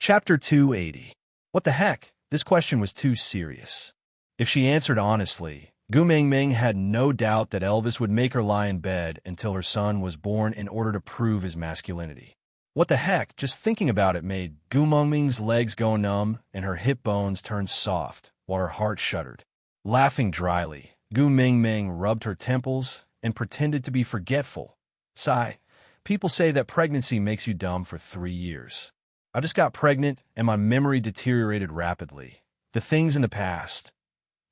Chapter 280. What the heck? This question was too serious. If she answered honestly, Gu Mingming had no doubt that Elvis would make her lie in bed until her son was born in order to prove his masculinity. What the heck? Just thinking about it made Gu Mingming's legs go numb and her hip bones turned soft, while her heart shuddered. Laughing dryly, Gu Mingming rubbed her temples and pretended to be forgetful. Sigh. People say that pregnancy makes you dumb for 3 years. I just got pregnant and my memory deteriorated rapidly. The things in the past.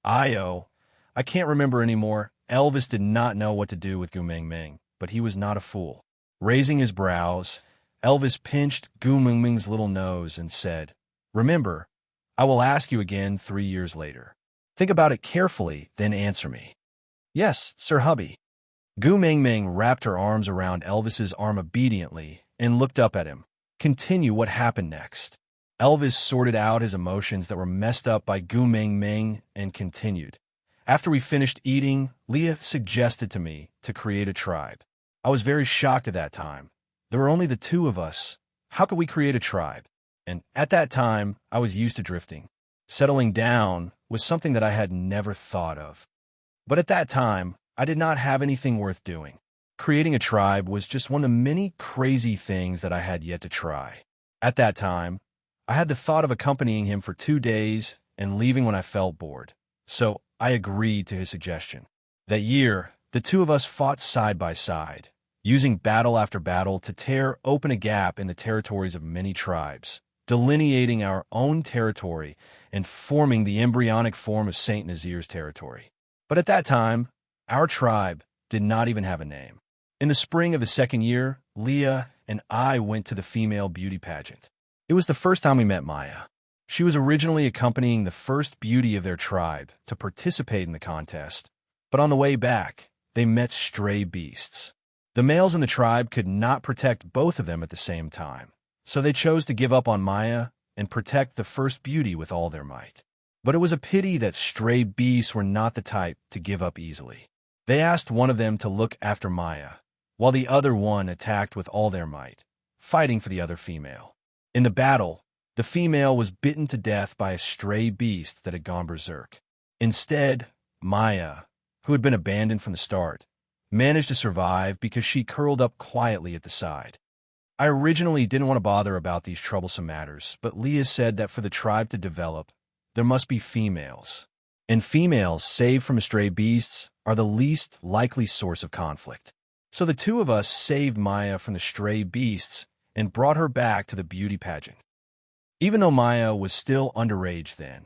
I can't remember anymore. Elvis did not know what to do with Gu Mingming, but he was not a fool. Raising his brows, Elvis pinched Gu Mingming's little nose and said, "Remember, I will ask you again 3 years later. Think about it carefully, then answer me." "Yes, Sir Hubby." Gu Mingming wrapped her arms around Elvis's arm obediently and looked up at him. Continue what happened next. Elvis sorted out his emotions that were messed up by Gu Mingming and continued. After we finished eating, Leah suggested to me to create a tribe. I was very shocked at that time. There were only the two of us. How could we create a tribe? And at that time, I was used to drifting. Settling down was something that I had never thought of. But at that time, I did not have anything worth doing. Creating a tribe was just one of the many crazy things that I had yet to try. At that time, I had the thought of accompanying him for 2 days and leaving when I felt bored. So I agreed to his suggestion. That year, the two of us fought side by side, using battle after battle to tear open a gap in the territories of many tribes, delineating our own territory and forming the embryonic form of Saint Nazir's territory. But at that time, our tribe did not even have a name. In the spring of the second year, Leah and I went to the female beauty pageant. It was the first time we met Maya. She was originally accompanying the first beauty of their tribe to participate in the contest, but on the way back, they met stray beasts. The males in the tribe could not protect both of them at the same time, so they chose to give up on Maya and protect the first beauty with all their might. But it was a pity that stray beasts were not the type to give up easily. They asked one of them to look after Maya, while the other one attacked with all their might, fighting for the other female. In the battle, the female was bitten to death by a stray beast that had gone berserk. Instead, Maya, who had been abandoned from the start, managed to survive because she curled up quietly at the side. I originally didn't want to bother about these troublesome matters, but Leah said that for the tribe to develop, there must be females. And females saved from stray beasts are the least likely source of conflict. So the two of us saved Maya from the stray beasts and brought her back to the beauty pageant. Even though Maya was still underage then,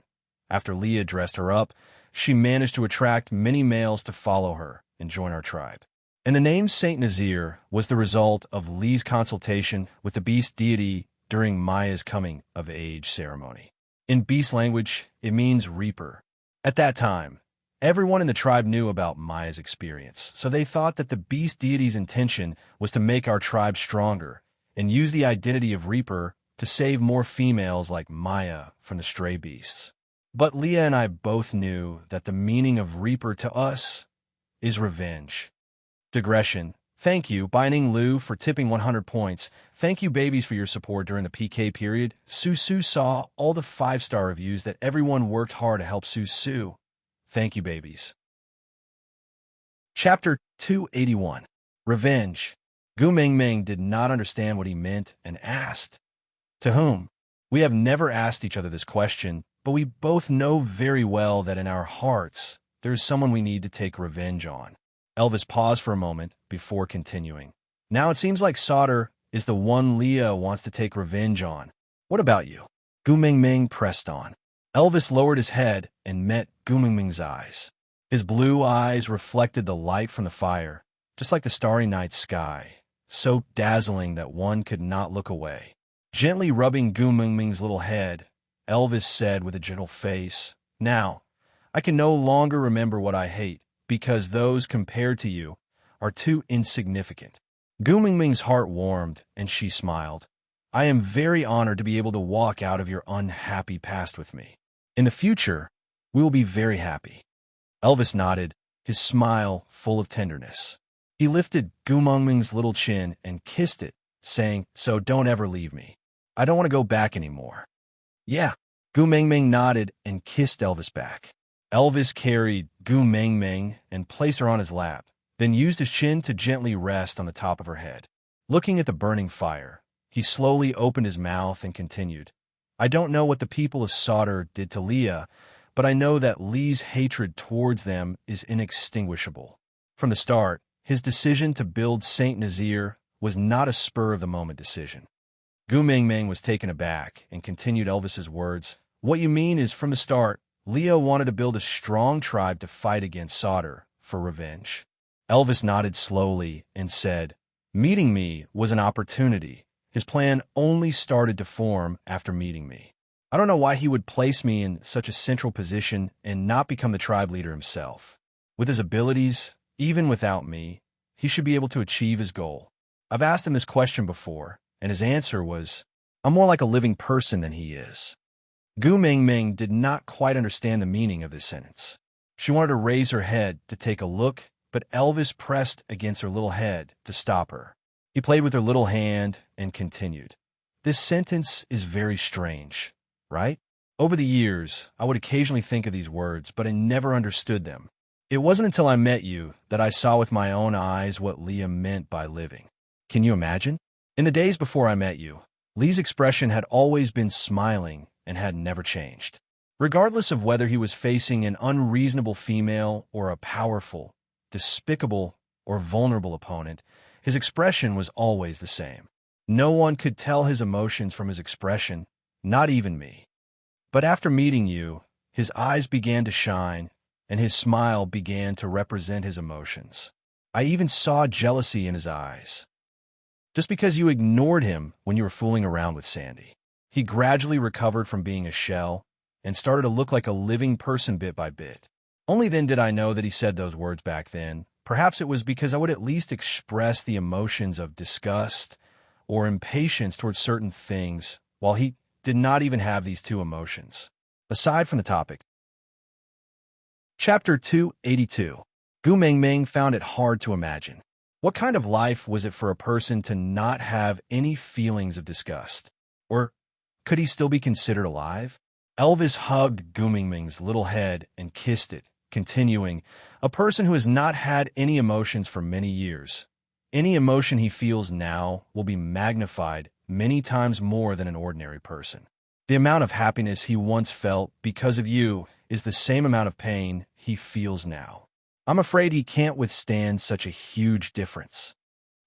after Leah dressed her up, she managed to attract many males to follow her and join our tribe. And the name Saint Nazir was the result of Lee's consultation with the beast deity during Maya's coming-of-age ceremony. In beast language, it means reaper. At that time, everyone in the tribe knew about Maya's experience, so they thought that the beast deity's intention was to make our tribe stronger and use the identity of reaper to save more females like Maya from the stray beasts. But Leah and I both knew that the meaning of reaper to us is revenge. Digression. Thank you, Binding Lou, for tipping 100 points. Thank you, babies, for your support during the PK period. Susu saw all the 5-star reviews that everyone worked hard to help Susu. Thank you, babies. Chapter 281. Revenge. Gu Mingming did not understand what he meant and asked, "To whom?" We have never asked each other this question, but we both know very well that in our hearts, there is someone we need to take revenge on. Elvis paused for a moment before continuing. Now it seems like Sauter is the one Leah wants to take revenge on. What about you? Gu Mingming pressed on. Elvis lowered his head and met Gu Mingming's eyes. His blue eyes reflected the light from the fire, just like the starry night sky, so dazzling that one could not look away. Gently rubbing Gu Mingming's little head, Elvis said with a gentle face, "Now, I can no longer remember what I hate, because those compared to you are too insignificant." Gu Mingming's heart warmed, and she smiled. "I am very honored to be able to walk out of your unhappy past with me. In the future, we will be very happy." Elvis nodded, his smile full of tenderness. He lifted Gu Mingming's little chin and kissed it, saying, "So don't ever leave me. I don't want to go back anymore. Yeah. Gu Mengmeng nodded and kissed Elvis back. Elvis carried Gu Mengmeng and placed her on his lap, then used his chin to gently rest on the top of her head. Looking at the burning fire, he slowly opened his mouth and continued, I don't know what the people of Sauter did to Leah, but I know that Lee's hatred towards them is inextinguishable. From the start, his decision to build St. Nazaire was not a spur-of-the-moment decision. Gu Mengmeng was taken aback and continued Elvis's words. What you mean is, from the start, Leah wanted to build a strong tribe to fight against Sauter for revenge. Elvis nodded slowly and said, Meeting me was an opportunity. His plan only started to form after meeting me. I don't know why he would place me in such a central position and not become the tribe leader himself. With his abilities, even without me, he should be able to achieve his goal. I've asked him this question before, and his answer was, I'm more like a living person than he is. Gu Mengmeng did not quite understand the meaning of this sentence. She wanted to raise her head to take a look, but Elvis pressed against her little head to stop her. He played with her little hand and continued. This sentence is very strange, right? Over the years, I would occasionally think of these words, but I never understood them. It wasn't until I met you that I saw with my own eyes what Leah meant by living. Can you imagine? In the days before I met you, Lee's expression had always been smiling and had never changed. Regardless of whether he was facing an unreasonable female or a powerful, despicable, or vulnerable opponent, his expression was always the same. No one could tell his emotions from his expression, not even me. But after meeting you, his eyes began to shine, and his smile began to represent his emotions. I even saw jealousy in his eyes. Just because you ignored him when you were fooling around with Sandy. He gradually recovered from being a shell and started to look like a living person bit by bit. Only then did I know that he said those words back then. Perhaps it was because I would at least express the emotions of disgust or impatience towards certain things, while he did not even have these two emotions. Aside from the topic. Chapter 282. Gu Mengmeng found it hard to imagine. What kind of life was it for a person to not have any feelings of disgust? Or could he still be considered alive? Elvis hugged Gu Mengmeng's little head and kissed it, continuing, a person who has not had any emotions for many years. Any emotion he feels now will be magnified many times more than an ordinary person. The amount of happiness he once felt because of you is the same amount of pain he feels now. I'm afraid he can't withstand such a huge difference.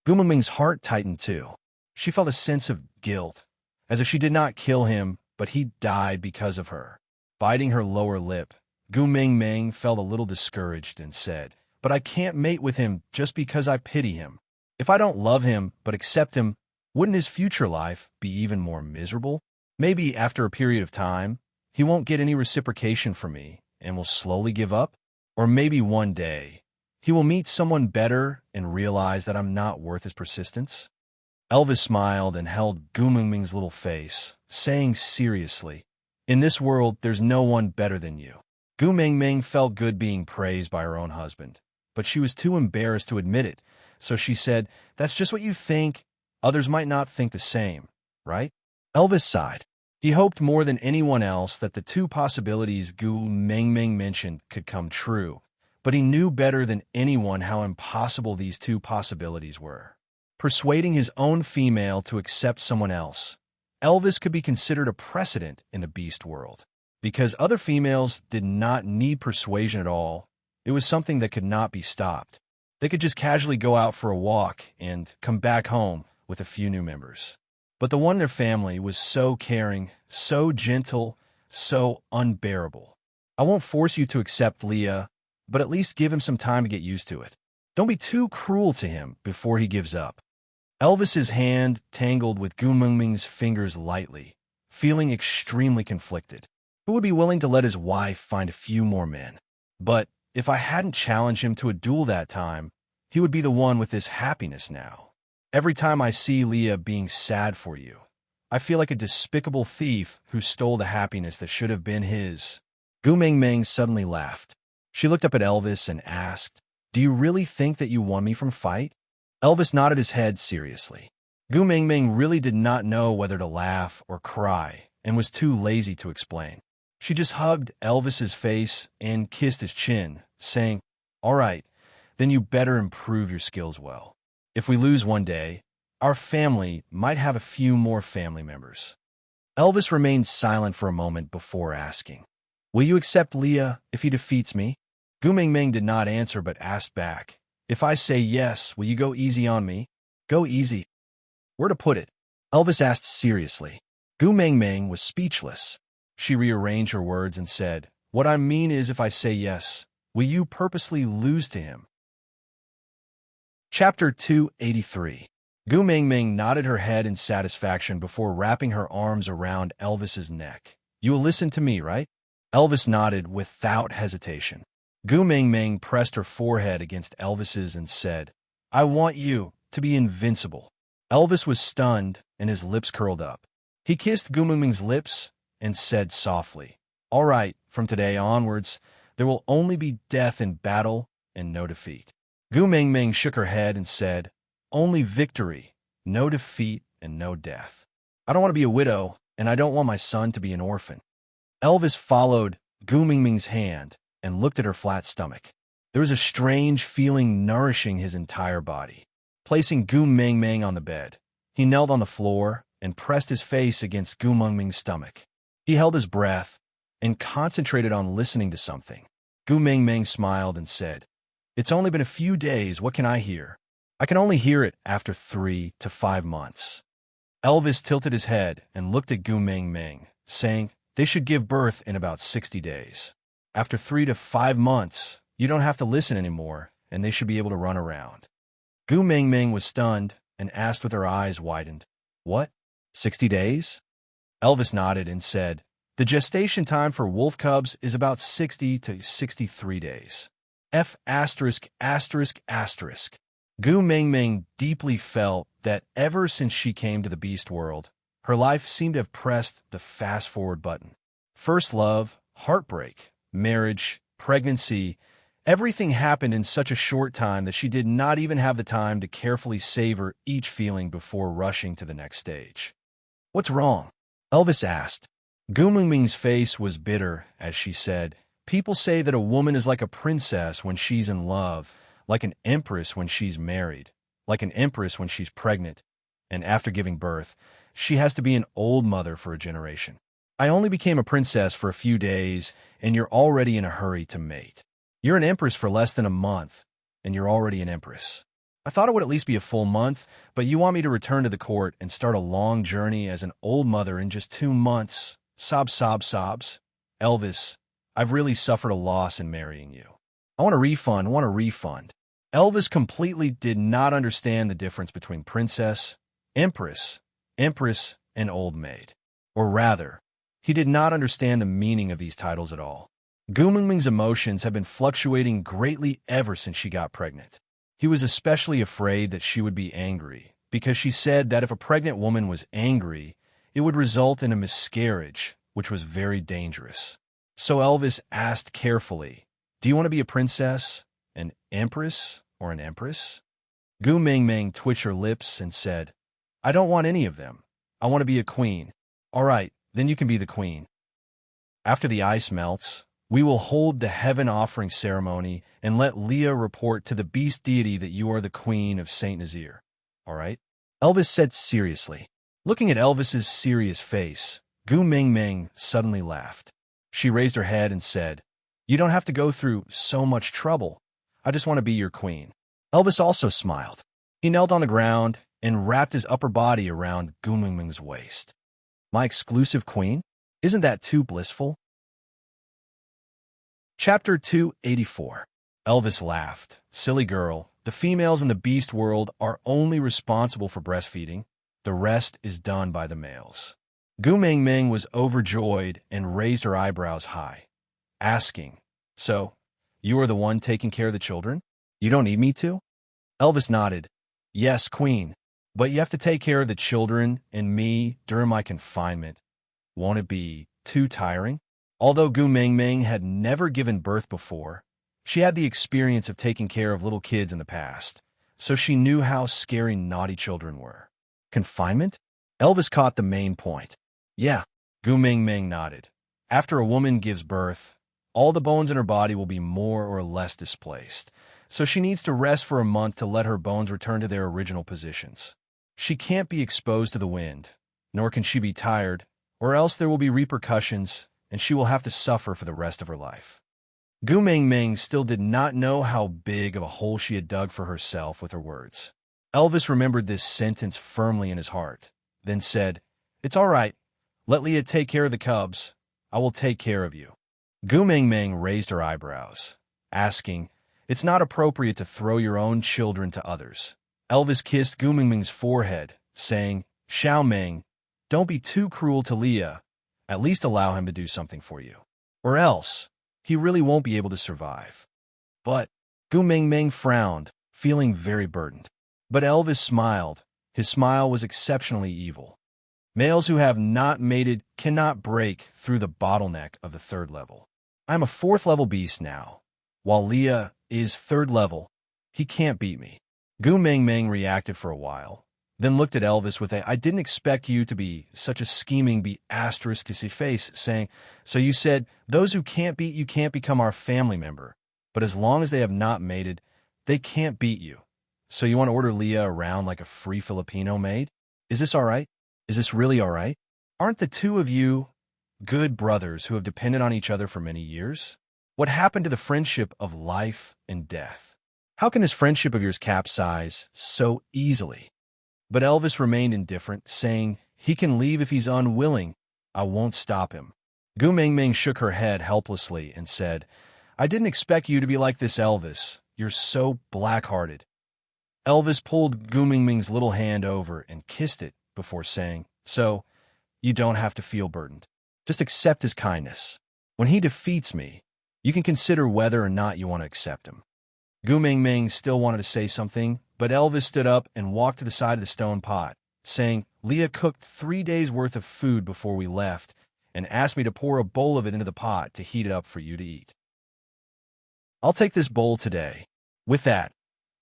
Gu Mengmeng's heart tightened too. She felt a sense of guilt, as if she did not kill him, but he died because of her. Biting her lower lip, Gu Mengmeng felt a little discouraged and said, But I can't mate with him just because I pity him. If I don't love him but accept him, wouldn't his future life be even more miserable? Maybe after a period of time, he won't get any reciprocation from me and will slowly give up. Or maybe one day, he will meet someone better and realize that I'm not worth his persistence. Elvis smiled and held Gu Mengmeng's little face, saying seriously, In this world, there's no one better than you. Gu Mengmeng felt good being praised by her own husband, but she was too embarrassed to admit it, so she said, That's just what you think. Others might not think the same, right? Elvis sighed. He hoped more than anyone else that the two possibilities Gu Mengmeng mentioned could come true, but he knew better than anyone how impossible these two possibilities were. Persuading his own female to accept someone else, Elvis could be considered a precedent in the beast world. Because other females did not need persuasion at all, it was something that could not be stopped. They could just casually go out for a walk and come back home with a few new members. But the one in their family was so caring, so gentle, so unbearable. I won't force you to accept Leah, but at least give him some time to get used to it. Don't be too cruel to him before he gives up. Elvis's hand tangled with Gu Mengmeng's fingers lightly, feeling extremely conflicted. Who would be willing to let his wife find a few more men? But if I hadn't challenged him to a duel that time, he would be the one with this happiness now. Every time I see Leah being sad for you, I feel like a despicable thief who stole the happiness that should have been his. Gu Mengmeng suddenly laughed. She looked up at Elvis and asked, Do you really think that you won me from fight? Elvis nodded his head seriously. Gu Mingming really did not know whether to laugh or cry and was too lazy to explain. She just hugged Elvis's face and kissed his chin, saying, "All right, then you better improve your skills well. If we lose one day, our family might have a few more family members." Elvis remained silent for a moment before asking, "Will you accept Leah if he defeats me?" Gu Mingming did not answer but asked back, "If I say yes, will you go easy on me?" "Go easy? Where to put it?" Elvis asked seriously. Gu Mingming was speechless. She rearranged her words and said, "What I mean is, if I say yes, will you purposely lose to him?" Chapter 283. Gu Mingming nodded her head in satisfaction before wrapping her arms around Elvis's neck. "You will listen to me, right?" Elvis nodded without hesitation. Gu Mingming pressed her forehead against Elvis's and said, "I want you to be invincible." Elvis was stunned and his lips curled up. He kissed Gu Mingming's lips and said softly, "All right, from today onwards, there will only be death in battle and no defeat." Gu Mingming shook her head and said, "Only victory, no defeat, and no death. I don't want to be a widow, and I don't want my son to be an orphan." Elvis followed Gu Mingming's hand and looked at her flat stomach. There was a strange feeling nourishing his entire body. Placing Gu Mingming on the bed, he knelt on the floor and pressed his face against Gu Mingming's stomach. He held his breath and concentrated on listening to something. Gu Mingming smiled and said, "It's only been a few days. What can I hear? I can only hear it after 3 to 5 months." Elvis tilted his head and looked at Gu Mingming, saying, "They should give birth in about 60 days. After 3 to 5 months, you don't have to listen anymore, and they should be able to run around." Gu Mingming was stunned and asked with her eyes widened, "What? 60 days?" Elvis nodded and said, "The gestation time for wolf cubs is about 60 to 63 days. F******. Gu Mingming deeply felt that ever since she came to the beast world, her life seemed to have pressed the fast-forward button. First love, heartbreak, marriage, pregnancy, everything happened in such a short time that she did not even have the time to carefully savor each feeling before rushing to the next stage. "What's wrong?" Elvis asked. Gu Mingming's face was bitter as she said, "People say that a woman is like a princess when she's in love, like an empress when she's married, like an empress when she's pregnant, and after giving birth, she has to be an old mother for a generation. I only became a princess for a few days, and you're already in a hurry to mate. You're an empress for less than a month, and you're already an empress. I thought it would at least be a full month, but you want me to return to the court and start a long journey as an old mother in just 2 months. Sobs. Elvis, I've really suffered a loss in marrying you. I want a refund. Elvis completely did not understand the difference between princess, empress, and old maid. Or rather, he did not understand the meaning of these titles at all. Gu Mingming's emotions have been fluctuating greatly ever since she got pregnant. He was especially afraid that she would be angry, because she said that if a pregnant woman was angry, it would result in a miscarriage, which was very dangerous. So Elvis asked carefully, "Do you want to be a princess, an empress, or an empress?" Gu Mingming twitched her lips and said, "I don't want any of them. I want to be a queen." "All right, then you can be the queen. After the ice melts, we will hold the heaven offering ceremony and let Leah report to the beast deity that you are the queen of Saint Nazir. All right?" Elvis said seriously. Looking at Elvis's serious face, Gu Mingming suddenly laughed. She raised her head and said, "You don't have to go through so much trouble. I just want to be your queen." Elvis also smiled. He knelt on the ground and wrapped his upper body around Gu Mingming's waist. "My exclusive queen? Isn't that too blissful?" Chapter 284. Elvis laughed. "Silly girl, the females in the beast world are only responsible for breastfeeding. The rest is done by the males." Gu Mingming was overjoyed and raised her eyebrows high, asking, "So, you are the one taking care of the children? You don't need me to?" Elvis nodded. "Yes, queen, but you have to take care of the children and me during my confinement. Won't it be too tiring?" Although Gu Mingming had never given birth before, she had the experience of taking care of little kids in the past, so she knew how scary naughty children were. Confinement? Elvis caught the main point. Yeah, Gu Ming Ming nodded. After a woman gives birth, all the bones in her body will be more or less displaced, so she needs to rest for a month to let her bones return to their original positions. She can't be exposed to the wind, nor can she be tired, or else there will be repercussions, and she will have to suffer for the rest of her life. Gu Ming Ming still did not know how big of a hole she had dug for herself with her words. Elvis remembered this sentence firmly in his heart, then said, "It's all right. Let Leah take care of the cubs. I will take care of you." Gu Ming Ming raised her eyebrows, asking, "It's not appropriate to throw your own children to others." Elvis kissed Gu Ming Ming's forehead, saying, "Xiao Ming, don't be too cruel to Leah. At least allow him to do something for you. Or else, he really won't be able to survive." But Gu Ming Ming frowned, feeling very burdened. But Elvis smiled. His smile was exceptionally evil. Males who have not mated cannot break through the bottleneck of the third level. I'm a fourth level beast now. While Leah is third level, he can't beat me. Gu Ming Ming reacted for a while, then looked at Elvis with a "I didn't expect you to be such a scheming be***y face," saying, "So you said, those who can't beat you can't become our family member, but as long as they have not mated, they can't beat you. So you want to order Leah around like a free Filipino maid? Is this all right? Is this really all right? Aren't the two of you good brothers who have depended on each other for many years? What happened to the friendship of life and death? How can this friendship of yours capsize so easily?" But Elvis remained indifferent, saying, "He can leave if he's unwilling. I won't stop him." Gu Ming Ming shook her head helplessly and said, "I didn't expect you to be like this, Elvis. You're so black-hearted." Elvis pulled Gu Ming Ming's little hand over and kissed it before saying, "So, you don't have to feel burdened. Just accept his kindness. When he defeats me, you can consider whether or not you want to accept him." Gu Ming Ming still wanted to say something, but Elvis stood up and walked to the side of the stone pot, saying, "Leah cooked 3 days' worth of food before we left and asked me to pour a bowl of it into the pot to heat it up for you to eat. I'll take this bowl today." With that,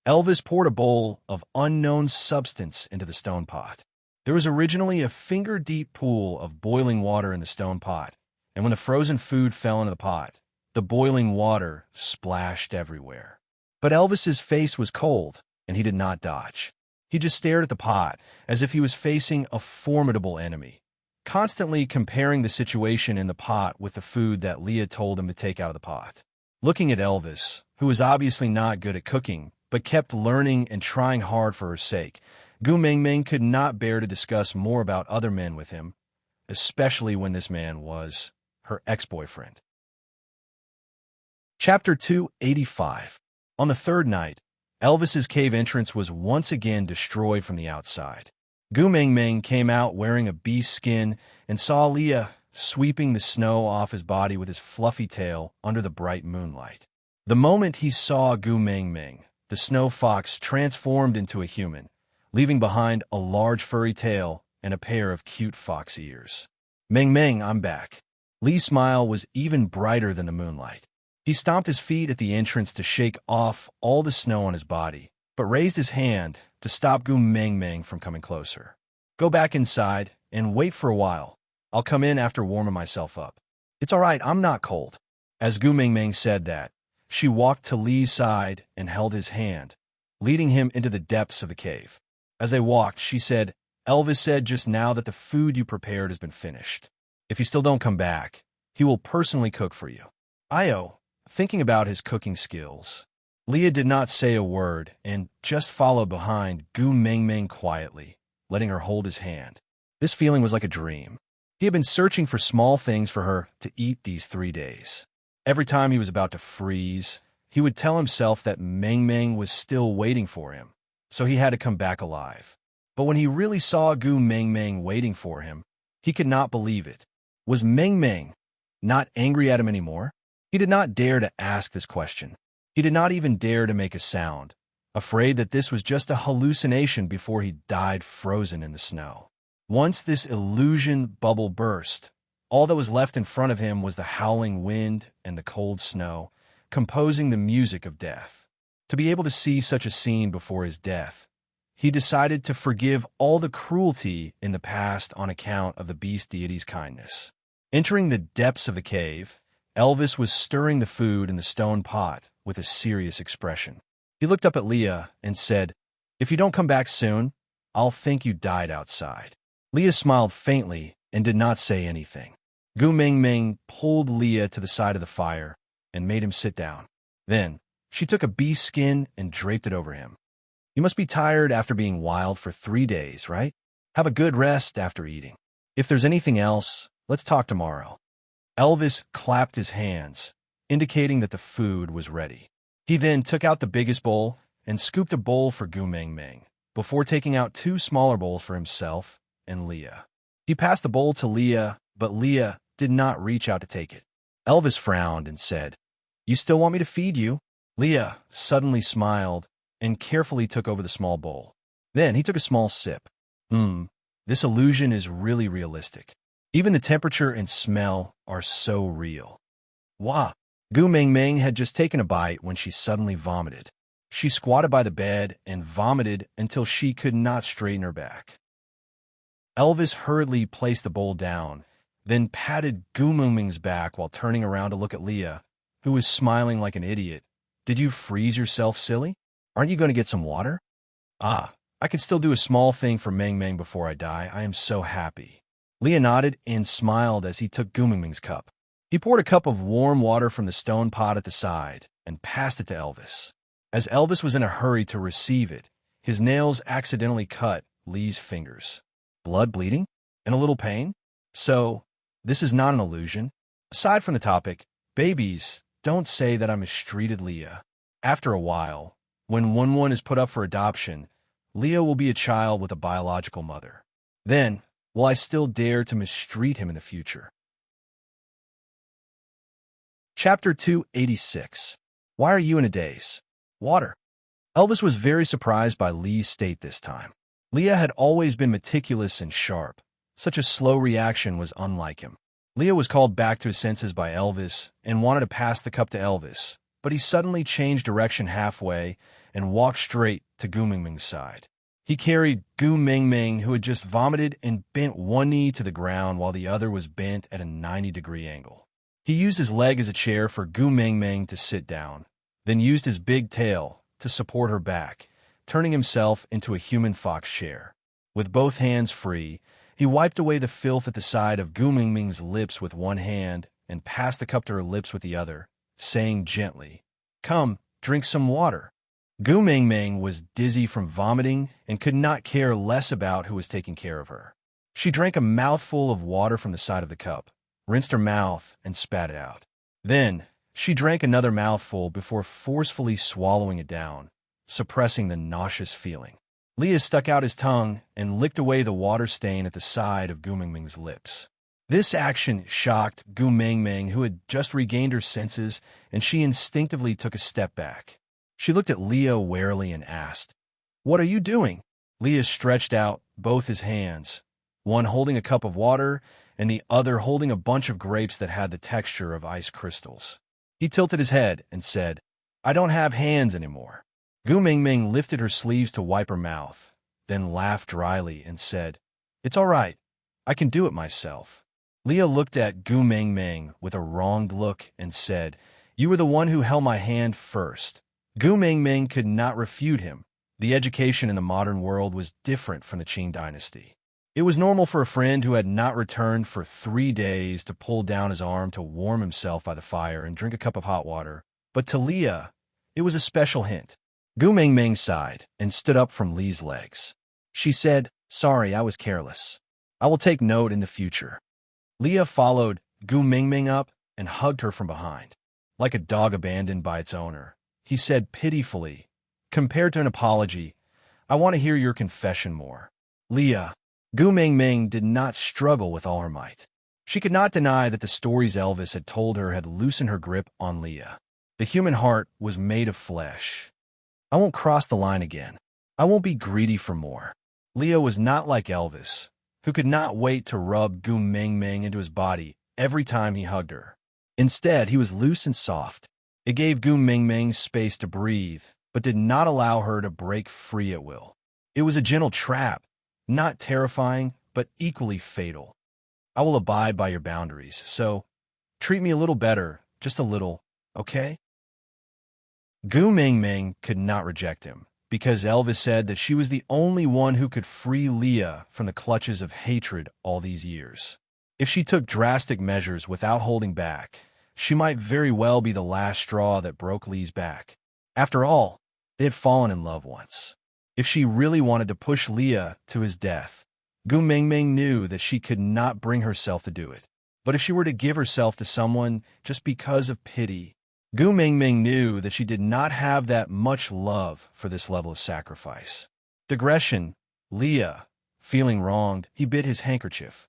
Elvis poured a bowl of unknown substance into the stone pot. There was originally a finger-deep pool of boiling water in the stone pot, and when the frozen food fell into the pot, the boiling water splashed everywhere. But Elvis's face was cold, and he did not dodge. He just stared at the pot as if he was facing a formidable enemy, constantly comparing the situation in the pot with the food that Leah told him to take out of the pot. Looking at Elvis, who was obviously not good at cooking, but kept learning and trying hard for her sake, Gu Ming Ming could not bear to discuss more about other men with him, especially when this man was her ex-boyfriend. Chapter 285. On the third night, Elvis's cave entrance was once again destroyed from the outside. Gu Ming Ming came out wearing a beast skin and saw Leah sweeping the snow off his body with his fluffy tail under the bright moonlight. The moment he saw Gu Ming Ming, the snow fox transformed into a human, leaving behind a large furry tail and a pair of cute fox ears. "Ming Ming, I'm back." Lee's smile was even brighter than the moonlight. He stomped his feet at the entrance to shake off all the snow on his body, but raised his hand to stop Gu Ming Ming from coming closer. "Go back inside and wait for a while. I'll come in after warming myself up." "It's all right, I'm not cold." As Gu Ming Ming said that, she walked to Lee's side and held his hand, leading him into the depths of the cave. As they walked, she said, "Elvis said just now that the food you prepared has been finished. If you still don't come back, he will personally cook for you." Io, thinking about his cooking skills, Leah did not say a word and just followed behind Gu Ming Ming quietly, letting her hold his hand. This feeling was like a dream. He had been searching for small things for her to eat these 3 days. Every time he was about to freeze, he would tell himself that Ming Ming was still waiting for him, so he had to come back alive. But when he really saw Gu Ming Ming waiting for him, he could not believe it. Was Ming Ming not angry at him anymore? He did not dare to ask this question. He did not even dare to make a sound, afraid that this was just a hallucination before he died frozen in the snow. Once this illusion bubble burst, all that was left in front of him was the howling wind and the cold snow, composing the music of death. To be able to see such a scene before his death, he decided to forgive all the cruelty in the past on account of the beast deity's kindness. Entering the depths of the cave, Elvis was stirring the food in the stone pot with a serious expression. He looked up at Leah and said, "If you don't come back soon, I'll think you died outside." Leah smiled faintly and did not say anything. Gu Ming Ming pulled Leah to the side of the fire and made him sit down. Then, she took a beast skin and draped it over him. "You must be tired after being wild for 3 days, right? Have a good rest after eating. If there's anything else, let's talk tomorrow." Elvis clapped his hands, indicating that the food was ready. He then took out the biggest bowl and scooped a bowl for Gu Ming Ming, before taking out 2 smaller bowls for himself and Leah. He passed the bowl to Leah, but Leah did not reach out to take it. Elvis frowned and said, "You still want me to feed you?" Leah suddenly smiled and carefully took over the small bowl. Then he took a small sip. This illusion is really realistic. Even the temperature and smell are so real. Wah! Gu Ming Ming had just taken a bite when she suddenly vomited. She squatted by the bed and vomited until she could not straighten her back. Elvis hurriedly placed the bowl down, then patted Gu Ming Ming's back while turning around to look at Leah, who was smiling like an idiot. "Did you freeze yourself, silly? Aren't you going to get some water?" "Ah, I can still do a small thing for Ming Ming before I die. I am so happy." Leah nodded and smiled as he took Gu Ming Ming's cup. He poured a cup of warm water from the stone pot at the side and passed it to Elvis. As Elvis was in a hurry to receive it, his nails accidentally cut Lee's fingers. Blood bleeding? And a little pain? So, this is not an illusion. Aside from the topic, babies, don't say that I mistreated Leah. After a while, when one is put up for adoption, Leah will be a child with a biological mother. Then, will I still dare to mistreat him in the future? Chapter 286. Why are you in a daze? Water. Elvis was very surprised by Lee's state this time. Leah had always been meticulous and sharp. Such a slow reaction was unlike him. Leah was called back to his senses by Elvis and wanted to pass the cup to Elvis, but he suddenly changed direction halfway and walked straight to Gu Ming Ming's side. He carried Gu Ming Ming, who had just vomited, and bent one knee to the ground while the other was bent at a 90-degree angle. He used his leg as a chair for Gu Ming Ming to sit down, then used his big tail to support her back, turning himself into a human fox chair. With both hands free, he wiped away the filth at the side of Gu Ming Ming's lips with one hand and passed the cup to her lips with the other, saying gently, "Come, drink some water." Gu Ming Ming was dizzy from vomiting and could not care less about who was taking care of her. She drank a mouthful of water from the side of the cup, rinsed her mouth, and spat it out. Then, she drank another mouthful before forcefully swallowing it down, suppressing the nauseous feeling. Leah stuck out his tongue and licked away the water stain at the side of Gu Ming Ming's lips. This action shocked Gu Ming Ming, who had just regained her senses, and she instinctively took a step back. She looked at Leah warily and asked, "What are you doing?" Leah stretched out both his hands, one holding a cup of water and the other holding a bunch of grapes that had the texture of ice crystals. He tilted his head and said, "I don't have hands anymore." Gu Ming Ming lifted her sleeves to wipe her mouth, then laughed dryly and said, "It's all right. I can do it myself." Leah looked at Gu Ming Ming with a wronged look and said, "You were the one who held my hand first." Gu Ming Ming could not refute him. The education in the modern world was different from the Qing dynasty. It was normal for a friend who had not returned for 3 days to pull down his arm to warm himself by the fire and drink a cup of hot water. But to Leah, it was a special hint. Gu Ming Ming sighed and stood up from Lee's legs. She said, "Sorry, I was careless. I will take note in the future." Leah followed Gu Ming Ming up and hugged her from behind. Like a dog abandoned by its owner, he said pitifully, compared to an apology, "I want to hear your confession more." Leah, Gu Ming Ming did not struggle with all her might. She could not deny that the stories Elvis had told her had loosened her grip on Leah. The human heart was made of flesh. "I won't cross the line again. I won't be greedy for more." Leah was not like Elvis, who could not wait to rub Gu Ming Ming into his body every time he hugged her. Instead, he was loose and soft. It gave Gu Ming Ming space to breathe, but did not allow her to break free at will. It was a gentle trap, not terrifying, but equally fatal. I will abide by your boundaries, so treat me a little better, just a little, okay? Gu Ming Ming could not reject him, because Elvis said that she was the only one who could free Leah from the clutches of hatred all these years. If she took drastic measures without holding back, she might very well be the last straw that broke Lee's back. After all, they had fallen in love once. If she really wanted to push Leah to his death, Gu Mingming knew that she could not bring herself to do it. But if she were to give herself to someone just because of pity, Gu Mingming knew that she did not have that much love for this level of sacrifice. Digression, Leah, feeling wronged, he bit his handkerchief.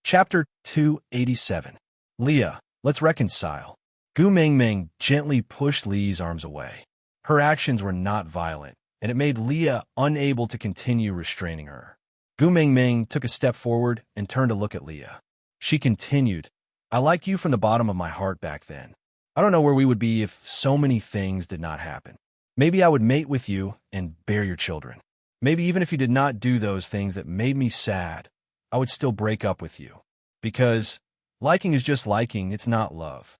Chapter 287. Leah, let's reconcile. Gu Mingming gently pushed Lee's arms away. Her actions were not violent, and it made Leah unable to continue restraining her. Gu Mingming took a step forward and turned to look at Leah. She continued, I liked you from the bottom of my heart back then. I don't know where we would be if so many things did not happen. Maybe I would mate with you and bear your children. Maybe even if you did not do those things that made me sad, I would still break up with you. Because liking is just liking, it's not love.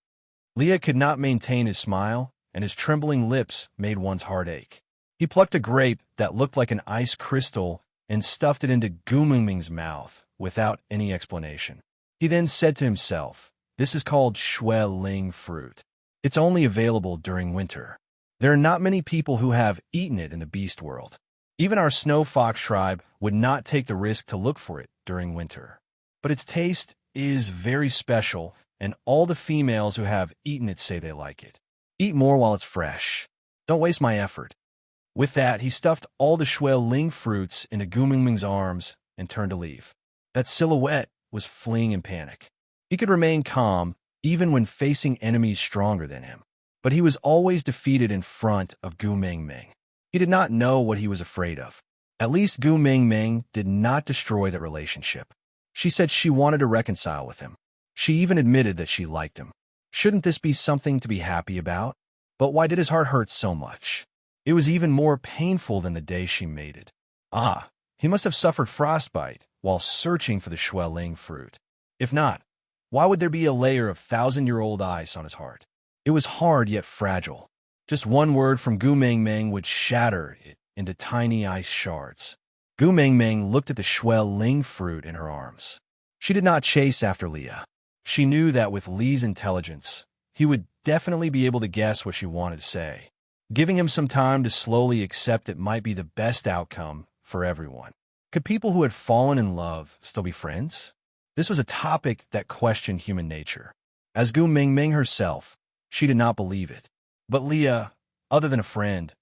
Leah could not maintain his smile, and his trembling lips made one's heart ache. He plucked a grape that looked like an ice crystal and stuffed it into Gu Mingming's mouth without any explanation. He then said to himself, this is called Shui Ling fruit. It's only available during winter. There are not many people who have eaten it in the beast world. Even our snow fox tribe would not take the risk to look for it during winter. But its taste is very special, and all the females who have eaten it say they like it. Eat more while it's fresh. Don't waste my effort. With that, he stuffed all the Shui Ling fruits into Gu Mingming's arms and turned to leave. That silhouette was fleeing in panic. He could remain calm even when facing enemies stronger than him, but he was always defeated in front of Gu Mingming. He did not know what he was afraid of. At least Gu Mingming did not destroy the relationship. She said she wanted to reconcile with him. She even admitted that she liked him. Shouldn't this be something to be happy about? But why did his heart hurt so much? It was even more painful than the day she mated. Ah, he must have suffered frostbite while searching for the Shui Ling fruit. If not, why would there be a layer of thousand-year-old ice on his heart? It was hard yet fragile. Just one word from Gu Mingming would shatter it into tiny ice shards. Gu Mingming looked at the Shui Ling fruit in her arms. She did not chase after Leah. She knew that with Lee's intelligence, he would definitely be able to guess what she wanted to say. Giving him some time to slowly accept it might be the best outcome for everyone. Could people who had fallen in love still be friends? This was a topic that questioned human nature. As Gu Mingming herself, she did not believe it. But Leah, other than a friend,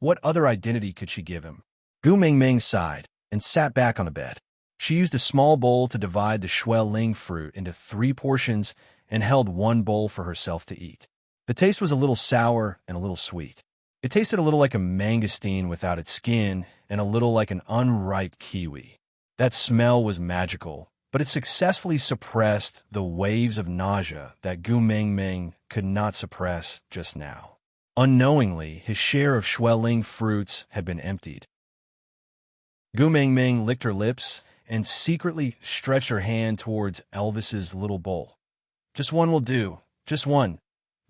what other identity could she give him? Gu Mingming sighed and sat back on the bed. She used a small bowl to divide the Shui Ling fruit into 3 portions and held one bowl for herself to eat. The taste was a little sour and a little sweet. It tasted a little like a mangosteen without its skin and a little like an unripe kiwi. That smell was magical, but it successfully suppressed the waves of nausea that Gu Mingming could not suppress just now. Unknowingly, his share of Shui Ling fruits had been emptied. Gu Mingming licked her lips and secretly stretched her hand towards Elvis's little bowl. Just one will do, just one.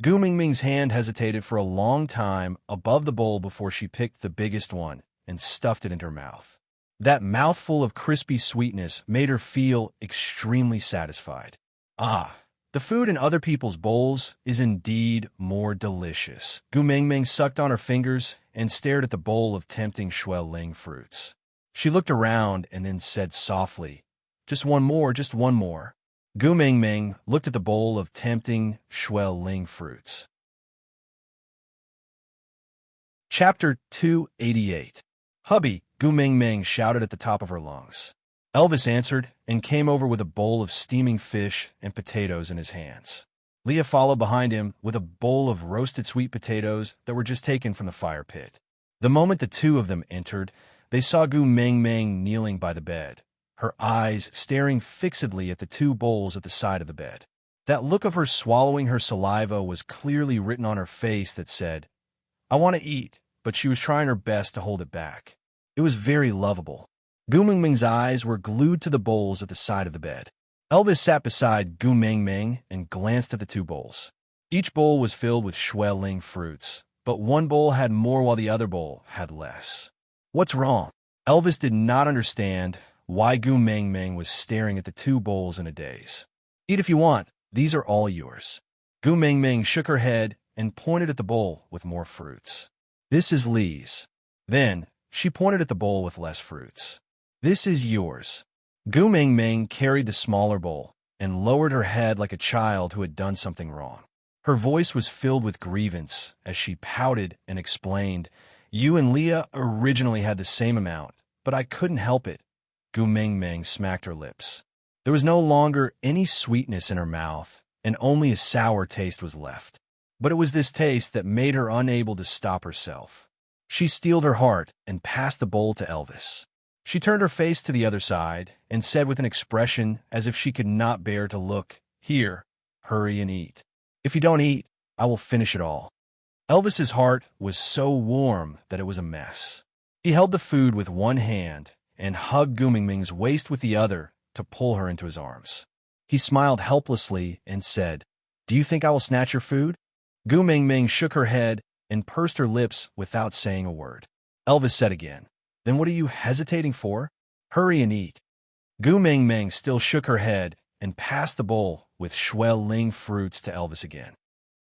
Gu Mingming's hand hesitated for a long time above the bowl before she picked the biggest one and stuffed it into her mouth. That mouthful of crispy sweetness made her feel extremely satisfied. Ah, the food in other people's bowls is indeed more delicious. Gu Mingming sucked on her fingers and stared at the bowl of tempting Shui Ling fruits. She looked around and then said softly, just one more, just one more. Gu Mingming looked at the bowl of tempting Shui Ling fruits. Chapter 288. Hubby, Gu Mingming shouted at the top of her lungs. Elvis answered and came over with a bowl of steaming fish and potatoes in his hands. Leah followed behind him with a bowl of roasted sweet potatoes that were just taken from the fire pit. The moment the two of them entered, they saw Gu Mingming kneeling by the bed, her eyes staring fixedly at the 2 bowls at the side of the bed. That look of her swallowing her saliva was clearly written on her face that said, I want to eat, but she was trying her best to hold it back. It was very lovable. Gu Mingming's eyes were glued to the bowls at the side of the bed. Elvis sat beside Gu Mingming and glanced at the two bowls. Each bowl was filled with shui ling fruits, but one bowl had more while the other bowl had less. What's wrong? Elvis did not understand why Gu Mingming was staring at the two bowls in a daze. Eat if you want. These are all yours. Gu Mingming shook her head and pointed at the bowl with more fruits. This is Li's. Then she pointed at the bowl with less fruits. This is yours. Gu Mingming carried the smaller bowl and lowered her head like a child who had done something wrong. Her voice was filled with grievance as she pouted and explained, "You and Leah originally had the same amount, but I couldn't help it." Gu Mingming smacked her lips. There was no longer any sweetness in her mouth, and only a sour taste was left. But it was this taste that made her unable to stop herself. She steeled her heart and passed the bowl to Elvis. She turned her face to the other side and said with an expression as if she could not bear to look, "Here, hurry and eat. If you don't eat, I will finish it all." Elvis's heart was so warm that it was a mess. He held the food with one hand and hugged Gu Mingming's waist with the other to pull her into his arms. He smiled helplessly and said, "Do you think I will snatch your food?" Gu Mingming shook her head and pursed her lips without saying a word. Elvis said again, "Then what are you hesitating for? Hurry and eat." Gu Mingming still shook her head and passed the bowl with shui ling fruits to Elvis again.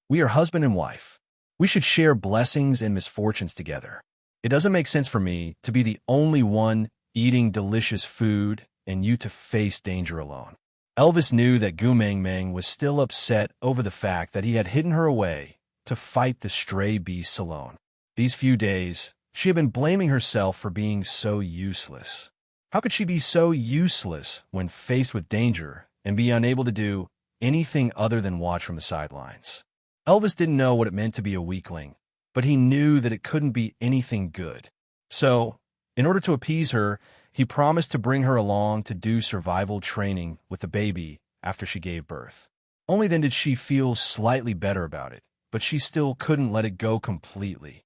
"We are husband and wife. We should share blessings and misfortunes together. It doesn't make sense for me to be the only one eating delicious food and you to face danger alone." Elvis knew that Gu Mingming was still upset over the fact that he had hidden her away to fight the stray beasts alone. These few days, she had been blaming herself for being so useless. How could she be so useless when faced with danger and be unable to do anything other than watch from the sidelines? Elvis didn't know what it meant to be a weakling, but he knew that it couldn't be anything good. So, in order to appease her, he promised to bring her along to do survival training with the baby after she gave birth. Only then did she feel slightly better about it, but she still couldn't let it go completely.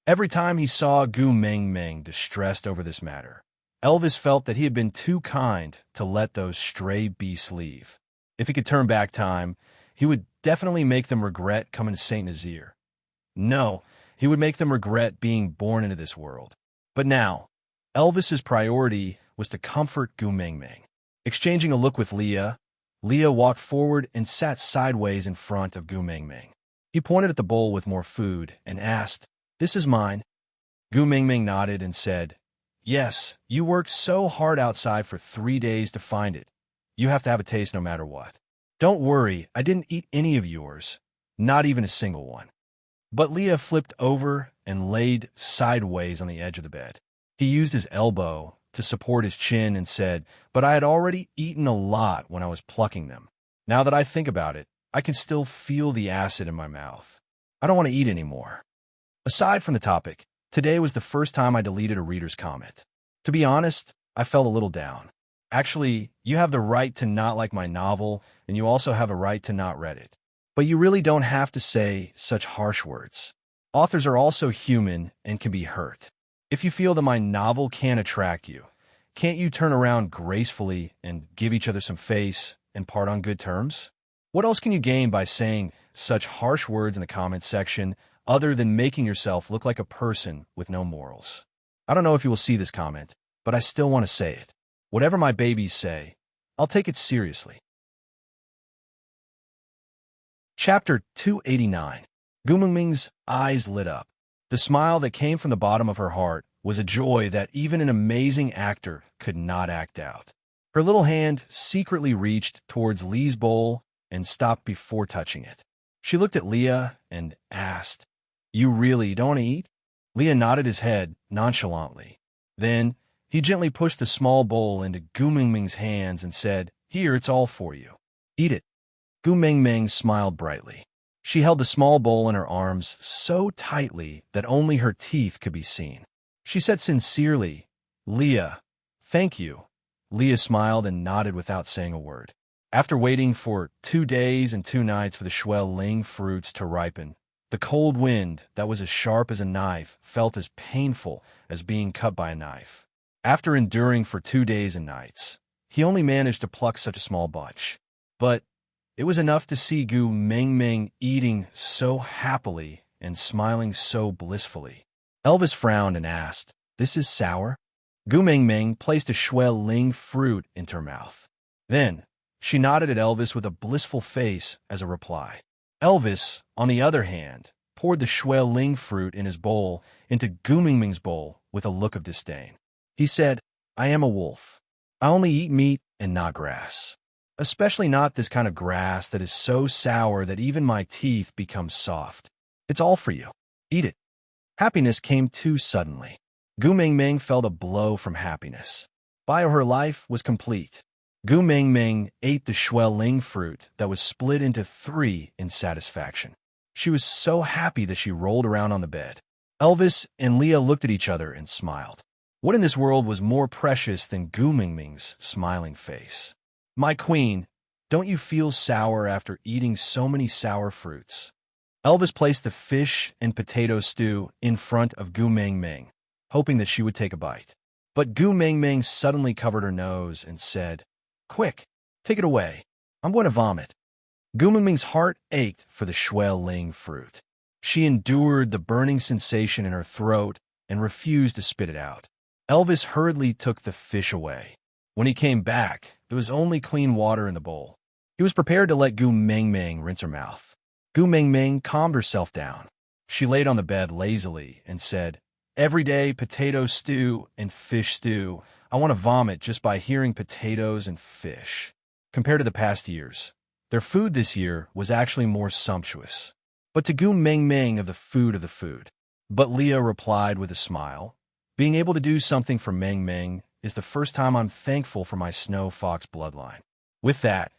Every time he saw Gu Mingming distressed over this matter, Elvis felt that he had been too kind to let those stray beasts leave. If he could turn back time, he would definitely make them regret coming to St. Nazaire. No, he would make them regret being born into this world. But now, Elvis's priority was to comfort Gu Mingming. Exchanging a look with Leah, Leah walked forward and sat sideways in front of Gu Mingming. He pointed at the bowl with more food and asked, "This is mine?" Gu Mingming nodded and said, "Yes, you worked so hard outside for 3 days to find it. You have to have a taste no matter what. Don't worry, I didn't eat any of yours, not even a single one." But Leah flipped over and laid sideways on the edge of the bed. He used his elbow to support his chin and said, "But I had already eaten a lot when I was plucking them. Now that I think about it, I can still feel the acid in my mouth. I don't want to eat anymore." Aside from the topic, today was the first time I deleted a reader's comment. To be honest, I felt a little down. Actually, you have the right to not like my novel, and you also have a right to not read it. But you really don't have to say such harsh words. Authors are also human and can be hurt. If you feel that my novel can't attract you, can't you turn around gracefully and give each other some face and part on good terms? What else can you gain by saying such harsh words in the comments section other than making yourself look like a person with no morals? I don't know if you will see this comment, but I still want to say it. Whatever my babies say, I'll take it seriously. Chapter 289. Gu Mingming's eyes lit up. The smile that came from the bottom of her heart was a joy that even an amazing actor could not act out. Her little hand secretly reached towards Lee's bowl and stopped before touching it. She looked at Leah and asked, "You really don't want to eat?" Leah nodded his head nonchalantly. Then he gently pushed the small bowl into Gu Mingming's hands and said, "Here, it's all for you. Eat it." Gu Mingming smiled brightly. She held the small bowl in her arms so tightly that only her teeth could be seen. She said sincerely, "Leah, thank you." Leah smiled and nodded without saying a word. After waiting for 2 days and 2 nights for the shui ling fruits to ripen, The cold wind, that was as sharp as a knife, felt as painful as being cut by a knife. After enduring for 2 days and nights, he only managed to pluck such a small bunch. But it was enough to see Gu Mengmeng eating so happily and smiling so blissfully. Elvis frowned and asked, "This is sour?" Gu Mengmeng placed a shui ling fruit into her mouth. Then, she nodded at Elvis with a blissful face as a reply. Elvis, on the other hand, poured the shui ling fruit in his bowl into Gu Mengmeng's bowl with a look of disdain. He said, "I am a wolf. I only eat meat and not grass. Especially not this kind of grass that is so sour that even my teeth become soft. It's all for you. Eat it." Happiness came too suddenly. Gu Mengmeng felt a blow from happiness. Her life was complete. Gu Mengmeng ate the shui ling fruit that was split into 3 in satisfaction. She was so happy that she rolled around on the bed. Elvis and Leah looked at each other and smiled. What in this world was more precious than Gu Mengmeng's smiling face? "My queen, don't you feel sour after eating so many sour fruits?" Elvis placed the fish and potato stew in front of Gu Mengmeng, hoping that she would take a bite. But Gu Mengmeng suddenly covered her nose and said, "Quick, take it away. I'm going to vomit." Gu Mengmeng's heart ached for the shui ling fruit. She endured the burning sensation in her throat and refused to spit it out. Elvis hurriedly took the fish away. When he came back, there was only clean water in the bowl. He was prepared to let Gu Mengmeng rinse her mouth. Gu Mengmeng calmed herself down. She laid on the bed lazily and said, "Every day, potato stew and fish stew. I want to vomit just by hearing potatoes and fish." Compared to the past years, their food this year was actually more sumptuous. But to Gu Mengmeng of the food. But Leah replied with a smile, "Being able to do something for Mengmeng is the first time I'm thankful for my snow fox bloodline." With that,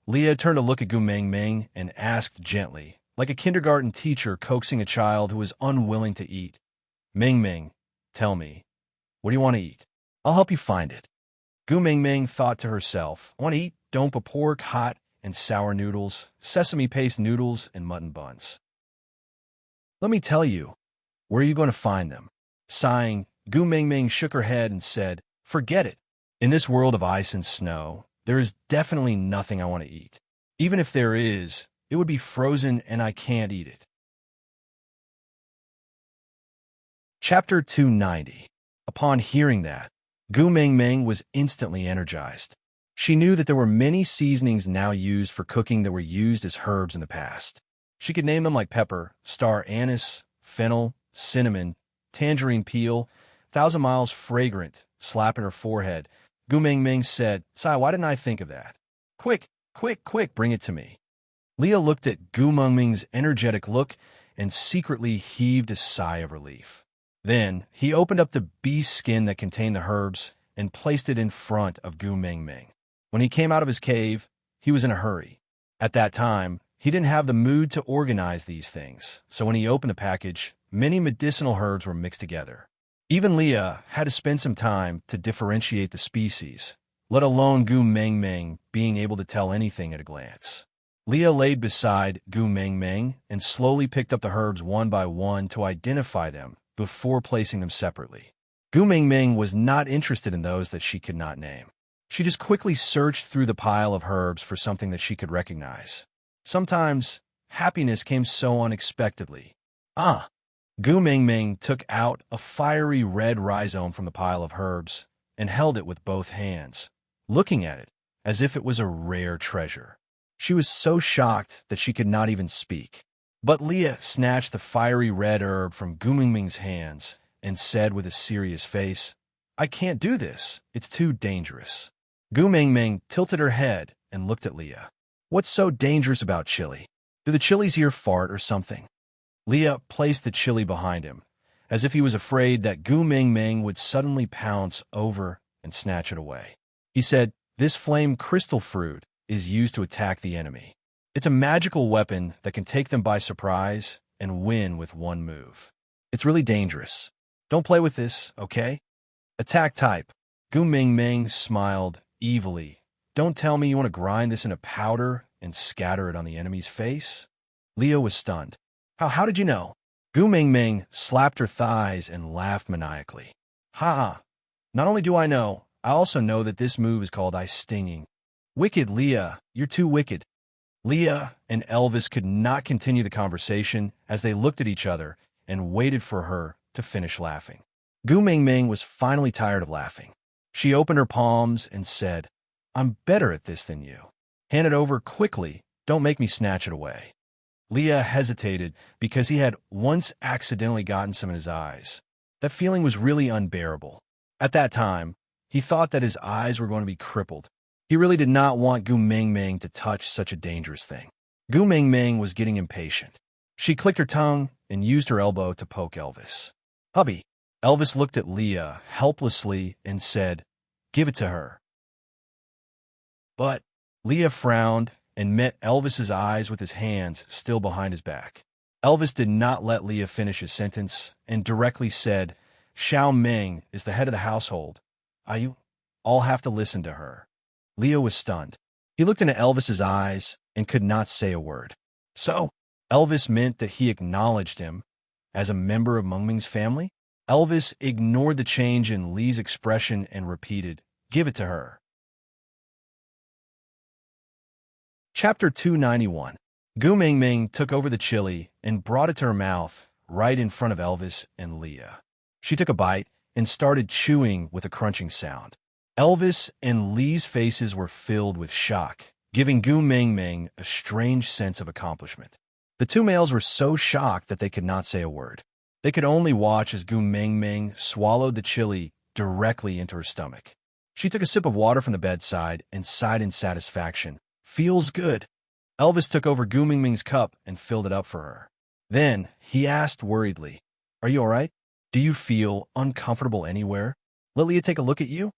Leah turned to look at Gu Mengmeng and asked gently, like a kindergarten teacher coaxing a child who is unwilling to eat, "Mengmeng, tell me, what do you want to eat? I'll help you find it." Gu Mengmeng thought to herself, "I want to eat dompa pork, hot and sour noodles, sesame paste noodles, and mutton buns." "Let me tell you, where are you going to find them?" Sighing, Gu Mengmeng shook her head and said, "Forget it. In this world of ice and snow, there is definitely nothing I want to eat. Even if there is, it would be frozen and I can't eat it." Chapter 290. Upon hearing that, Gu Mengmeng was instantly energized. She knew that there were many seasonings now used for cooking that were used as herbs in the past. She could name them like pepper, star anise, fennel, cinnamon, tangerine peel, 1,000 miles fragrant, slap in her forehead. Gu Mengmeng said, "Sai, why didn't I think of that? Quick, quick, bring it to me." Leah looked at Gu Mengmeng's energetic look and secretly heaved a sigh of relief. Then he opened up the beast skin that contained the herbs and placed it in front of Gu Mengmeng. When he came out of his cave, he was in a hurry. At that time, he didn't have the mood to organize these things, so when he opened the package, many medicinal herbs were mixed together. Even Leah had to spend some time to differentiate the species, let alone Gu Mengmeng being able to tell anything at a glance. Leah laid beside Gu Mengmeng and slowly picked up the herbs one by one to identify them before placing them separately. Gu Mengmeng was not interested in those that she could not name. She just quickly searched through the pile of herbs for something that she could recognize. Sometimes, happiness came so unexpectedly. Gu Mengmeng took out a fiery red rhizome from the pile of herbs and held it with both hands, looking at it as if it was a rare treasure. She was so shocked that she could not even speak. But Leah snatched the fiery red herb from Gu Mengmeng's hands and said with a serious face, "I can't do this. It's too dangerous." Gu Mengmeng tilted her head and looked at Leah. "What's so dangerous about chili? Do the chilies here fart or something?" Leah placed the chili behind him, as if he was afraid that Gu Mengmeng would suddenly pounce over and snatch it away. He said, "This flame crystal fruit is used to attack the enemy. It's a magical weapon that can take them by surprise and win with one move. It's really dangerous. Don't play with this, okay?" "Attack type." Gu Mengmeng smiled evilly. "Don't tell me you want to grind this into powder and scatter it on the enemy's face?" Leah was stunned. How did you know? Gu Mingming slapped her thighs and laughed maniacally. Ha ha. Not only do I know, I also know that this move is called eye stinging. Wicked, Leah, you're too wicked. Leah and Elvis could not continue the conversation as they looked at each other and waited for her to finish laughing. Gu Mingming was finally tired of laughing. She opened her palms and said, I'm better at this than you. Hand it over quickly, don't make me snatch it away. Leah hesitated because he had once accidentally gotten some in his eyes. That feeling was really unbearable. At that time, he thought that his eyes were going to be crippled. He really did not want Gu Mingming to touch such a dangerous thing. Gu Mingming was getting impatient. She clicked her tongue and used her elbow to poke Elvis. Hubby. Elvis looked at Leah helplessly and said, Give it to her. But Leah frowned and met Elvis's eyes with his hands still behind his back. Elvis did not let Leah finish his sentence and directly said, Xiao Ming is the head of the household. You all have to listen to her. Leah was stunned. He looked into Elvis's eyes and could not say a word. So, Elvis meant that he acknowledged him as a member of Mengming's family? Elvis ignored the change in Lee's expression and repeated, Give it to her. Chapter 291. Gu Mingming took over the chili and brought it to her mouth right in front of Elvis and Leah. She took a bite and started chewing with a crunching sound. Elvis and Lee's faces were filled with shock, giving Gu Mingming a strange sense of accomplishment. The two males were so shocked that they could not say a word. They could only watch as Gu Mingming swallowed the chili directly into her stomach. She took a sip of water from the bedside and sighed in satisfaction. Feels good. Elvis took over Gu Mingming's cup and filled it up for her. Then he asked worriedly, Are you all right? Do you feel uncomfortable anywhere? Let Leah take a look at you?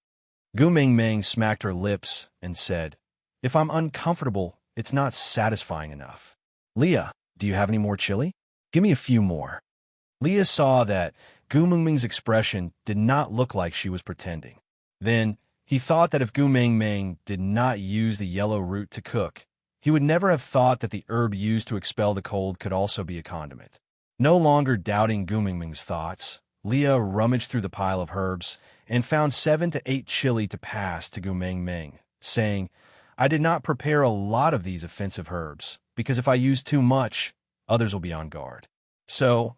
Gu Mingming smacked her lips and said, If I'm uncomfortable, it's not satisfying enough. Leah, do you have any more chili? Give me a few more. Leah saw that Gu Mingming's expression did not look like she was pretending. Then he thought that if Gu Mingming did not use the yellow root to cook, he would never have thought that the herb used to expel the cold could also be a condiment. No longer doubting Gu Mingming's thoughts, Leah rummaged through the pile of herbs and found 7 to 8 chili to pass to Gu Mingming, saying, I did not prepare a lot of these offensive herbs, because if I use too much, others will be on guard. So,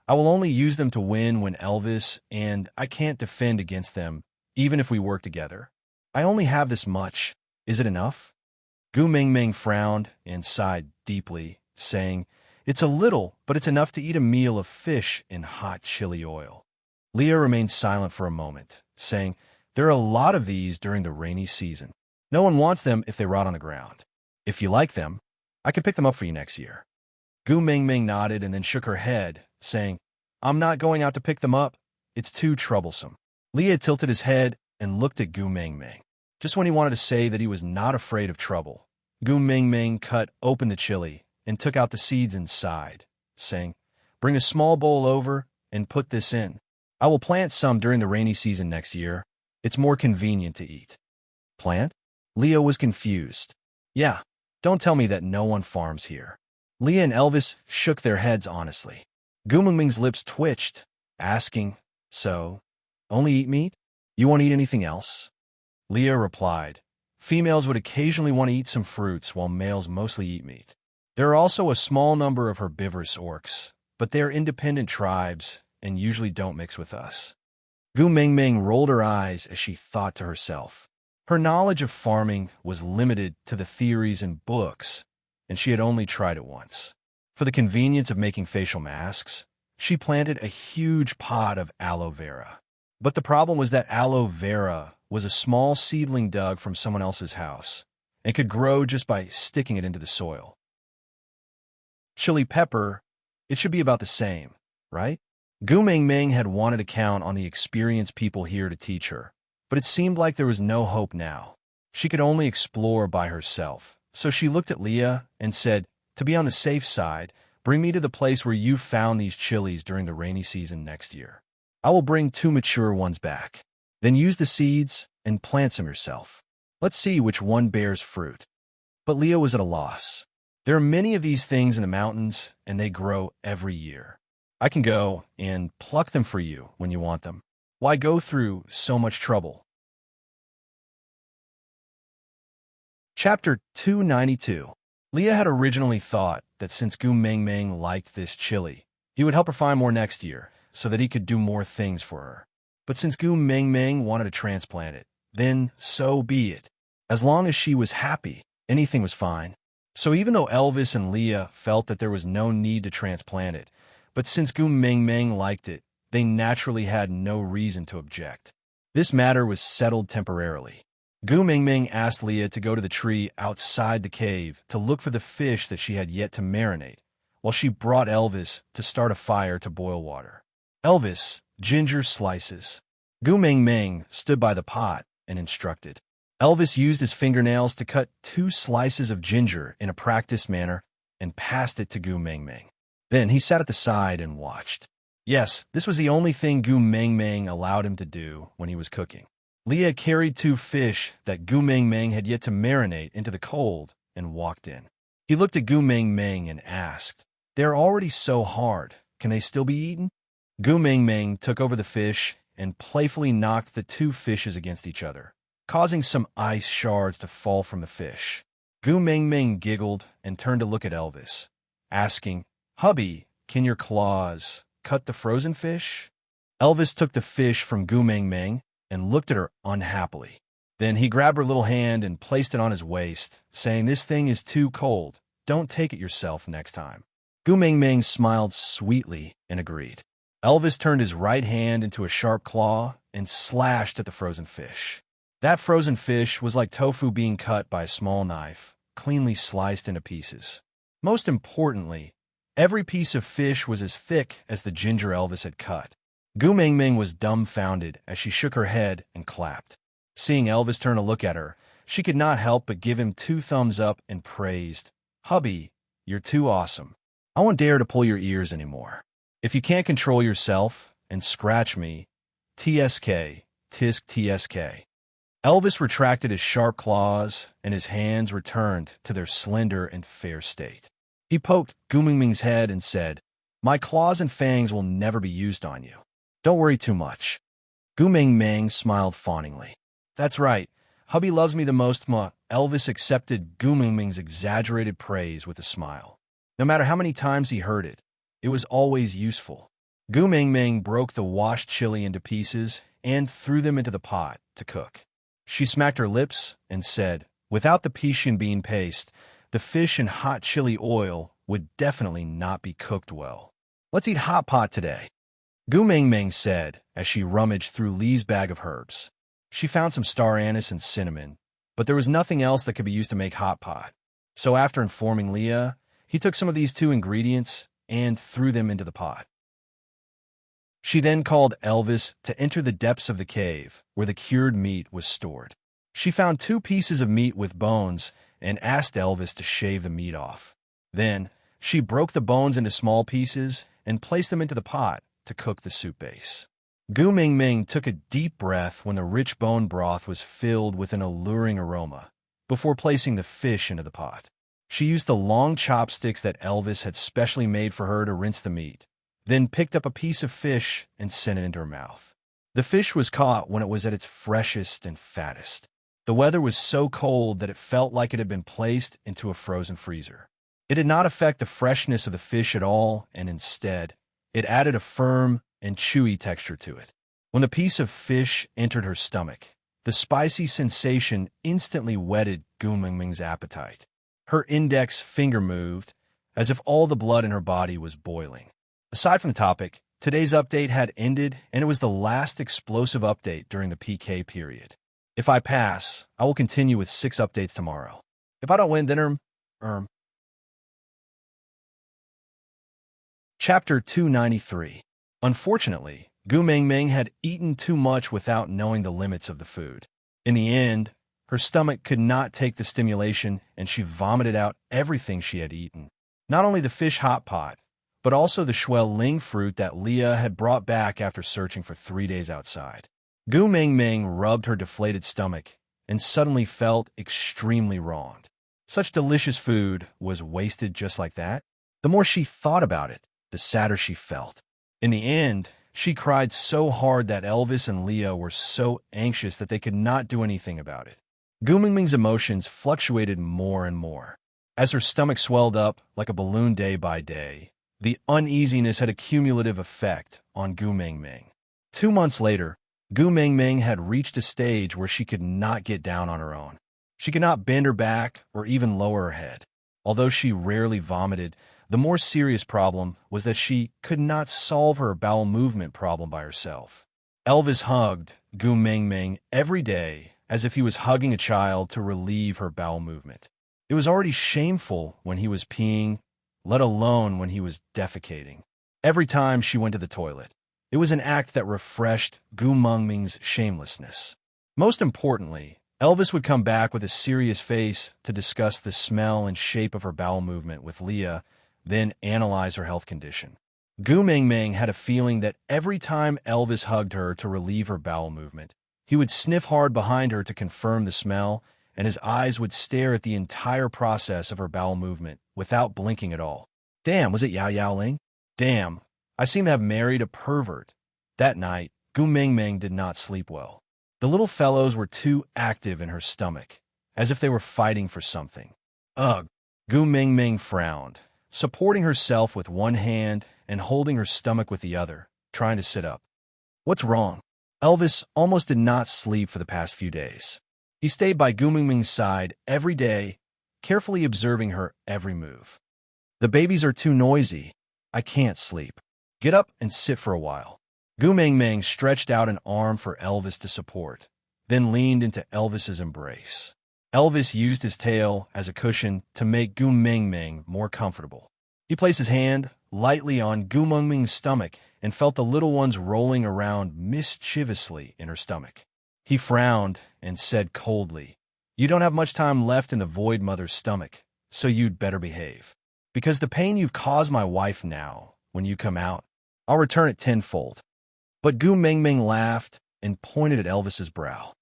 I will only use them to win when Elvis and I can't defend against them, even if we work together. I only have this much. Is it enough? Gu Mingming frowned and sighed deeply, saying, It's a little, but it's enough to eat a meal of fish in hot chili oil. Leah remained silent for a moment, saying, There are a lot of these during the rainy season. No one wants them if they rot on the ground. If you like them, I could pick them up for you next year. Gu Mingming nodded and then shook her head, saying, I'm not going out to pick them up. It's too troublesome. Leah tilted his head and looked at Gu Mingming. Just when he wanted to say that he was not afraid of trouble, Gu Mingming cut open the chili and took out the seeds inside, saying, Bring a small bowl over and put this in. I will plant some during the rainy season next year. It's more convenient to eat. Plant? Leah was confused. Yeah, don't tell me that no one farms here. Leah and Elvis shook their heads honestly. Gu Mingming's lips twitched, asking, So, only eat meat? You won't eat anything else? Leah replied, Females would occasionally want to eat some fruits while males mostly eat meat. There are also a small number of herbivorous orcs, but they are independent tribes and usually don't mix with us. Gu Mingming rolled her eyes as she thought to herself. Her knowledge of farming was limited to the theories in books, and she had only tried it once. For the convenience of making facial masks, she planted a huge pot of aloe vera. But the problem was that aloe vera was a small seedling dug from someone else's house and could grow just by sticking it into the soil. Chili pepper, it should be about the same, right? Gu Mingming had wanted to count on the experienced people here to teach her, but it seemed like there was no hope now. She could only explore by herself, so she looked at Leah and said, To be on the safe side, bring me to the place where you found these chilies during the rainy season next year. I will bring 2 mature ones back. Then use the seeds and plant some yourself. Let's see which one bears fruit. But Leah was at a loss. There are many of these things in the mountains, and they grow every year. I can go and pluck them for you when you want them. Why go through so much trouble? Chapter 292. Leah had originally thought that since Gu Mingming liked this chili, he would help her find more next year so that he could do more things for her. But since Gu Mingming wanted to transplant it, then so be it. As long as she was happy, anything was fine. So even though Elvis and Leah felt that there was no need to transplant it, but since Gu Mingming liked it, they naturally had no reason to object. This matter was settled temporarily. Gu Mingming asked Leah to go to the tree outside the cave to look for the fish that she had yet to marinate, while she brought Elvis to start a fire to boil water. Elvis, ginger slices. Gu Mingming stood by the pot and instructed. Elvis used his fingernails to cut 2 slices of ginger in a practiced manner and passed it to Gu Mingming. Then he sat at the side and watched. Yes, this was the only thing Gu Mingming allowed him to do when he was cooking. Leah carried 2 fish that Gu Mingming had yet to marinate into the cold and walked in. He looked at Gu Mingming and asked, "They're already so hard. Can they still be eaten?" Gu Mingming took over the fish and playfully knocked the 2 fishes against each other, causing some ice shards to fall from the fish. Gu Mingming giggled and turned to look at Elvis, asking, "Hubby, can your claws cut the frozen fish?" Elvis took the fish from Gu Mingming and looked at her unhappily. Then he grabbed her little hand and placed it on his waist, saying, "This thing is too cold. Don't take it yourself next time." Gu Mingming smiled sweetly and agreed. Elvis turned his right hand into a sharp claw and slashed at the frozen fish. That frozen fish was like tofu being cut by a small knife, cleanly sliced into pieces. Most importantly, every piece of fish was as thick as the ginger Elvis had cut. Gu Mingming was dumbfounded as she shook her head and clapped. Seeing Elvis turn to look at her, she could not help but give him 2 thumbs up and praised, "Hubby, you're too awesome. I won't dare to pull your ears anymore. If you can't control yourself and scratch me, TSK, tisk TSK." Elvis retracted his sharp claws, and his hands returned to their slender and fair state. He poked Gu Mingming's head and said, "My claws and fangs will never be used on you. Don't worry too much." Gu Mingming smiled fawningly. "That's right. Hubby loves me the most, ma." Elvis accepted Gu Mingming's exaggerated praise with a smile. No matter how many times he heard it, it was always useful. Gu Mingming broke the washed chili into pieces and threw them into the pot to cook. She smacked her lips and said, "Without the Pixian bean paste, the fish and hot chili oil would definitely not be cooked well. Let's eat hot pot today." Gu Mingming said as she rummaged through Lee's bag of herbs. She found some star anise and cinnamon, but there was nothing else that could be used to make hot pot. So after informing Leah, he took some of these 2 ingredients and threw them into the pot. She then called Elvis to enter the depths of the cave where the cured meat was stored. She found 2 pieces of meat with bones and asked Elvis to shave the meat off. Then she broke the bones into small pieces and placed them into the pot to cook the soup base. Gu Mingming took a deep breath when the rich bone broth was filled with an alluring aroma before placing the fish into the pot. She used the long chopsticks that Elvis had specially made for her to rinse the meat, then picked up a piece of fish and sent it into her mouth. The fish was caught when it was at its freshest and fattest. The weather was so cold that it felt like it had been placed into a frozen freezer. It did not affect the freshness of the fish at all, and instead, it added a firm and chewy texture to it. When the piece of fish entered her stomach, the spicy sensation instantly whetted Gu Mingming's appetite. Her index finger moved, as if all the blood in her body was boiling. Aside from the topic, today's update had ended, and it was the last explosive update during the PK period. If I pass, I will continue with 6 updates tomorrow. If I don't win, then Chapter 293. Unfortunately, Gu Mingming had eaten too much without knowing the limits of the food. In the end, her stomach could not take the stimulation, and she vomited out everything she had eaten. Not only the fish hot pot, but also the shuel ling fruit that Leah had brought back after searching for 3 days outside. Gu Mingming rubbed her deflated stomach and suddenly felt extremely wronged. Such delicious food was wasted just like that. The more she thought about it, the sadder she felt. In the end, she cried so hard that Elvis and Leah were so anxious that they could not do anything about it. Gu Mingming's emotions fluctuated more and more. As her stomach swelled up like a balloon day by day, the uneasiness had a cumulative effect on Gu Mingming. 2 months later, Gu Mingming had reached a stage where she could not get down on her own. She could not bend her back or even lower her head. Although she rarely vomited, the more serious problem was that she could not solve her bowel movement problem by herself. Elvis hugged Gu Mingming every day as if he was hugging a child to relieve her bowel movement. It was already shameful when he was peeing, let alone when he was defecating. Every time she went to the toilet, it was an act that refreshed Gu Mingming's shamelessness. Most importantly, Elvis would come back with a serious face to discuss the smell and shape of her bowel movement with Leah, then analyze her health condition. Gu Mingming had a feeling that every time Elvis hugged her to relieve her bowel movement, he would sniff hard behind her to confirm the smell, and his eyes would stare at the entire process of her bowel movement without blinking at all. Damn, was it Yao Yao Ling? Damn, I seem to have married a pervert. That night, Gu Mingming did not sleep well. The little fellows were too active in her stomach, as if they were fighting for something. Ugh! Gu Mingming frowned, supporting herself with one hand and holding her stomach with the other, trying to sit up. What's wrong? Elvis almost did not sleep for the past few days. He stayed by Gu Mingming's side every day, carefully observing her every move. The babies are too noisy. I can't sleep. Get up and sit for a while. Gu Mingming stretched out an arm for Elvis to support, then leaned into Elvis's embrace. Elvis used his tail as a cushion to make Gu Mingming more comfortable. He placed his hand lightly on Gu Mingming's stomach and felt the little ones rolling around mischievously in her stomach. He frowned and said coldly, "You don't have much time left in the void mother's stomach, so you'd better behave. Because the pain you've caused my wife now, when you come out, I'll return it tenfold." But Gu Mingming laughed and pointed at Elvis's brow.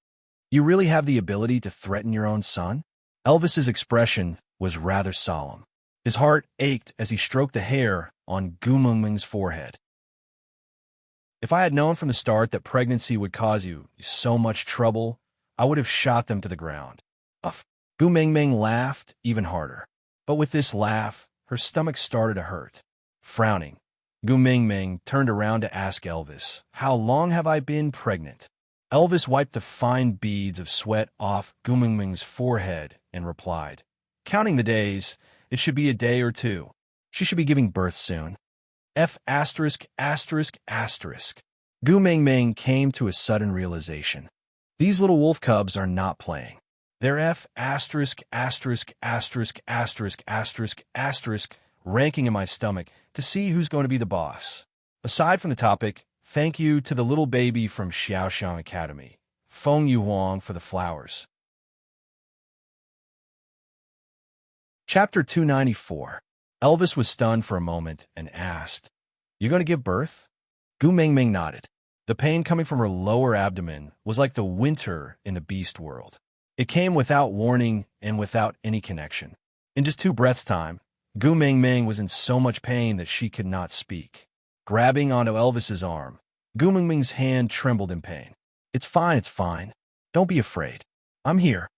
"You really have the ability to threaten your own son?" Elvis's expression was rather solemn. His heart ached as he stroked the hair on Gu Mingming's forehead. "If I had known from the start that pregnancy would cause you so much trouble, I would have shot them to the ground." Uff. Gu Mingming laughed even harder. But with this laugh, her stomach started to hurt. Frowning, Gu Mingming turned around to ask Elvis, "How long have I been pregnant?" Elvis wiped the fine beads of sweat off Gu Mingming's forehead and replied, "Counting the days, it should be a day or two. She should be giving birth soon." F*******. Gu Mingming came to a sudden realization. These little wolf cubs are not playing. They're ranking in my stomach to see who's going to be the boss. Aside from the topic, thank you to the little baby from Xiaoxiang Academy, Feng Yu Huang, for the flowers. Chapter 294. Elvis was stunned for a moment and asked, "You going to give birth?" Gu Mingming nodded. The pain coming from her lower abdomen was like the winter in the beast world. It came without warning and without any connection. In just 2 breaths' time, Gu Mingming was in so much pain that she could not speak. Grabbing onto Elvis's arm, Gu Mingming's hand trembled in pain. It's fine. Don't be afraid. I'm here."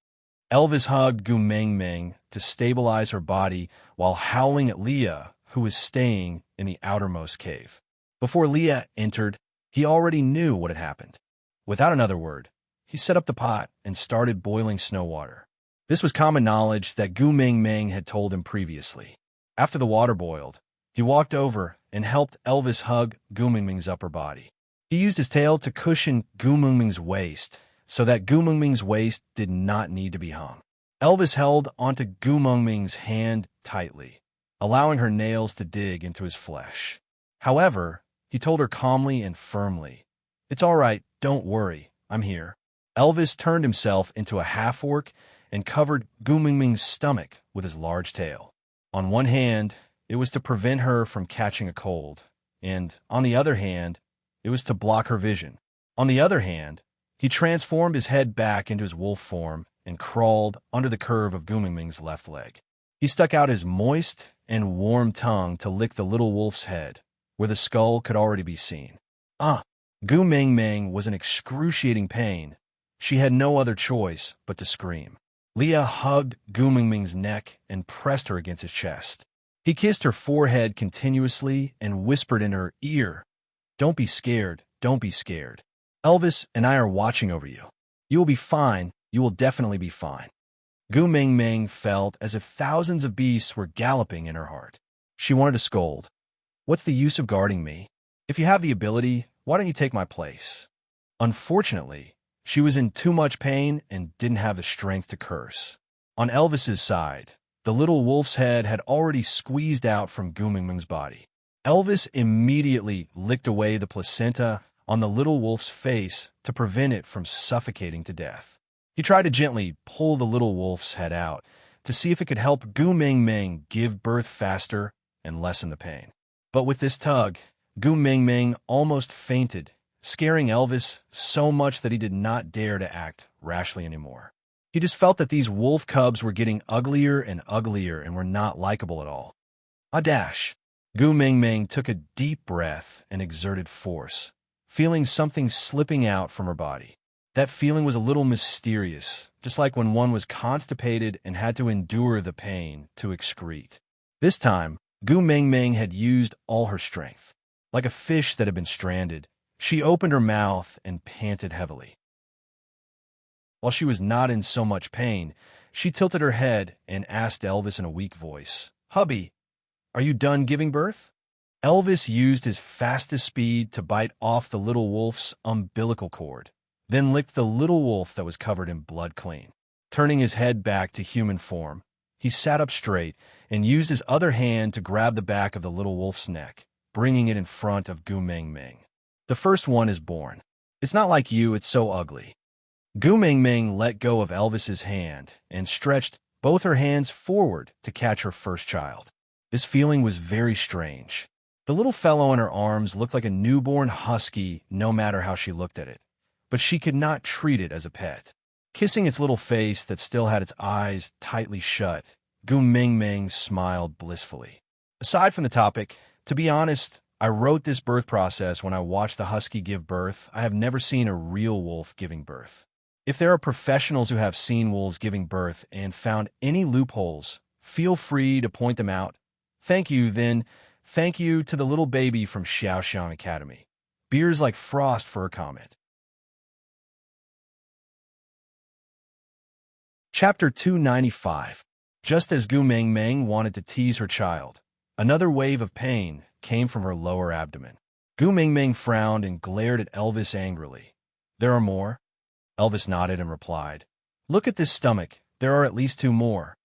Elvis hugged Gu Mingming to stabilize her body while howling at Leah, who was staying in the outermost cave. Before Leah entered, he already knew what had happened. Without another word, he set up the pot and started boiling snow water. This was common knowledge that Gu Mingming had told him previously. After the water boiled, he walked over and helped Elvis hug Gu Mingming's upper body. He used his tail to cushion Gu Mingming's waist so that Gu Mingming's waist did not need to be hung. Elvis held onto Gu Mingming's hand tightly, allowing her nails to dig into his flesh. However, he told her calmly and firmly, "It's all right, don't worry, I'm here." Elvis turned himself into a half-orc and covered Gu Mingming's stomach with his large tail. On one hand, it was to prevent her from catching a cold, and on the other hand, it was to block her vision. On the other hand, he transformed his head back into his wolf form and crawled under the curve of Gu Mingming's left leg. He stuck out his moist and warm tongue to lick the little wolf's head, where the skull could already be seen. Gu Mingming was in excruciating pain. She had no other choice but to scream. Leah hugged Gu Mingming's neck and pressed her against his chest. He kissed her forehead continuously and whispered in her ear, "Don't be scared, don't be scared. Elvis and I are watching over you. You will be fine, you will definitely be fine." Gu Mingming felt as if thousands of beasts were galloping in her heart. She wanted to scold. "What's the use of guarding me? If you have the ability, why don't you take my place?" Unfortunately, she was in too much pain and didn't have the strength to curse. On Elvis's side, the little wolf's head had already squeezed out from Gu Mingming's body. Elvis immediately licked away the placenta on the little wolf's face to prevent it from suffocating to death. He tried to gently pull the little wolf's head out to see if it could help Gu Mingming give birth faster and lessen the pain. But with this tug, Gu Mingming almost fainted, scaring Elvis so much that he did not dare to act rashly anymore. He just felt that these wolf cubs were getting uglier and uglier and were not likable at all. Gu Mingming took a deep breath and exerted force, feeling something slipping out from her body. That feeling was a little mysterious, just like when one was constipated and had to endure the pain to excrete. This time, Gu Mingming had used all her strength. Like a fish that had been stranded, she opened her mouth and panted heavily. While she was not in so much pain, she tilted her head and asked Elvis in a weak voice, "Hubby, are you done giving birth?" Elvis used his fastest speed to bite off the little wolf's umbilical cord, then licked the little wolf that was covered in blood clean. Turning his head back to human form, he sat up straight and used his other hand to grab the back of the little wolf's neck, bringing it in front of Gu Mingming. "The first one is born. It's not like you, it's so ugly." Gu Mingming let go of Elvis's hand and stretched both her hands forward to catch her first child. This feeling was very strange. The little fellow in her arms looked like a newborn husky no matter how she looked at it, but she could not treat it as a pet. Kissing its little face that still had its eyes tightly shut, Gu Mingming smiled blissfully. Aside from the topic, to be honest, I wrote this birth process when I watched the husky give birth. I have never seen a real wolf giving birth. If there are professionals who have seen wolves giving birth and found any loopholes, feel free to point them out. Thank you to the little baby from Xiaoxiang Academy. Beers like frost for a comment. Chapter 295. Just as Gu Mingming wanted to tease her child, another wave of pain came from her lower abdomen. Gu Mingming frowned and glared at Elvis angrily. "There are more?" Elvis nodded and replied, "Look at this stomach. There are at least 2 more.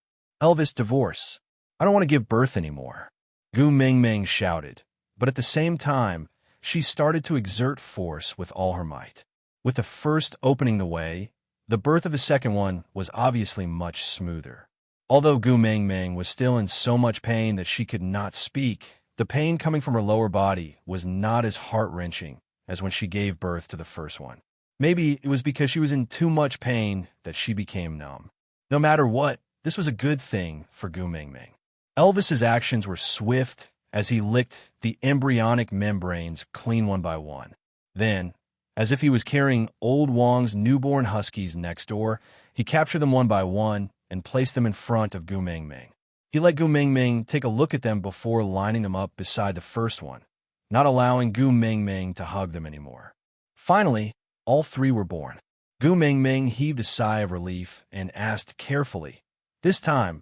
Elvis, divorce. I don't want to give birth anymore." Gu Mingming shouted, but at the same time, she started to exert force with all her might. With the first opening the way, the birth of the second one was obviously much smoother. Although Gu Mingming was still in so much pain that she could not speak, the pain coming from her lower body was not as heart-wrenching as when she gave birth to the first one. Maybe it was because she was in too much pain that she became numb. No matter what, this was a good thing for Gu Mingming. Elvis's actions were swift as he licked the embryonic membranes clean one by one. Then, as if he was carrying old Wang's newborn huskies next door, he captured them one by one and placed them in front of Gu Mingming. He let Gu Mingming take a look at them before lining them up beside the first one, not allowing Gu Mingming to hug them anymore. Finally, all 3 were born. Gu Mingming heaved a sigh of relief and asked carefully, "This time,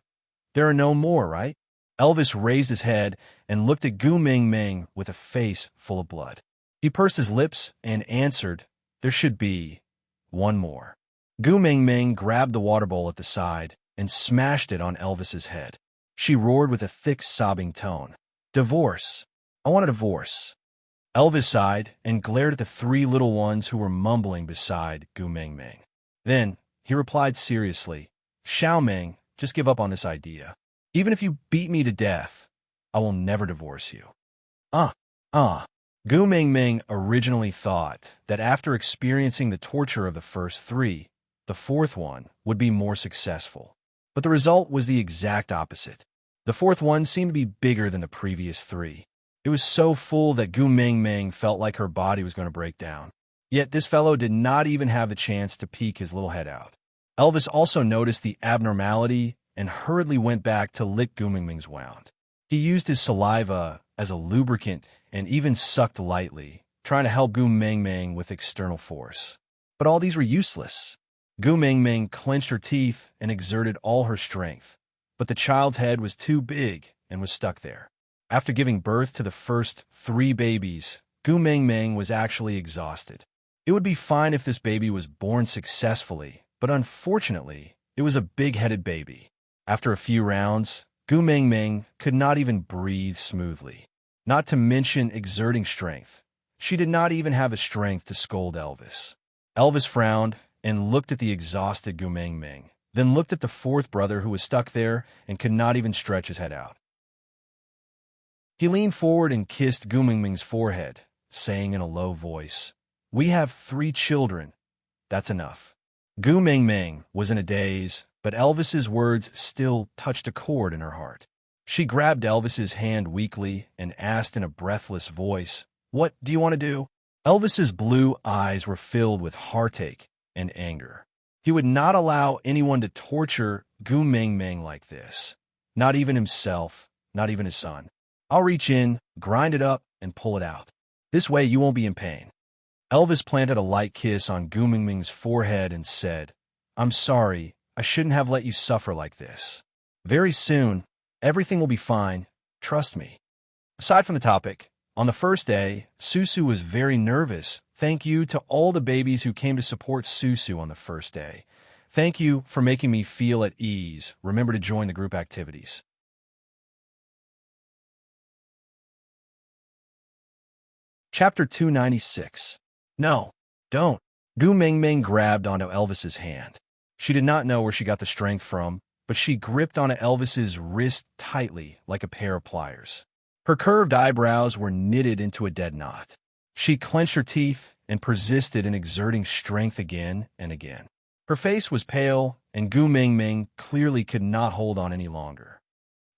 there are no more, right?" Elvis raised his head and looked at Gu Mingming with a face full of blood. He pursed his lips and answered, "There should be 1 more." Gu Mingming grabbed the water bowl at the side and smashed it on Elvis's head. She roared with a thick, sobbing tone, "Divorce. I want a divorce." Elvis sighed and glared at the 3 little ones who were mumbling beside Gu Mingming. Then he replied seriously, "Xiaoming, just give up on this idea. Even if you beat me to death, I will never divorce you." Gu Mingming originally thought that after experiencing the torture of the first 3, the fourth one, would be more successful. But the result was the exact opposite. The fourth one seemed to be bigger than the previous three. It was so full that Gu Mengmeng felt like her body was going to break down. Yet this fellow did not even have the chance to peek his little head out. Elvis also noticed the abnormality and hurriedly went back to lick Gu Mengmeng's wound. He used his saliva as a lubricant and even sucked lightly, trying to help Gu Mengmeng with external force. But all these were useless. Gu Mengmeng clenched her teeth and exerted all her strength, but the child's head was too big and was stuck there. After giving birth to the first 3 babies, Gu Mengmeng was actually exhausted. It would be fine if this baby was born successfully, but unfortunately, it was a big-headed baby. After a few rounds, Gu Mengmeng could not even breathe smoothly, not to mention exerting strength. She did not even have the strength to scold Elvis. Elvis frowned and looked at the exhausted Gu Mengmeng, then looked at the fourth brother who was stuck there and could not even stretch his head out. He leaned forward and kissed Gu Mengmeng's forehead, saying in a low voice, "We have 3 children. That's enough." Gu Mengmeng was in a daze, but Elvis's words still touched a chord in her heart. She grabbed Elvis's hand weakly and asked in a breathless voice, "What do you want to do?" Elvis's blue eyes were filled with heartache and anger. He would not allow anyone to torture Gu Mengmeng like this. Not even himself, not even his son. "I'll reach in, grind it up, and pull it out. This way you won't be in pain." Elvis planted a light kiss on Gu Mengmeng's forehead and said, "I'm sorry, I shouldn't have let you suffer like this. Very soon, everything will be fine, trust me." Aside from the topic, on the first day, Susu was very nervous. Thank you to all the babies who came to support Susu on the first day. Thank you for making me feel at ease. Remember to join the group activities. Chapter 296. No, don't. Gu Mengmeng grabbed onto Elvis's hand. She did not know where she got the strength from, but she gripped onto Elvis's wrist tightly like a pair of pliers. Her curved eyebrows were knitted into a dead knot. She clenched her teeth and persisted in exerting strength again and again. Her face was pale, and Gu Mengmeng clearly could not hold on any longer.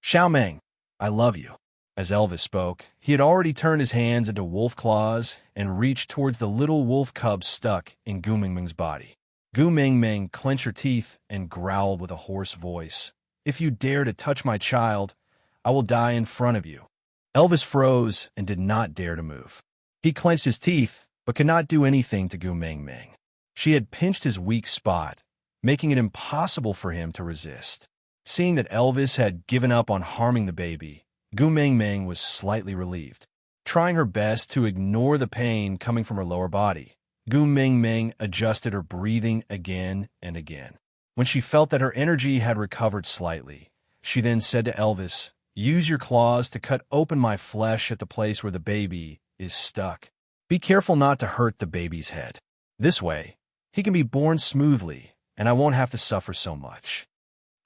"Xiao Meng, I love you." As Elvis spoke, he had already turned his hands into wolf claws and reached towards the little wolf cub stuck in Gu Mengmeng's body. Gu Mengmeng clenched her teeth and growled with a hoarse voice, "If you dare to touch my child, I will die in front of you." Elvis froze and did not dare to move. He clenched his teeth, but could not do anything to Gu Mengmeng. She had pinched his weak spot, making it impossible for him to resist. Seeing that Elvis had given up on harming the baby, Gu Mengmeng was slightly relieved. Trying her best to ignore the pain coming from her lower body, Gu Mengmeng adjusted her breathing again and again. When she felt that her energy had recovered slightly, she then said to Elvis, "Use your claws to cut open my flesh at the place where the baby is stuck. Be careful not to hurt the baby's head. This way, he can be born smoothly, and I won't have to suffer so much."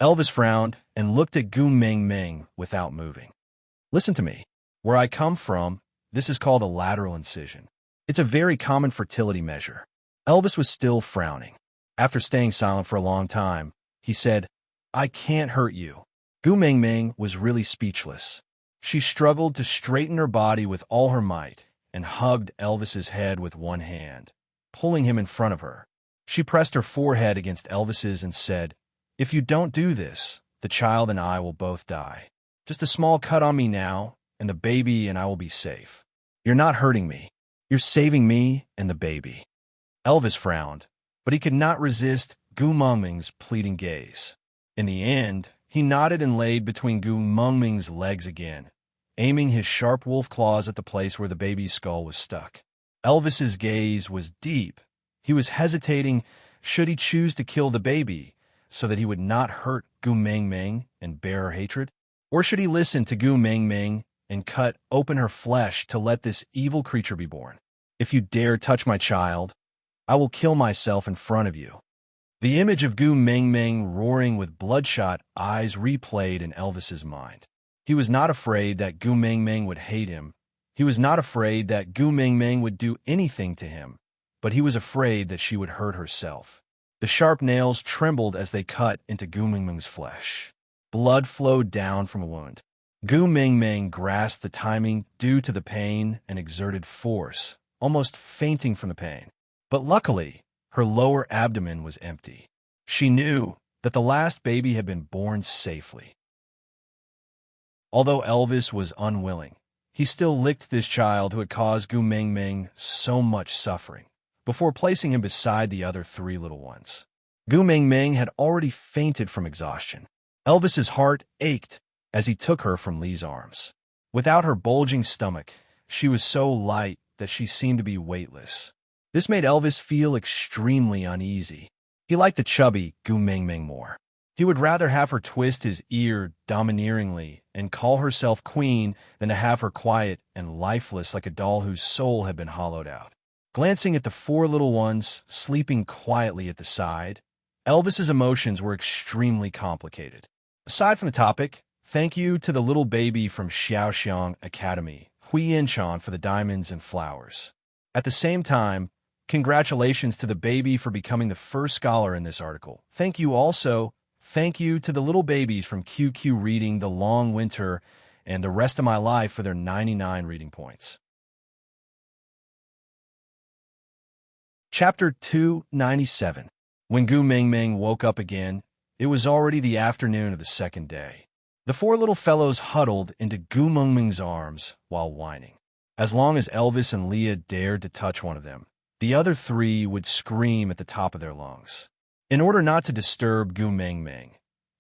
Elvis frowned and looked at Gu Mengmeng without moving. "Listen to me. Where I come from, this is called a lateral incision. It's a very common fertility measure." Elvis was still frowning. After staying silent for a long time, he said, "I can't hurt you." Gu Mengmeng was really speechless. She struggled to straighten her body with all her might and hugged Elvis's head with one hand, pulling him in front of her. She pressed her forehead against Elvis's and said, "If you don't do this, the child and I will both die. Just a small cut on me now, and the baby and I will be safe. You're not hurting me. You're saving me and the baby." Elvis frowned, but he could not resist Gu Mengmeng's pleading gaze. In the end, he nodded and laid between Gu Mengmeng's legs again, aiming his sharp wolf claws at the place where the baby's skull was stuck. Elvis's gaze was deep. He was hesitating, should he choose to kill the baby so that he would not hurt Gu Mengmeng and bear her hatred? Or should he listen to Gu Mengmeng and cut open her flesh to let this evil creature be born? "If you dare touch my child, I will kill myself in front of you." The image of Gu Mengmeng roaring with bloodshot eyes replayed in Elvis's mind. He was not afraid that Gu Mengmeng would hate him. He was not afraid that Gu Mengmeng would do anything to him, but he was afraid that she would hurt herself. The sharp nails trembled as they cut into Gu Mingming's flesh. Blood flowed down from a wound. Gu Mingming grasped the timing due to the pain and exerted force, almost fainting from the pain. But luckily, her lower abdomen was empty. She knew that the last baby had been born safely. Although Elvis was unwilling, he still licked this child who had caused Gu Mingming so much suffering, before placing him beside the other 3 little ones. Gu Mingming had already fainted from exhaustion. Elvis's heart ached as he took her from Li's arms. Without her bulging stomach, she was so light that she seemed to be weightless. This made Elvis feel extremely uneasy. He liked the chubby Gu Mingming more. He would rather have her twist his ear domineeringly and call herself queen than to have her quiet and lifeless like a doll whose soul had been hollowed out. Glancing at the 4 little ones sleeping quietly at the side, Elvis's emotions were extremely complicated. Aside from the topic, thank you to the little baby from Xiaoxiang Academy, Hui Yinchan, for the diamonds and flowers. At the same time, congratulations to the baby for becoming the first scholar in this article. Thank you to the little babies from QQ reading The Long Winter and The Rest of My Life for their 99 reading points. Chapter 297. When Gu Mingming woke up again, it was already the afternoon of the second day. The 4 little fellows huddled into Gu Mingming's arms while whining. As long as Elvis and Leah dared to touch one of them, the other 3 would scream at the top of their lungs. In order not to disturb Gu Mingming,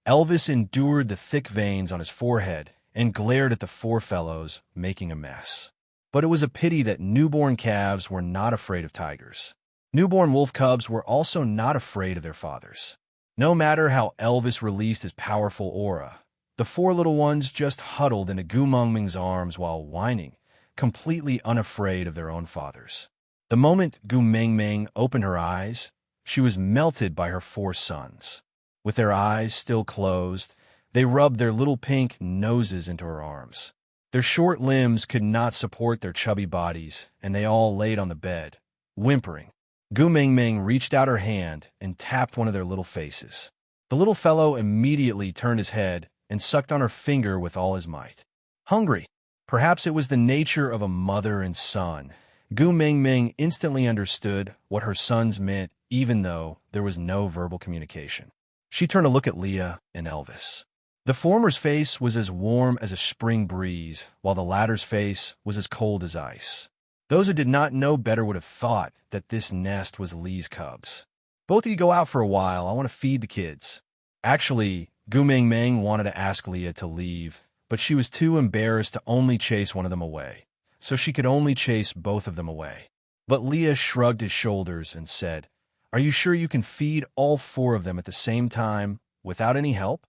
Elvis endured the thick veins on his forehead and glared at the 4 fellows, making a mess. But it was a pity that newborn calves were not afraid of tigers. Newborn wolf cubs were also not afraid of their fathers. No matter how Elvis released his powerful aura, the 4 little ones just huddled into Gu Mingming's arms while whining, completely unafraid of their own fathers. The moment Gu Mingming opened her eyes, she was melted by her 4 sons. With their eyes still closed, they rubbed their little pink noses into her arms. Their short limbs could not support their chubby bodies, and they all laid on the bed, whimpering. Gu Mingming reached out her hand and tapped one of their little faces. The little fellow immediately turned his head and sucked on her finger with all his might. Hungry. Perhaps it was the nature of a mother and son. Gu Mingming instantly understood what her sons meant, even though there was no verbal communication. She turned to look at Leah and Elvis. The former's face was as warm as a spring breeze, while the latter's face was as cold as ice. Those who did not know better would have thought that this nest was Li's cubs. Both of you go out for a while. I want to feed the kids. Actually, Gu Mingming wanted to ask Leah to leave, but she was too embarrassed to only chase one of them away, so she could only chase both of them away. But Leah shrugged his shoulders and said, "Are you sure you can feed all 4 of them at the same time without any help?"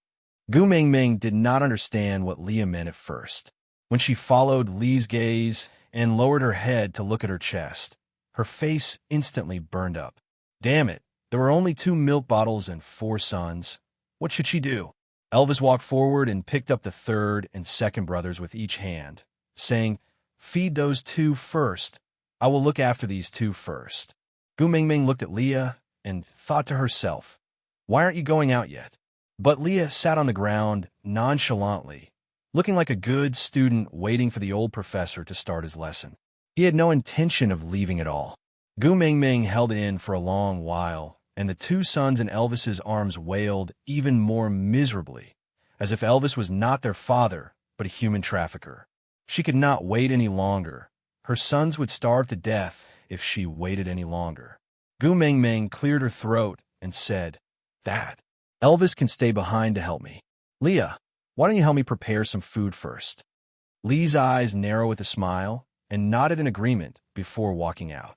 Gu Mingming did not understand what Leah meant at first. When she followed Li's gaze and lowered her head to look at her chest, her face instantly burned up. Damn it, there were only 2 milk bottles and 4 sons. What should she do? Elvis walked forward and picked up the 3rd and 2nd brothers with each hand, saying, "Feed those 2 first. I will look after these 2 first." Gu Mingming looked at Leah and thought to herself, "Why aren't you going out yet?" But Leah sat on the ground nonchalantly, looking like a good student waiting for the old professor to start his lesson. He had no intention of leaving at all. Gu Mingming held in for a long while, and the 2 sons in Elvis's arms wailed even more miserably, as if Elvis was not their father, but a human trafficker. She could not wait any longer. Her sons would starve to death if she waited any longer. Gu Mingming cleared her throat and said, "That Elvis can stay behind to help me. Leah, why don't you help me prepare some food first?" Li's eyes narrowed with a smile and nodded in agreement before walking out.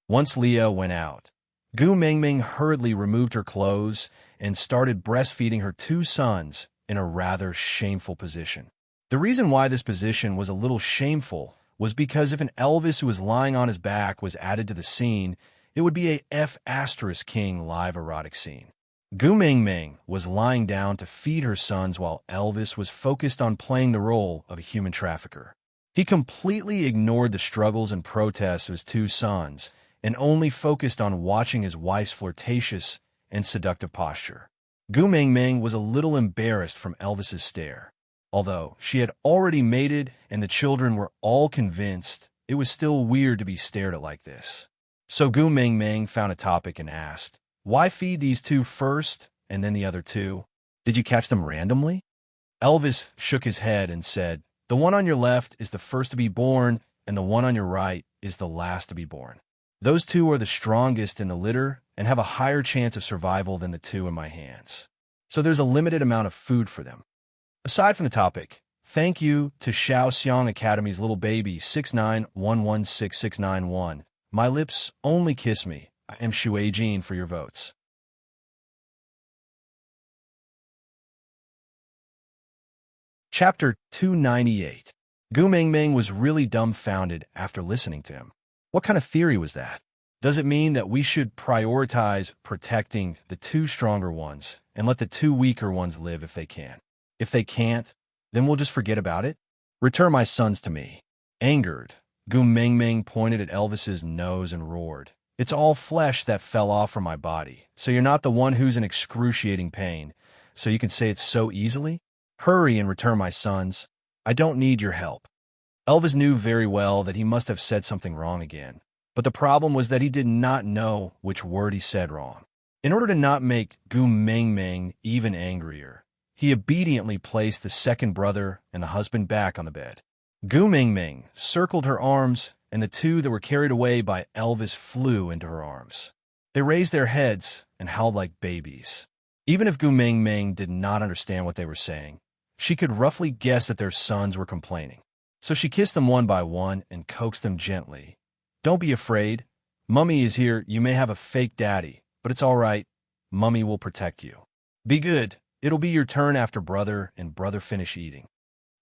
Once Leah went out, Gu Mingming hurriedly removed her clothes and started breastfeeding her 2 sons in a rather shameful position. The reason why this position was a little shameful was because if an Elvis who was lying on his back was added to the scene, it would be a F***king live erotic scene. Gu Mingming was lying down to feed her sons while Elvis was focused on playing the role of a human trafficker. He completely ignored the struggles and protests of his 2 sons and only focused on watching his wife's flirtatious and seductive posture. Gu Mingming was a little embarrassed from Elvis's stare. Although she had already mated and the children were all convinced, it was still weird to be stared at like this. So Gu Mingming found a topic and asked, "Why feed these two first and then the other two? Did you catch them randomly?" Elvis shook his head and said, "The one on your left is the first to be born, and the one on your right is the last to be born. Those two are the strongest in the litter and have a higher chance of survival than the two in my hands. So there's a limited amount of food for them." Aside from the topic, thank you to Xiaoxiang Academy's little baby 691166691. My lips only kiss me. I am Shui Jin for your votes. Chapter 298. Gu Mingming was really dumbfounded after listening to him. What kind of theory was that? Does it mean that we should prioritize protecting the two stronger ones and let the two weaker ones live if they can? If they can't, then we'll just forget about it? Return my sons to me. Angered, Gu Mingming pointed at Elvis's nose and roared, "It's all flesh that fell off from my body, so you're not the one who's in excruciating pain, so you can say it so easily? Hurry and return my sons. I don't need your help." Elvis knew very well that he must have said something wrong again, but the problem was that he did not know which word he said wrong. In order to not make Gu Mingming even angrier, he obediently placed the second brother and the husband back on the bed. Gu Mingming circled her arms, and the two that were carried away by Elvis flew into her arms. They raised their heads and howled like babies. Even if Gu Mingming did not understand what they were saying, she could roughly guess that their sons were complaining. So she kissed them one by one and coaxed them gently. "Don't be afraid. Mummy is here. You may have a fake daddy, but it's all right. Mummy will protect you. Be good. It'll be your turn after brother and brother finish eating."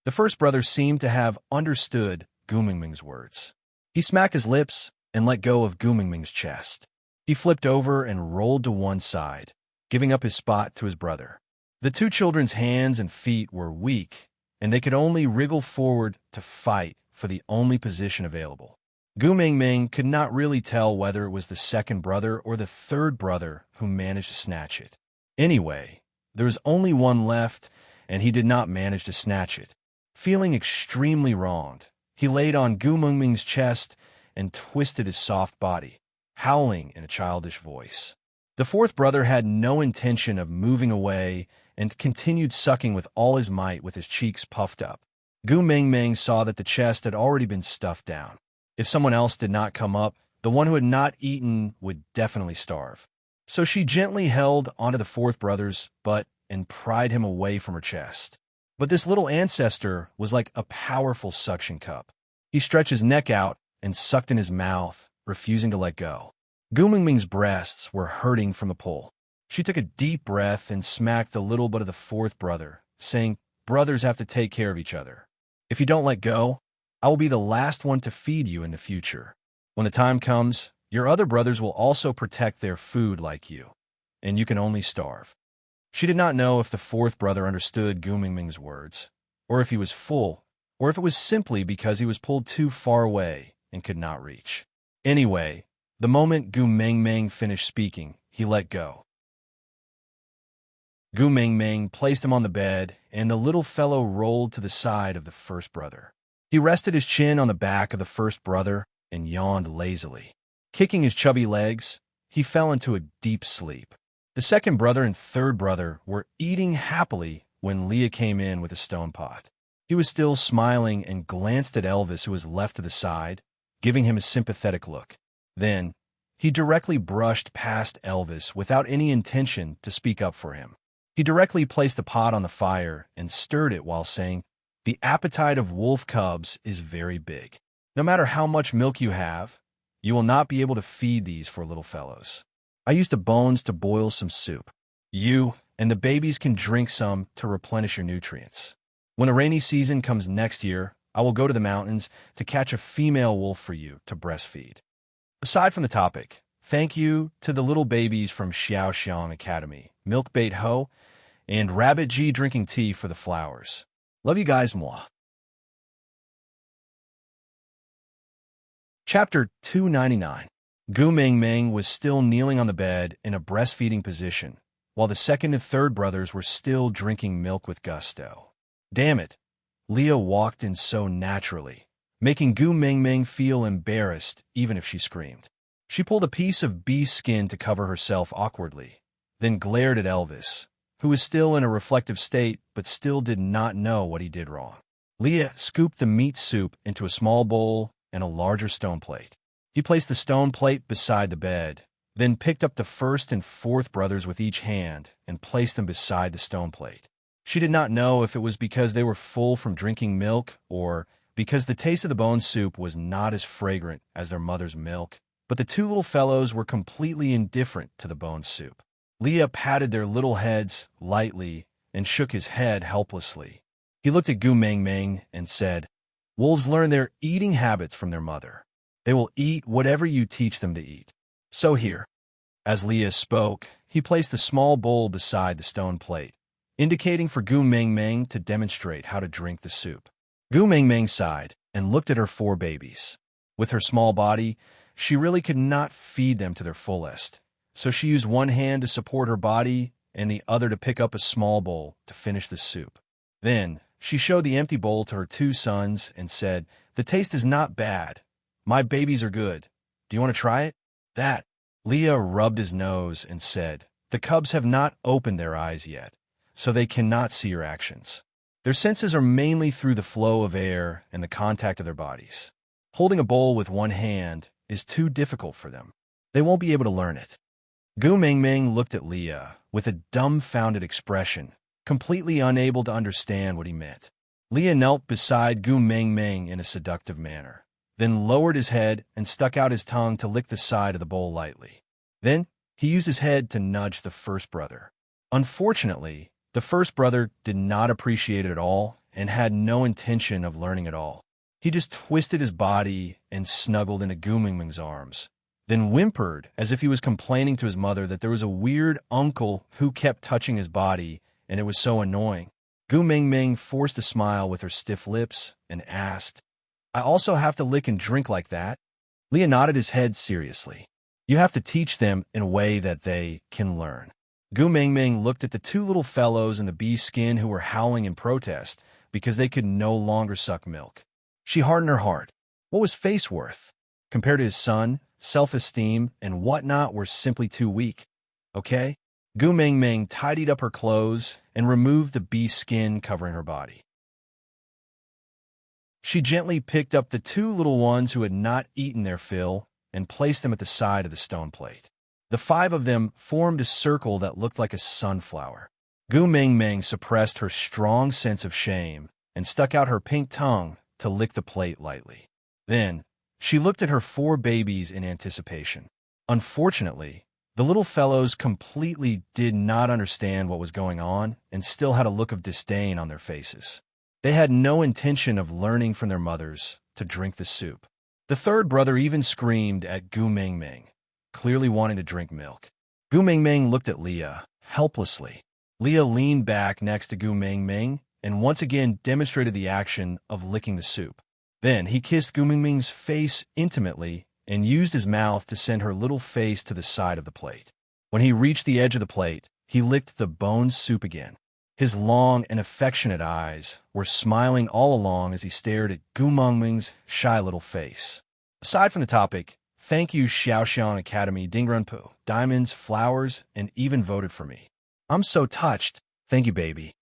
The first brother seemed to have understood Gu Mingming's words. He smacked his lips and let go of Gu Mingming's chest. He flipped over and rolled to one side, giving up his spot to his brother. The two children's hands and feet were weak, and they could only wriggle forward to fight for the only position available. Gu Mingming could not really tell whether it was the second brother or the third brother who managed to snatch it. Anyway, there was only one left, and he did not manage to snatch it. Feeling extremely wronged, he laid on Gu Mingming's chest and twisted his soft body, howling in a childish voice. The fourth brother had no intention of moving away and continued sucking with all his might with his cheeks puffed up. Gu Mingming saw that the chest had already been stuffed down. If someone else did not come up, the one who had not eaten would definitely starve. So she gently held onto the fourth brother's butt and pried him away from her chest. But this little ancestor was like a powerful suction cup. He stretched his neck out and sucked in his mouth, refusing to let go. Gu Mingming's breasts were hurting from the pull. She took a deep breath and smacked the little butt of the fourth brother, saying, "Brothers have to take care of each other. If you don't let go, I will be the last one to feed you in the future. When the time comes, your other brothers will also protect their food like you, and you can only starve." She did not know if the fourth brother understood Gu Mingming's words, or if he was full, or if it was simply because he was pulled too far away and could not reach. Anyway, the moment Gu Mingming finished speaking, he let go. Gu Mingming placed him on the bed, and the little fellow rolled to the side of the first brother. He rested his chin on the back of the first brother and yawned lazily. Kicking his chubby legs, he fell into a deep sleep. The second brother and third brother were eating happily when Leah came in with a stone pot. He was still smiling and glanced at Elvis, who was left to the side, giving him a sympathetic look. Then, he directly brushed past Elvis without any intention to speak up for him. He directly placed the pot on the fire and stirred it while saying, "The appetite of wolf cubs is very big. No matter how much milk you have, you will not be able to feed these four little fellows. I used the bones to boil some soup. You and the babies can drink some to replenish your nutrients. When the rainy season comes next year, I will go to the mountains to catch a female wolf for you to breastfeed." Aside from the topic, thank you to the little babies from Xiaoxiang Academy, Milkbait Ho, and Rabbit G drinking tea for the flowers. Love you guys, moi. Chapter 299. Gu Mingming was still kneeling on the bed in a breastfeeding position, while the second and third brothers were still drinking milk with gusto. Damn it, Leah walked in so naturally, making Gu Mingming feel embarrassed even if she screamed. She pulled a piece of bee skin to cover herself awkwardly, then glared at Elvis, who was still in a reflective state but still did not know what he did wrong. Leah scooped the meat soup into a small bowl and a larger stone plate. He placed the stone plate beside the bed, then picked up the first and fourth brothers with each hand and placed them beside the stone plate. She did not know if it was because they were full from drinking milk or because the taste of the bone soup was not as fragrant as their mother's milk, but the two little fellows were completely indifferent to the bone soup. Leah patted their little heads lightly and shook his head helplessly. He looked at Gu Mingming and said, "Wolves learn their eating habits from their mother. They will eat whatever you teach them to eat. So here." As Leah spoke, he placed the small bowl beside the stone plate, indicating for Gu Mingming to demonstrate how to drink the soup. Gu Mingming sighed and looked at her four babies. With her small body, she really could not feed them to their fullest, so she used one hand to support her body and the other to pick up a small bowl to finish the soup. Then, she showed the empty bowl to her two sons and said, "The taste is not bad. My babies are good. Do you want to try it?" That. Leah rubbed his nose and said, "The cubs have not opened their eyes yet, so they cannot see your actions. Their senses are mainly through the flow of air and the contact of their bodies. Holding a bowl with one hand is too difficult for them. They won't be able to learn it." Gu Mingming looked at Leah with a dumbfounded expression, completely unable to understand what he meant. Leah knelt beside Gu Mingming in a seductive manner, then lowered his head and stuck out his tongue to lick the side of the bowl lightly. Then, he used his head to nudge the first brother. Unfortunately, the first brother did not appreciate it at all and had no intention of learning at all. He just twisted his body and snuggled into Gu Mingming's arms, then whimpered as if he was complaining to his mother that there was a weird uncle who kept touching his body and it was so annoying. Gu Mingming forced a smile with her stiff lips and asked, "I also have to lick and drink like that?" Leah nodded his head seriously. "You have to teach them in a way that they can learn." Gu Mingming looked at the two little fellows in the bee skin who were howling in protest because they could no longer suck milk. She hardened her heart. What was Face worth? Compared to his son, self-esteem and whatnot were simply too weak. Okay? Gu Mingming tidied up her clothes and removed the bee skin covering her body. She gently picked up the two little ones who had not eaten their fill and placed them at the side of the stone plate. The five of them formed a circle that looked like a sunflower. Gu Mingming suppressed her strong sense of shame and stuck out her pink tongue to lick the plate lightly. Then, she looked at her four babies in anticipation. Unfortunately, the little fellows completely did not understand what was going on and still had a look of disdain on their faces. They had no intention of learning from their mothers to drink the soup. The third brother even screamed at Gu Mingming, clearly wanting to drink milk. Gu Mingming looked at Leah, helplessly. Leah leaned back next to Gu Mingming and once again demonstrated the action of licking the soup. Then he kissed Gu Mingming's face intimately and used his mouth to send her little face to the side of the plate. When he reached the edge of the plate, he licked the bone soup again. His long and affectionate eyes were smiling all along as he stared at Gu Mingming's shy little face. Aside from the topic, thank you Xiaoxiang Academy Dingrunpu, diamonds, flowers, and even voted for me. I'm so touched. Thank you, baby.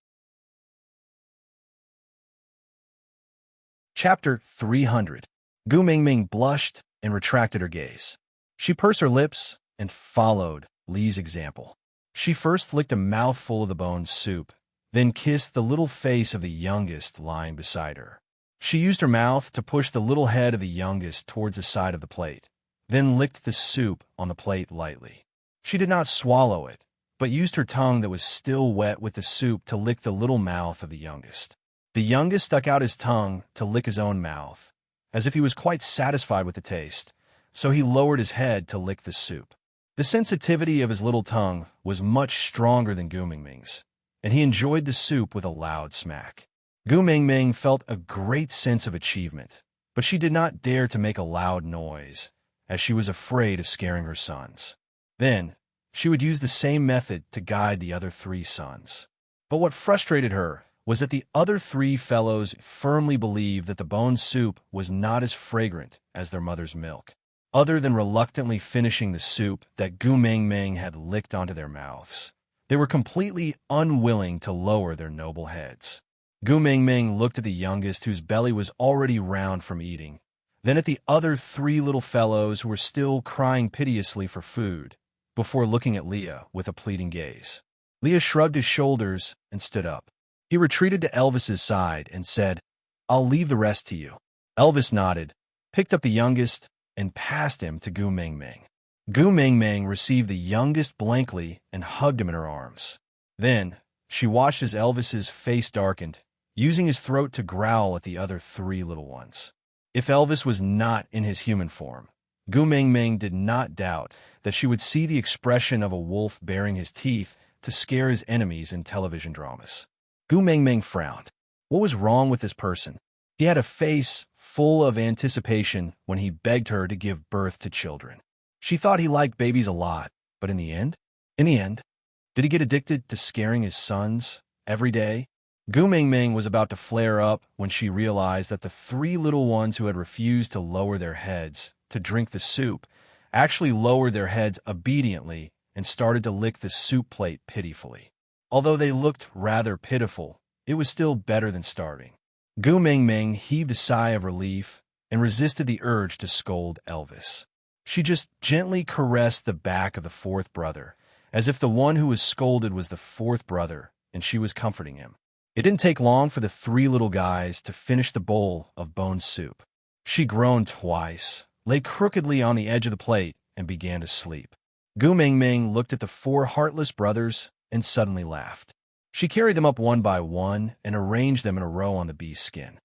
Chapter 300. Gu Mingming blushed and retracted her gaze. She pursed her lips and followed Li's example. She first licked a mouthful of the bone soup, then kissed the little face of the youngest lying beside her. She used her mouth to push the little head of the youngest towards the side of the plate, then licked the soup on the plate lightly. She did not swallow it, but used her tongue that was still wet with the soup to lick the little mouth of the youngest. The youngest stuck out his tongue to lick his own mouth, as if he was quite satisfied with the taste, so he lowered his head to lick the soup. The sensitivity of his little tongue was much stronger than Gu Mingming's, and he enjoyed the soup with a loud smack. Gu Mingming felt a great sense of achievement, but she did not dare to make a loud noise, as she was afraid of scaring her sons. Then, she would use the same method to guide the other 3 sons. But what frustrated her was that the other 3 fellows firmly believed that the bone soup was not as fragrant as their mother's milk. Other than reluctantly finishing the soup that Gu Mengmeng had licked onto their mouths, they were completely unwilling to lower their noble heads. Gu Mengmeng looked at the youngest, whose belly was already round from eating, then at the other 3 little fellows who were still crying piteously for food, before looking at Leah with a pleading gaze. Leah shrugged his shoulders and stood up. He retreated to Elvis's side and said, "I'll leave the rest to you." Elvis nodded, picked up the youngest, and passed him to Gu Mengmeng. Gu Mengmeng received the youngest blankly and hugged him in her arms. Then, she watched as Elvis's face darkened, using his throat to growl at the other 3 little ones. If Elvis was not in his human form, Gu Mengmeng did not doubt that she would see the expression of a wolf baring his teeth to scare his enemies in television dramas. Gu Mengmeng frowned. What was wrong with this person? He had a face full of anticipation when he begged her to give birth to children. She thought he liked babies a lot, but in the end, did he get addicted to scaring his sons every day? Gu Mengmeng was about to flare up when she realized that the 3 little ones who had refused to lower their heads to drink the soup actually lowered their heads obediently and started to lick the soup plate pitifully. Although they looked rather pitiful, it was still better than starving. Gu Mengmeng heaved a sigh of relief and resisted the urge to scold Elvis. She just gently caressed the back of the 4th brother, as if the one who was scolded was the 4th brother and she was comforting him. It didn't take long for the 3 little guys to finish the bowl of bone soup. She groaned twice, lay crookedly on the edge of the plate, and began to sleep. Gu Mengmeng looked at the 4 heartless brothers and suddenly laughed. She carried them up one by one and arranged them in a row on the bee's skin.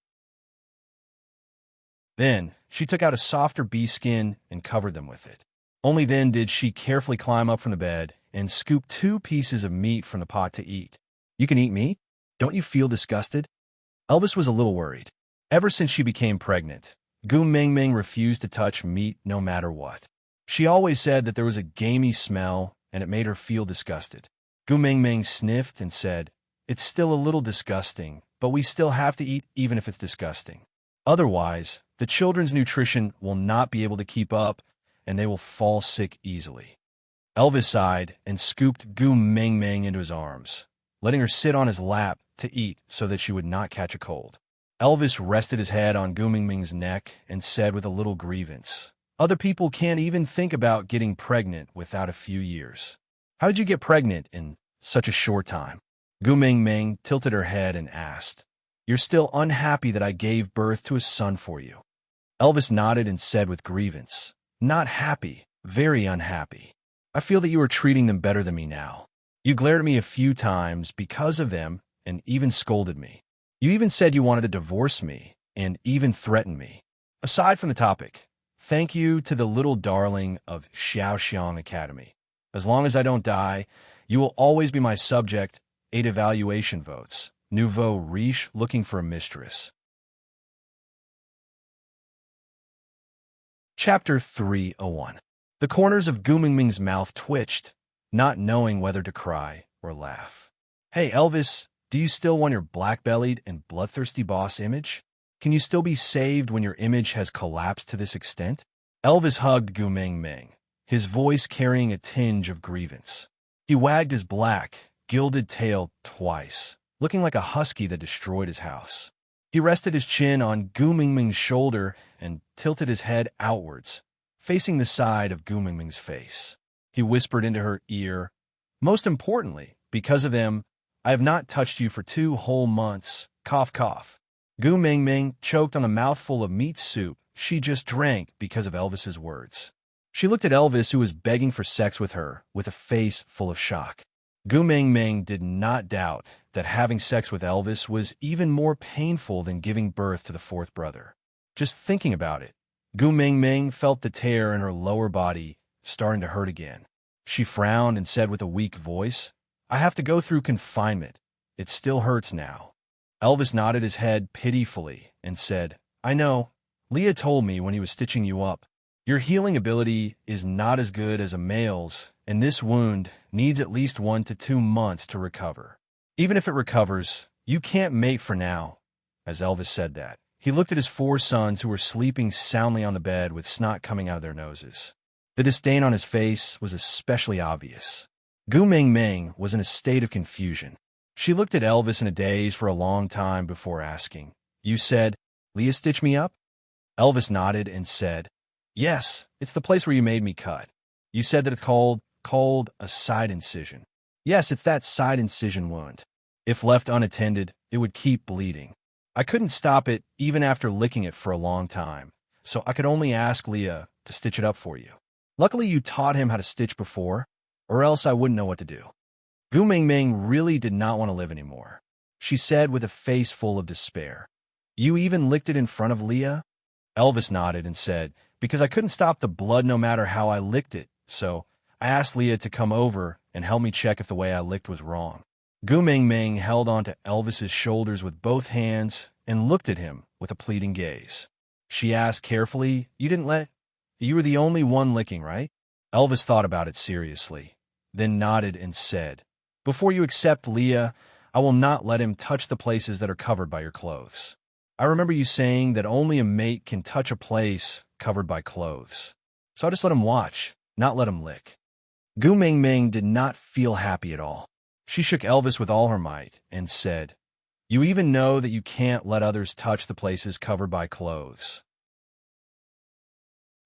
Then, she took out a softer bee skin and covered them with it. Only then did she carefully climb up from the bed and scoop 2 pieces of meat from the pot to eat. "You can eat meat? Don't you feel disgusted?" Elvis was a little worried. Ever since she became pregnant, Gu Mengmeng refused to touch meat no matter what. She always said that there was a gamey smell and it made her feel disgusted. Gu Mengmeng sniffed and said, "It's still a little disgusting, but we still have to eat even if it's disgusting. Otherwise, the children's nutrition will not be able to keep up and they will fall sick easily." Elvis sighed and scooped Gu Mengmeng into his arms, letting her sit on his lap to eat so that she would not catch a cold. Elvis rested his head on Gu Mengmeng's neck and said with a little grievance, "Other people can't even think about getting pregnant without a few years. How did you get pregnant in such a short time?" Gu Mengmeng tilted her head and asked, "You're still unhappy that I gave birth to a son for you?" Elvis nodded and said with grievance, "Not happy, very unhappy. I feel that you are treating them better than me now. You glared at me a few times because of them and even scolded me. You even said you wanted to divorce me and even threatened me. Aside from the topic, thank you to the little darling of Xiaoxiang Academy. As long as I don't die, you will always be my subject, 8 evaluation votes. Nouveau riche looking for a mistress." Chapter 301. The corners of Gu Mengmeng's mouth twitched, not knowing whether to cry or laugh. "Hey, Elvis, do you still want your black-bellied and bloodthirsty boss image? Can you still be saved when your image has collapsed to this extent?" Elvis hugged Gu Mengmeng, his voice carrying a tinge of grievance. He wagged his black, gilded tail twice, looking like a husky that destroyed his house. He rested his chin on Gu Mengmeng's shoulder and tilted his head outwards, facing the side of Gu Mengmeng's face. He whispered into her ear, "Most importantly, because of them, I have not touched you for 2 whole months. Cough, cough." Gu Mengmeng choked on the mouthful of meat soup she just drank because of Elvis's words. She looked at Elvis, who was begging for sex with her, with a face full of shock. Gu Mengmeng did not doubt that having sex with Elvis was even more painful than giving birth to the 4th brother. Just thinking about it, Gu Mengmeng felt the tear in her lower body starting to hurt again. She frowned and said with a weak voice, "I have to go through confinement. It still hurts now." Elvis nodded his head pitifully and said, "I know. Leah told me when he was stitching you up. Your healing ability is not as good as a male's, and this wound needs at least 1 to 2 months to recover. Even if it recovers, you can't mate for now." As Elvis said that, he looked at his 4 sons who were sleeping soundly on the bed with snot coming out of their noses. The disdain on his face was especially obvious. Gu Ming Ming was in a state of confusion. She looked at Elvis in a daze for a long time before asking, "You said, Leah stitched me up?" Elvis nodded and said, "Yes, it's the place where you made me cut. You said that it's called a side incision. Yes, it's that side incision wound. If left unattended, it would keep bleeding. I couldn't stop it even after licking it for a long time, so I could only ask Leah to stitch it up for you. Luckily, you taught him how to stitch before, or else I wouldn't know what to do." Gu Ming Ming really did not want to live anymore. She said with a face full of despair, "You even licked it in front of Leah?" Elvis nodded and said, "Because I couldn't stop the blood no matter how I licked it, so I asked Leah to come over and help me check if the way I licked was wrong." Gu Ming Ming held onto Elvis's shoulders with both hands and looked at him with a pleading gaze. She asked carefully, You were the only one licking, right?" Elvis thought about it seriously, then nodded and said, "Before you accept Leah, I will not let him touch the places that are covered by your clothes. I remember you saying that only a mate can touch a place covered by clothes. So I just let him watch, not let him lick." Gu Ming Ming did not feel happy at all. She shook Elvis with all her might and said, "You even know that you can't let others touch the places covered by clothes.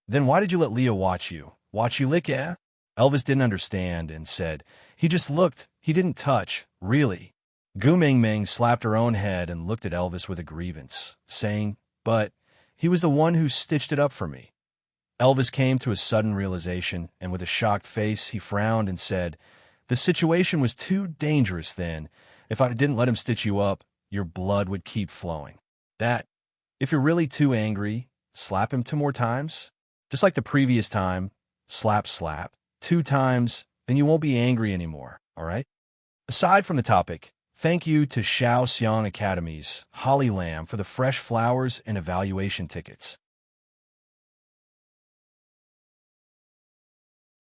Then why did you let Leah watch you lick, eh?" Elvis didn't understand and said, "He just looked, he didn't touch, really." Gu Ming Ming slapped her own head and looked at Elvis with a grievance, saying, "But he was the one who stitched it up for me." Elvis came to a sudden realization, and with a shocked face, he frowned and said, "The situation was too dangerous then. If I didn't let him stitch you up, your blood would keep flowing. If you're really too angry, slap him 2 more times. Just like the previous time, slap, 2 times, then you won't be angry anymore, all right?" Aside from the topic, thank you to Shao Xiang Academy's Holly Lamb for the fresh flowers and evaluation tickets.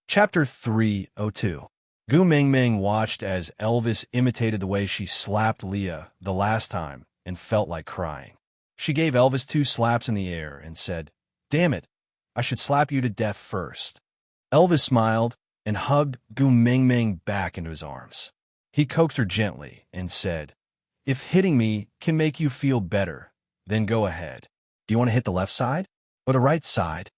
Chapter 302. Gu Ming Ming watched as Elvis imitated the way she slapped Leah the last time and felt like crying. She gave Elvis 2 slaps in the air and said, "Damn it, I should slap you to death first." Elvis smiled and hugged Gu Ming Ming back into his arms. He coaxed her gently and said, "If hitting me can make you feel better, then go ahead. Do you want to hit the left side or the right side?"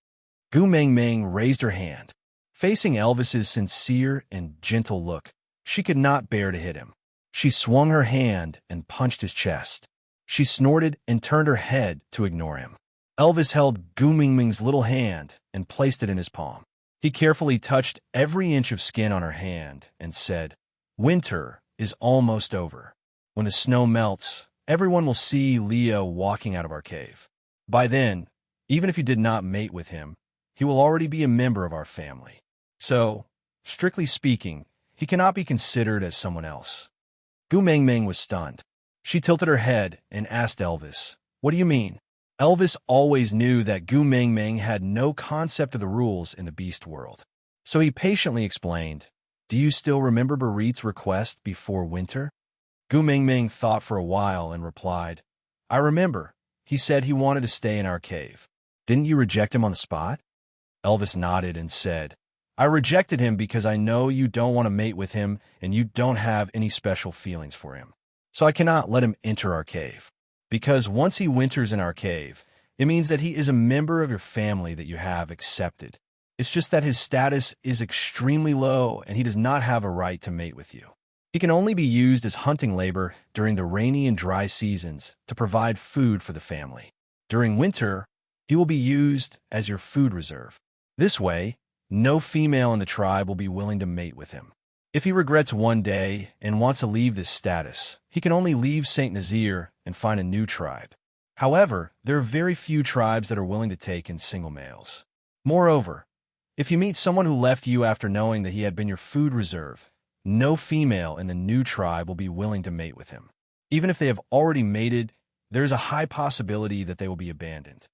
Gu Ming Ming raised her hand. Facing Elvis's sincere and gentle look, she could not bear to hit him. She swung her hand and punched his chest. She snorted and turned her head to ignore him. Elvis held Gu Ming Ming's little hand and placed it in his palm. He carefully touched every inch of skin on her hand and said, "Winter is almost over. When the snow melts, everyone will see Leah walking out of our cave. By then, even if you did not mate with him, he will already be a member of our family. So, strictly speaking, he cannot be considered as someone else." Gu Ming Ming was stunned. She tilted her head and asked Elvis, "What do you mean?" Elvis always knew that Gu Ming Ming had no concept of the rules in the beast world. So he patiently explained, "Do you still remember Barit's request before winter?" Gu Ming Ming thought for a while and replied, "I remember. He said he wanted to stay in our cave. Didn't you reject him on the spot?" Elvis nodded and said, "I rejected him because I know you don't want to mate with him and you don't have any special feelings for him. So I cannot let him enter our cave. Because once he winters in our cave, it means that he is a member of your family that you have accepted. It's just that his status is extremely low and he does not have a right to mate with you. He can only be used as hunting labor during the rainy and dry seasons to provide food for the family. During winter, he will be used as your food reserve. This way, no female in the tribe will be willing to mate with him. If he regrets one day and wants to leave this status, he can only leave St. Nazaire and find a new tribe. However, there are very few tribes that are willing to take in single males. Moreover, if you meet someone who left you after knowing that he had been your food reserve, no female in the new tribe will be willing to mate with him. Even if they have already mated, there is a high possibility that they will be abandoned.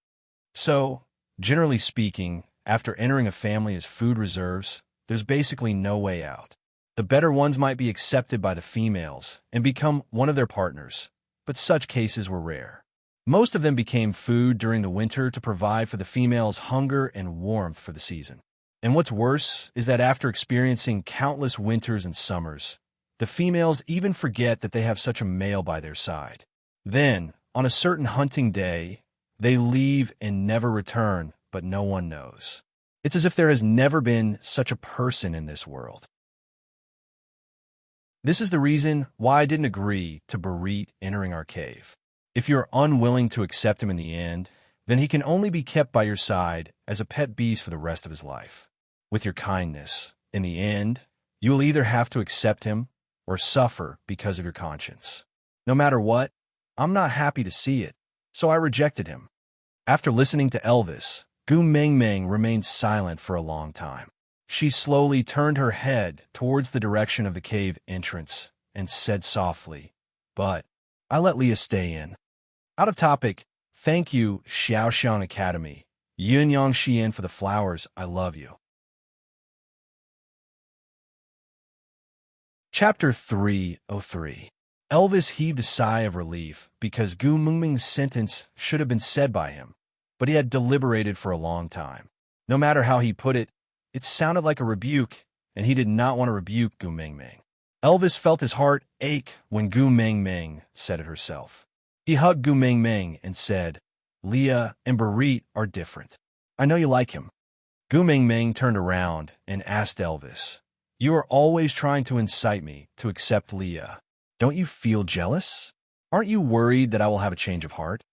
So, generally speaking, after entering a family as food reserves, there's basically no way out. The better ones might be accepted by the females and become one of their partners, but such cases were rare. Most of them became food during the winter to provide for the females' hunger and warmth for the season. And what's worse is that after experiencing countless winters and summers, the females even forget that they have such a male by their side. Then, on a certain hunting day, they leave and never return, but no one knows. It's as if there has never been such a person in this world. This is the reason why I didn't agree to Barit entering our cave. If you're unwilling to accept him in the end, then he can only be kept by your side as a pet beast for the rest of his life. With your kindness, in the end, you will either have to accept him or suffer because of your conscience. No matter what, I'm not happy to see it, so I rejected him. After listening to Elvis, Gu Mengmeng remained silent for a long time. She slowly turned her head towards the direction of the cave entrance and said softly, "But I let Leah stay in." Out of topic, thank you, Xiaoxiang Academy. Yunyang Xian for the flowers, I love you. Chapter 303. Elvis heaved a sigh of relief because Gu Mengmeng's sentence should have been said by him, but he had deliberated for a long time. No matter how he put it, it sounded like a rebuke, and he did not want to rebuke Gu Mengmeng. Elvis felt his heart ache when Gu Mengmeng said it herself. He hugged Gu Mengmeng and said, "Leah and Barit are different. I know you like him." Gu Mengmeng turned around and asked Elvis, "You are always trying to incite me to accept Leah. Don't you feel jealous? Aren't you worried that I will have a change of heart?"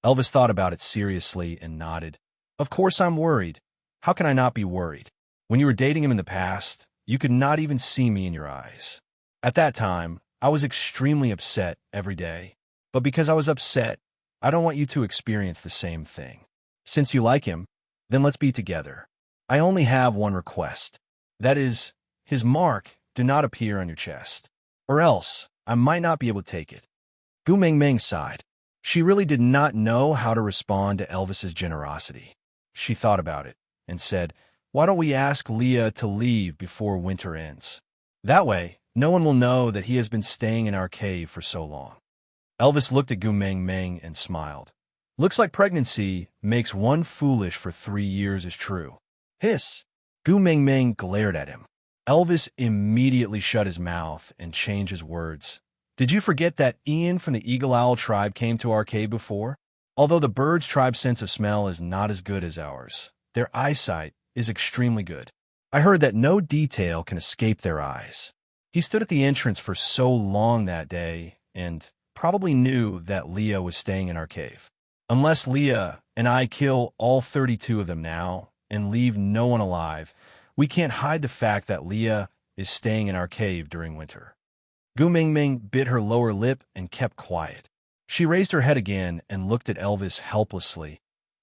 Elvis thought about it seriously and nodded. "Of course I'm worried. How can I not be worried? When you were dating him in the past, you could not even see me in your eyes. At that time, I was extremely upset every day. But because I was upset, I don't want you to experience the same thing. Since you like him, then let's be together. I only have one request. That is, his mark do not appear on your chest, or else I might not be able to take it." Gu Mengmeng sighed. She really did not know how to respond to Elvis's generosity. She thought about it and said, "Why don't we ask Leah to leave before winter ends? That way, no one will know that he has been staying in our cave for so long." Elvis looked at Gu Mengmeng and smiled. "Looks like pregnancy makes one foolish for 3 years is true." Hiss! Gu Mengmeng glared at him. Elvis immediately shut his mouth and changed his words. "Did you forget that Ian from the Eagle Owl tribe came to our cave before? Although the bird's tribe's sense of smell is not as good as ours, their eyesight is extremely good. I heard that no detail can escape their eyes." He stood at the entrance for so long that day and probably knew that Leah was staying in our cave. Unless Leah and I kill all 32 of them now and leave no one alive, we can't hide the fact that Leah is staying in our cave during winter. Gu Mengmeng bit her lower lip and kept quiet. She raised her head again and looked at Elvis helplessly.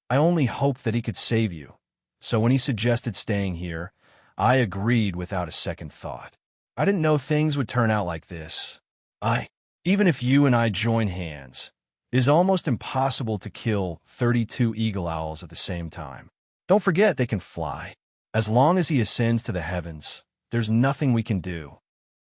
"I only hoped that he could save you. So when he suggested staying here, I agreed without a second thought. I didn't know things would turn out like this. Even if you and I join hands, it is almost impossible to kill 32 eagle owls at the same time. Don't forget they can fly. As long as he ascends to the heavens, there's nothing we can do."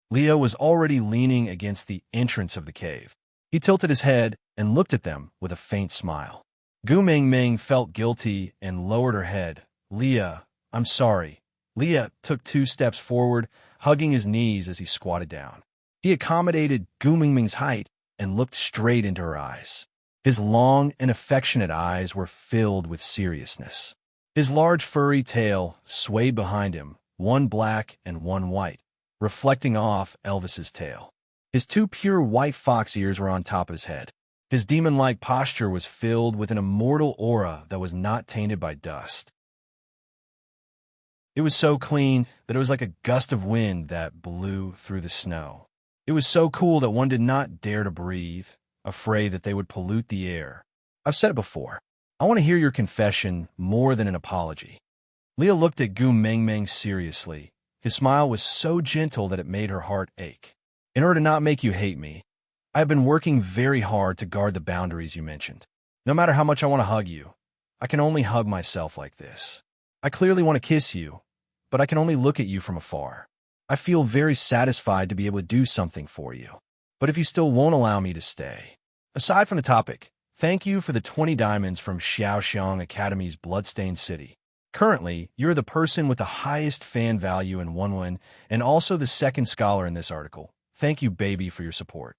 Leo was already leaning against the entrance of the cave. He tilted his head and looked at them with a faint smile. Gu Mengmeng felt guilty and lowered her head. "Leah, I'm sorry." Leah took 2 steps forward, hugging his knees as he squatted down. He accommodated Gu Mengmeng's height and looked straight into her eyes. His long and affectionate eyes were filled with seriousness. His large furry tail swayed behind him, one black and one white, reflecting off Elvis's tail. His 2 pure white fox ears were on top of his head. His demon-like posture was filled with an immortal aura that was not tainted by dust. It was so clean that it was like a gust of wind that blew through the snow. It was so cool that one did not dare to breathe, afraid that they would pollute the air. I've said it before. I want to hear your confession more than an apology. Leah looked at Gu Mengmeng seriously. His smile was so gentle that it made her heart ache. "In order to not make you hate me, I have been working very hard to guard the boundaries you mentioned. No matter how much I want to hug you, I can only hug myself like this. I clearly want to kiss you, but I can only look at you from afar. I feel very satisfied to be able to do something for you. But if you still won't allow me to stay. Aside from the topic, thank you for the 20 diamonds from Xiaoxiang Academy's Bloodstained City. Currently, you're the person with the highest fan value in Onewin and also the second scholar in this article. Thank you, baby, for your support.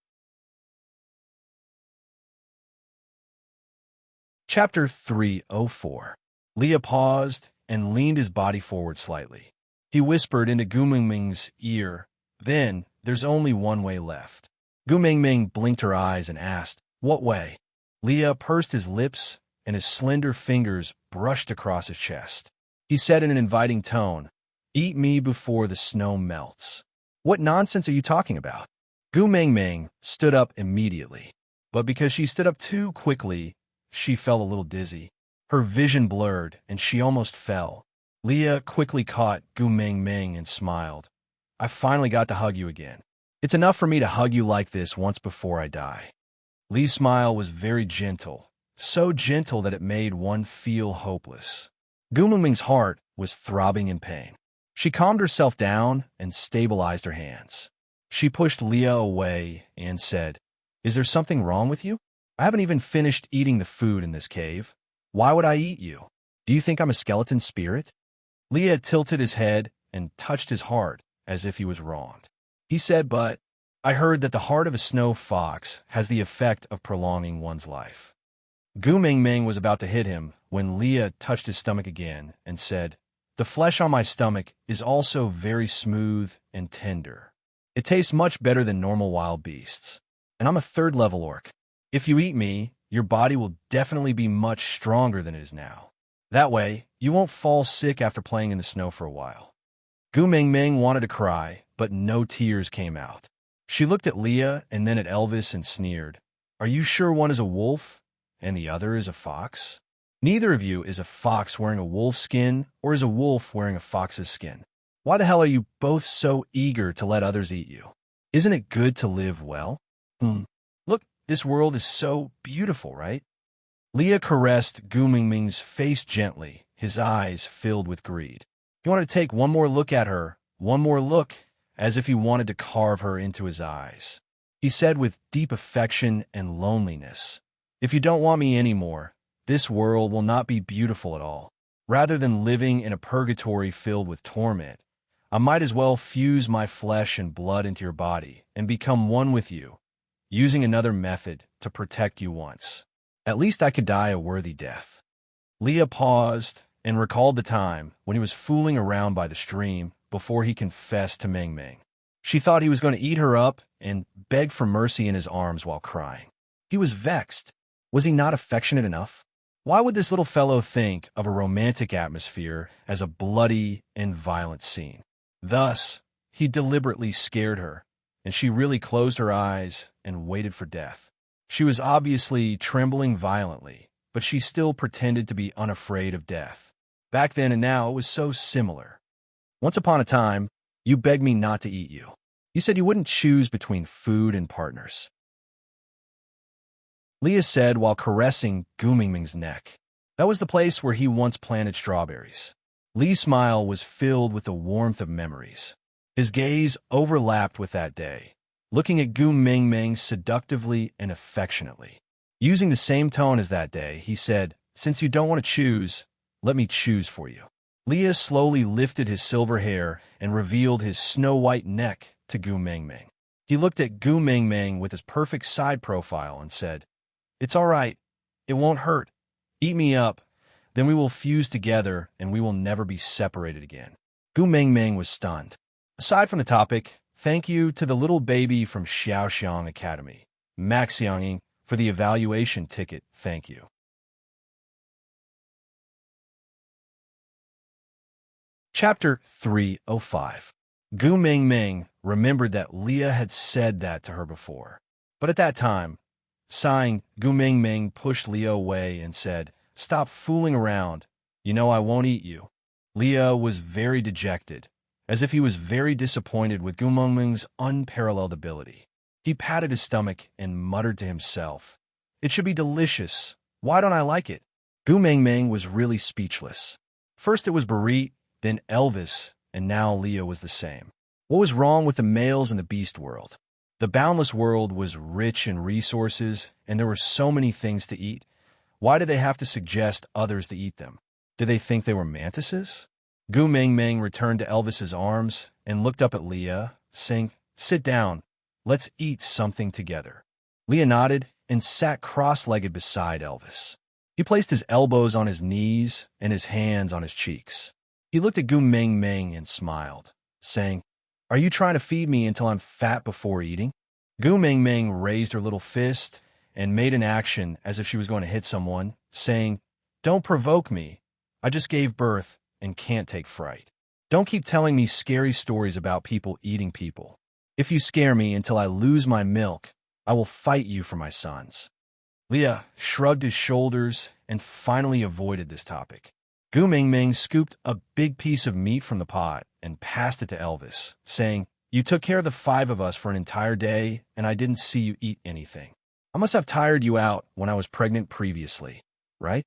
Chapter 304. Leah paused and leaned his body forward slightly. He whispered into Gu Mingming's ear, "Then, there's only one way left." Gu Mingming blinked her eyes and asked, "What way?" Leah pursed his lips, and his slender fingers brushed across his chest. He said in an inviting tone, "Eat me before the snow melts." "What nonsense are you talking about?" Gu Mingming stood up immediately. But because she stood up too quickly, she felt a little dizzy. Her vision blurred, and she almost fell. Leah quickly caught Gu Mingming and smiled. "I finally got to hug you again. It's enough for me to hug you like this once before I die." Lee's smile was very gentle, so gentle that it made one feel hopeless. Gu Mingming's heart was throbbing in pain. She calmed herself down and stabilized her hands. She pushed Leah away and said, "Is there something wrong with you? I haven't even finished eating the food in this cave. Why would I eat you? Do you think I'm a skeleton spirit?" Leah tilted his head and touched his heart as if he was wronged. He said, "But I heard that the heart of a snow fox has the effect of prolonging one's life." Gu Mingming was about to hit him when Leah touched his stomach again and said, "The flesh on my stomach is also very smooth and tender. It tastes much better than normal wild beasts. And I'm a 3rd level orc. If you eat me, your body will definitely be much stronger than it is now. That way, you won't fall sick after playing in the snow for a while." Gu Mingming wanted to cry, but no tears came out. She looked at Leah and then at Elvis and sneered, "Are you sure one is a wolf and the other is a fox? Neither of you is a fox wearing a wolf skin or is a wolf wearing a fox's skin. Why the hell are you both so eager to let others eat you? Isn't it good to live well? Look, this world is so beautiful, right?" Leah caressed Gu Mingming's face gently, his eyes filled with greed. He wanted to take one more look at her, one more look, as if he wanted to carve her into his eyes. He said with deep affection and loneliness, "If you don't want me anymore, this world will not be beautiful at all. Rather than living in a purgatory filled with torment, I might as well fuse my flesh and blood into your body and become one with you, using another method to protect you once. At least I could die a worthy death." Leah paused and recalled the time when he was fooling around by the stream before he confessed to Mingming. She thought he was going to eat her up and beg for mercy in his arms while crying. He was vexed. Was he not affectionate enough? Why would this little fellow think of a romantic atmosphere as a bloody and violent scene? Thus, he deliberately scared her, and she really closed her eyes and waited for death. She was obviously trembling violently, but she still pretended to be unafraid of death. Back then and now, it was so similar. "Once upon a time, you begged me not to eat you. You said you wouldn't choose between food and partners," Leah said while caressing Gu Mingming's neck. That was the place where he once planted strawberries. Lee's smile was filled with the warmth of memories. His gaze overlapped with that day, looking at Gu Mingming seductively and affectionately. Using the same tone as that day, he said, "Since you don't want to choose, let me choose for you." Leah slowly lifted his silver hair and revealed his snow-white neck to Gu Mingming. He looked at Gu Mingming with his perfect side profile and said, "It's all right. It won't hurt. Eat me up. Then we will fuse together and we will never be separated again." Gu Mingming was stunned. Aside from the topic, thank you to the little baby from Xiaoxiang Academy, Maxiang, for the evaluation ticket. Thank you. Chapter 305. Gu Mingming remembered that Leah had said that to her before. But at that time, sighing, Gu Mingming pushed Leah away and said, "Stop fooling around. You know I won't eat you." Leah was very dejected, as if he was very disappointed with Gu Mingming's unparalleled ability. He patted his stomach and muttered to himself, "It should be delicious. Why don't I like it?" Gu Mingming was really speechless. First it was Barit, then Elvis, and now Leah was the same. What was wrong with the males in the beast world? The boundless world was rich in resources, and there were so many things to eat. Why did they have to suggest others to eat them? Did they think they were mantises? Gu Meng Meng returned to Elvis's arms and looked up at Leah, saying, "Sit down. Let's eat something together." Leah nodded and sat cross-legged beside Elvis. He placed his elbows on his knees and his hands on his cheeks. He looked at Gu Meng Meng and smiled, saying, "Are you trying to feed me until I'm fat before eating?" Gu Meng Meng raised her little fist and made an action as if she was going to hit someone, saying, "Don't provoke me. I just gave birth and can't take fright. Don't keep telling me scary stories about people eating people. If you scare me until I lose my milk, I will fight you for my sons." Leah shrugged his shoulders and finally avoided this topic. Gu Meng Meng scooped a big piece of meat from the pot and passed it to Elvis, saying, "You took care of the 5 of us for an entire day, and I didn't see you eat anything. I must have tired you out when I was pregnant previously, right?"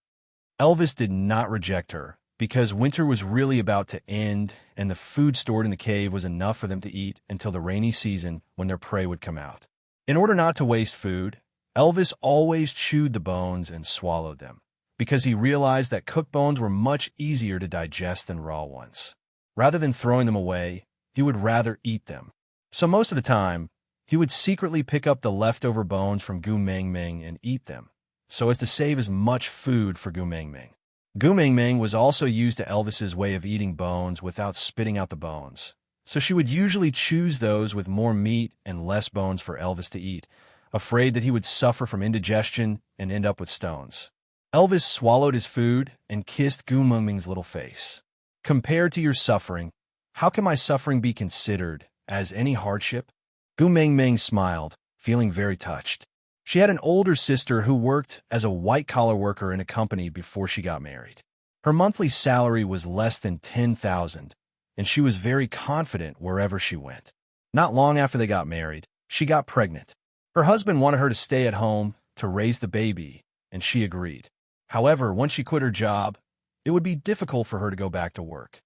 Elvis did not reject her, because winter was really about to end, and the food stored in the cave was enough for them to eat until the rainy season when their prey would come out. In order not to waste food, Elvis always chewed the bones and swallowed them, because he realized that cooked bones were much easier to digest than raw ones. Rather than throwing them away, he would rather eat them. So most of the time, he would secretly pick up the leftover bones from Gu Meng Meng and eat them, so as to save as much food for Gu Meng Meng. Gu Meng Meng was also used to Elvis's way of eating bones without spitting out the bones, so she would usually choose those with more meat and less bones for Elvis to eat, afraid that he would suffer from indigestion and end up with stones. Elvis swallowed his food and kissed Gu Meng Meng's little face. "Compared to your suffering, how can my suffering be considered as any hardship?" Gu Meng Meng smiled, feeling very touched. She had an older sister who worked as a white-collar worker in a company before she got married. Her monthly salary was less than 10,000, and she was very confident wherever she went. Not long after they got married, she got pregnant. Her husband wanted her to stay at home to raise the baby, and she agreed. However, once she quit her job, it would be difficult for her to go back to work.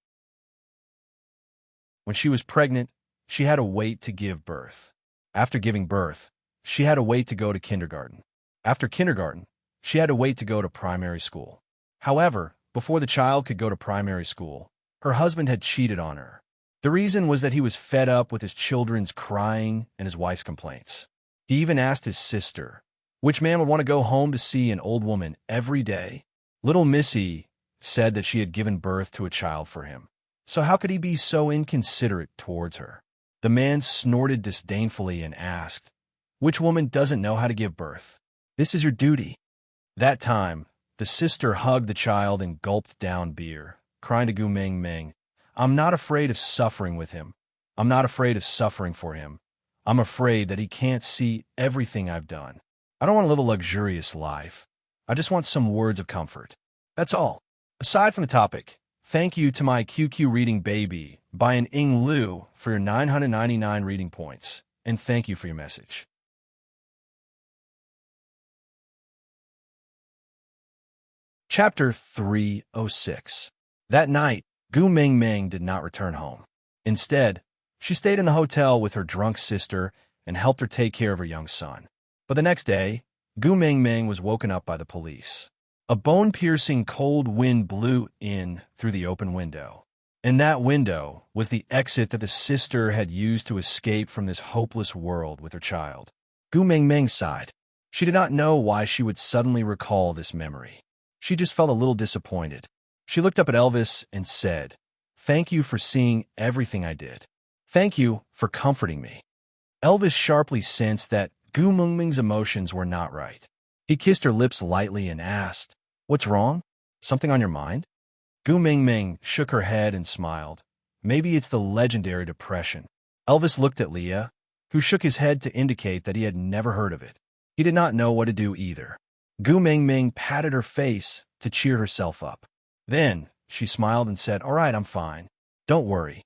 When she was pregnant, she had to wait to give birth. After giving birth, she had to wait to go to kindergarten. After kindergarten, she had to wait to go to primary school. However, before the child could go to primary school, her husband had cheated on her. The reason was that he was fed up with his children's crying and his wife's complaints. He even asked his sister, which man would want to go home to see an old woman every day? Little Missy said that she had given birth to a child for him. So how could he be so inconsiderate towards her? The man snorted disdainfully and asked, "Which woman doesn't know how to give birth? This is your duty." That time, the sister hugged the child and gulped down beer, crying to Gu Meng Meng, "I'm not afraid of suffering with him. I'm not afraid of suffering for him. I'm afraid that he can't see everything I've done. I don't want to live a luxurious life. I just want some words of comfort. That's all." Aside from the topic, thank you to my QQ Reading Baby by an Ing Lu for your 999 reading points, and thank you for your message. Chapter 306. That night, Gu Meng Meng did not return home. Instead, she stayed in the hotel with her drunk sister and helped her take care of her young son. But the next day, Gu Meng Meng was woken up by the police. A bone-piercing cold wind blew in through the open window. And that window was the exit that the sister had used to escape from this hopeless world with her child. Gu Meng Meng sighed. She did not know why she would suddenly recall this memory. She just felt a little disappointed. She looked up at Elvis and said, "Thank you for seeing everything I did. Thank you for comforting me." Elvis sharply sensed that Gu Meng Meng's emotions were not right. He kissed her lips lightly and asked, "What's wrong? Something on your mind?" Gu Meng Meng shook her head and smiled. "Maybe it's the legendary depression." Elvis looked at Leah, who shook his head to indicate that he had never heard of it. He did not know what to do either. Gu Meng Meng patted her face to cheer herself up. Then she smiled and said, "All right, I'm fine. Don't worry."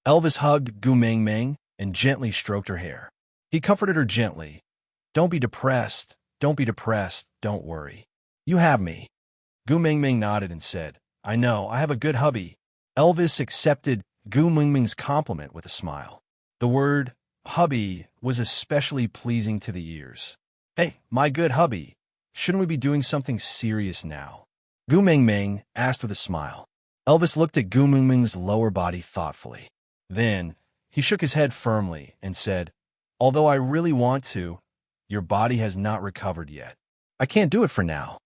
Elvis hugged Gu Meng Meng and gently stroked her hair. He comforted her gently. "Don't be depressed. Don't be depressed. Don't worry. You have me." Gu Meng Meng nodded and said, I know, I have a good hubby. Elvis accepted Gu Mingming's compliment with a smile. The word hubby was especially pleasing to the ears. Hey, my good hubby, shouldn't we be doing something serious now? Gu Mingming asked with a smile. Elvis looked at Gu Mingming's lower body thoughtfully. Then, he shook his head firmly and said, although I really want to, your body has not recovered yet. I can't do it for now.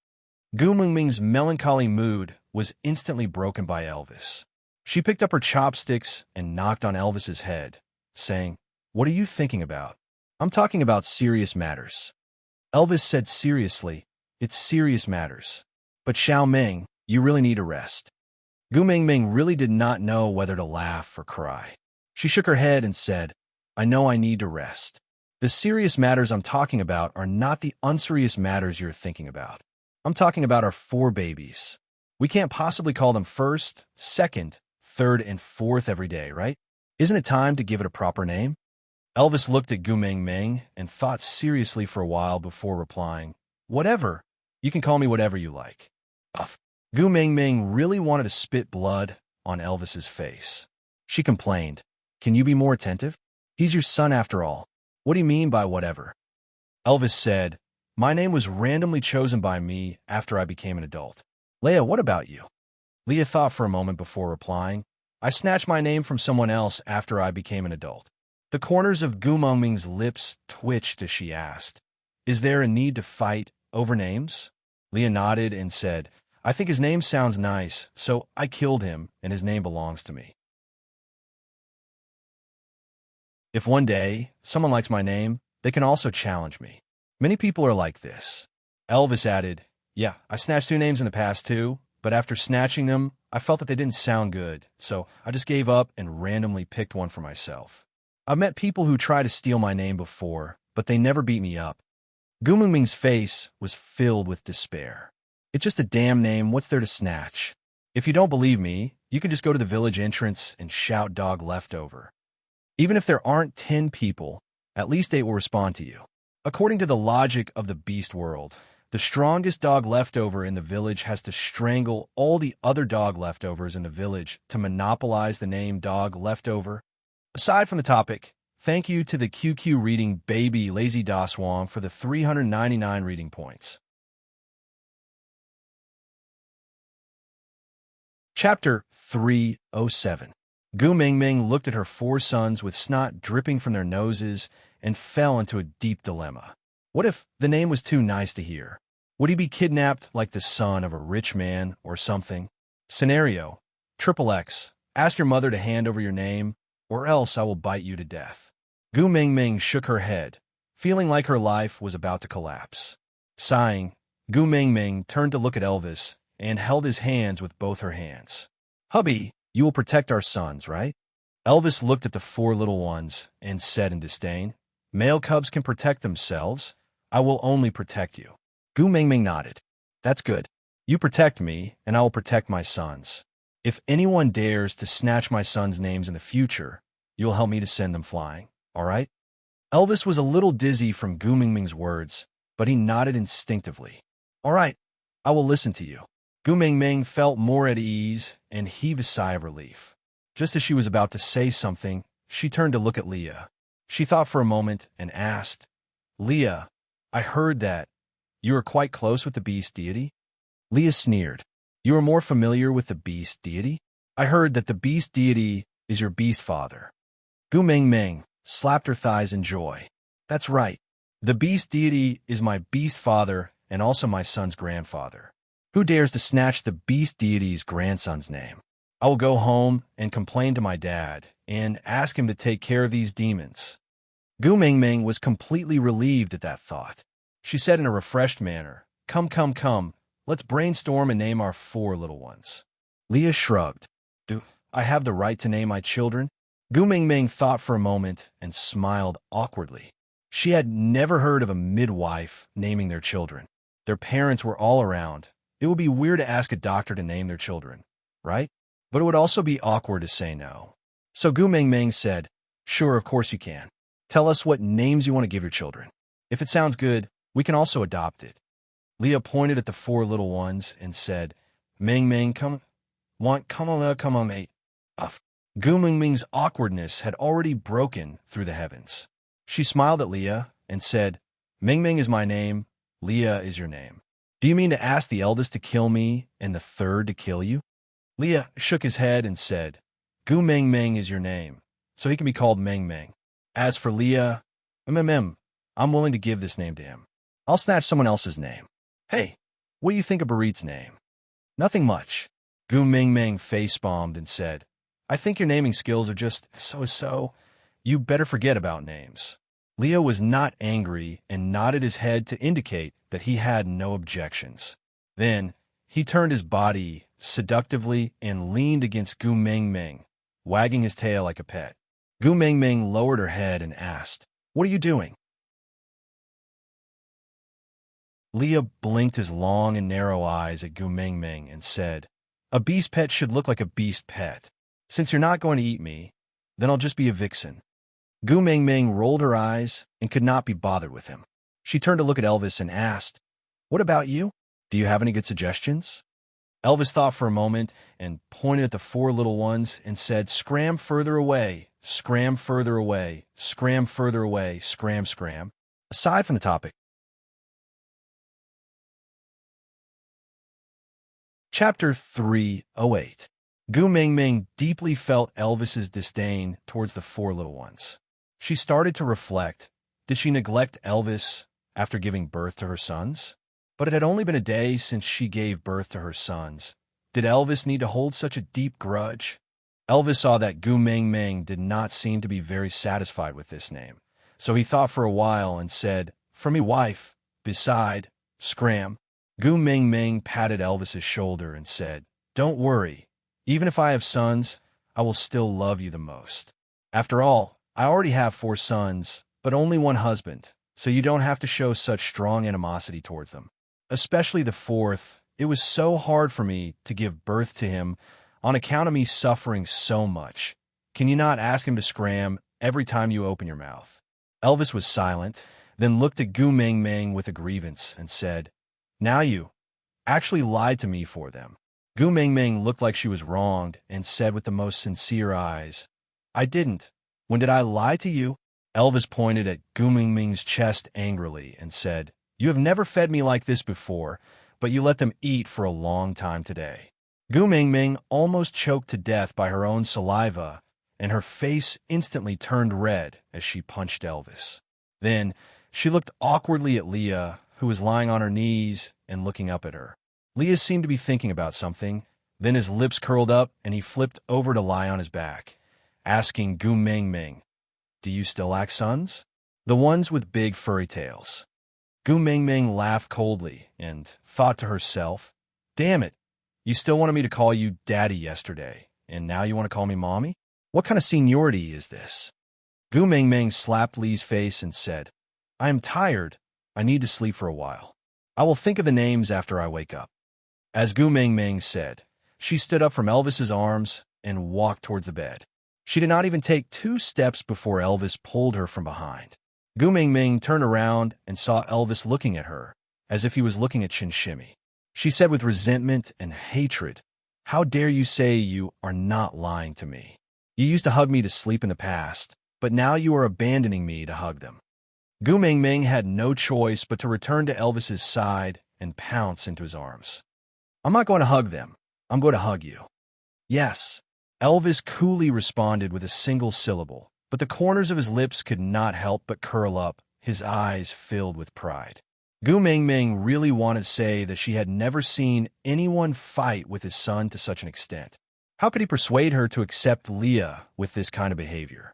Gu Mingming's melancholy mood was instantly broken by Elvis. She picked up her chopsticks and knocked on Elvis's head, saying, what are you thinking about? I'm talking about serious matters. Elvis said seriously, it's serious matters. But Xiao Ming, you really need a rest. Gu Mingming really did not know whether to laugh or cry. She shook her head and said, I know I need to rest. The serious matters I'm talking about are not the unserious matters you're thinking about. I'm talking about our 4 babies. We can't possibly call them first, second, third, and fourth every day, right? Isn't it time to give it a proper name? Elvis looked at Gu Mingming and thought seriously for a while before replying, whatever. You can call me whatever you like. Ugh. Gu Mingming really wanted to spit blood on Elvis's face. She complained, can you be more attentive? He's your son after all. What do you mean by whatever? Elvis said, my name was randomly chosen by me after I became an adult. Leia, what about you? Leah thought for a moment before replying, I snatched my name from someone else after I became an adult. The corners of Gu Mingming's lips twitched as she asked, is there a need to fight over names? Leah nodded and said, I think his name sounds nice, so I killed him and his name belongs to me. If one day someone likes my name, they can also challenge me. Many people are like this. Elvis added, yeah, I snatched 2 names in the past too, but after snatching them, I felt that they didn't sound good, so I just gave up and randomly picked one for myself. I've met people who tried to steal my name before, but they never beat me up. Gu Mingming's face was filled with despair. It's just a damn name, what's there to snatch? If you don't believe me, you can just go to the village entrance and shout dog leftover. Even if there aren't 10 people, at least 8 will respond to you. According to the logic of the beast world, the strongest dog leftover in the village has to strangle all the other dog leftovers in the village to monopolize the name dog leftover. Aside from the topic, thank you to the QQ reading baby Lazy Daswong for the 399 reading points. Chapter 307. Gu Mingming looked at her 4 sons with snot dripping from their noses and fell into a deep dilemma. What if the name was too nice to hear? Would he be kidnapped like the son of a rich man or something? Scenario: XXX, ask your mother to hand over your name, or else I will bite you to death. Gu Mingming shook her head, feeling like her life was about to collapse. Sighing, Gu Mingming turned to look at Elvis and held his hands with both her hands. Hubby, you will protect our sons, right? Elvis looked at the 4 little ones and said in disdain, male cubs can protect themselves. I will only protect you. Gu Mingming nodded. That's good. You protect me, and I will protect my sons. If anyone dares to snatch my sons' names in the future, you will help me to send them flying, all right? Elvis was a little dizzy from Gu Mingming's words, but he nodded instinctively. All right, I will listen to you. Gu Mingming felt more at ease and heaved a sigh of relief. Just as she was about to say something, she turned to look at Leah. She thought for a moment and asked, Leah, I heard that you are quite close with the beast deity? Leah sneered. You are more familiar with the beast deity? I heard that the beast deity is your beast father. Gu Mingming slapped her thighs in joy. That's right. The beast deity is my beast father and also my son's grandfather. Who dares to snatch the beast deity's grandson's name? I will go home and complain to my dad and ask him to take care of these demons. Gu Mingming was completely relieved at that thought. She said in a refreshed manner, Come, let's brainstorm and name our 4 little ones. Leah shrugged. Do I have the right to name my children? Gu Mingming thought for a moment and smiled awkwardly. She had never heard of a midwife naming their children. Their parents were all around. It would be weird to ask a doctor to name their children, right? But it would also be awkward to say no. So Gu Mingming said, Sure, of course you can. Tell us what names you want to give your children. If it sounds good, we can also adopt it. Leah pointed at the 4 little ones and said, Ming, come Want come on, mate. Uff. Gu Mingming's awkwardness had already broken through the heavens. She smiled at Leah and said, Mingming is my name, Leah is your name. Do you mean to ask the eldest to kill me and the third to kill you? Leah shook his head and said, Gu Mingming is your name, so he can be called Mingming. As for Leah, I'm willing to give this name to him. I'll snatch someone else's name. Hey, what do you think of Barit's name? Nothing much. Gu Mingming face-bombed and said, I think your naming skills are just so-so. You better forget about names. Leo was not angry and nodded his head to indicate that he had no objections. Then, he turned his body seductively and leaned against Gu Mingming, wagging his tail like a pet. Gu Mingming lowered her head and asked, What are you doing? Leah blinked his long and narrow eyes at Gu Mingming and said, A beast pet should look like a beast pet. Since you're not going to eat me, then I'll just be a vixen. Gu Mingming rolled her eyes and could not be bothered with him. She turned to look at Elvis and asked, What about you? Do you have any good suggestions? Elvis thought for a moment and pointed at the four little ones and said, Scram further away, scram further away, scram further away, scram, scram. Aside from the topic. Chapter 308. Gu Mingming deeply felt Elvis's disdain towards the four little ones. She started to reflect, did she neglect Elvis after giving birth to her sons? But it had only been a day since she gave birth to her sons. Did Elvis need to hold such a deep grudge? Elvis saw that Gu Mingming did not seem to be very satisfied with this name, so he thought for a while and said, For me wife, beside, scram. Gu Mingming patted Elvis's shoulder and said, Don't worry. Even if I have sons, I will still love you the most. After all, I already have 4 sons, but only 1 husband, so you don't have to show such strong animosity towards them. Especially the 4th, it was so hard for me to give birth to him on account of me suffering so much. Can you not ask him to scram every time you open your mouth? Elvis was silent, then looked at Gu Mingming with a grievance and said, Now you actually lied to me for them. Gu Mingming looked like she was wronged and said with the most sincere eyes, I didn't. When did I lie to you? Elvis pointed at Gu Mingming's chest angrily and said, You have never fed me like this before, but you let them eat for a long time today. Gu Mingming almost choked to death by her own saliva, and her face instantly turned red as she punched Elvis. Then, she looked awkwardly at Leah, who was lying on her knees and looking up at her. Leah seemed to be thinking about something, then his lips curled up and he flipped over to lie on his back, asking Gu Mingming, Do you still lack sons? The ones with big furry tails. Gu Mingming laughed coldly and thought to herself, Damn it, you still wanted me to call you Daddy yesterday, and now you want to call me Mommy? What kind of seniority is this? Gu Mingming slapped Lee's face and said, I am tired. I need to sleep for a while. I will think of the names after I wake up. As Gu Mingming said, she stood up from Elvis's arms and walked towards the bed. She did not even take 2 steps before Elvis pulled her from behind. Gu Mingming turned around and saw Elvis looking at her, as if he was looking at Chinshimi. She said with resentment and hatred, How dare you say you are not lying to me? You used to hug me to sleep in the past, but now you are abandoning me to hug them. Gu Mingming had no choice but to return to Elvis's side and pounce into his arms. I'm not going to hug them. I'm going to hug you. Yes. Elvis coolly responded with a single syllable, but the corners of his lips could not help but curl up, his eyes filled with pride. Gu Mingming really wanted to say that she had never seen anyone fight with his son to such an extent. How could he persuade her to accept Leah with this kind of behavior?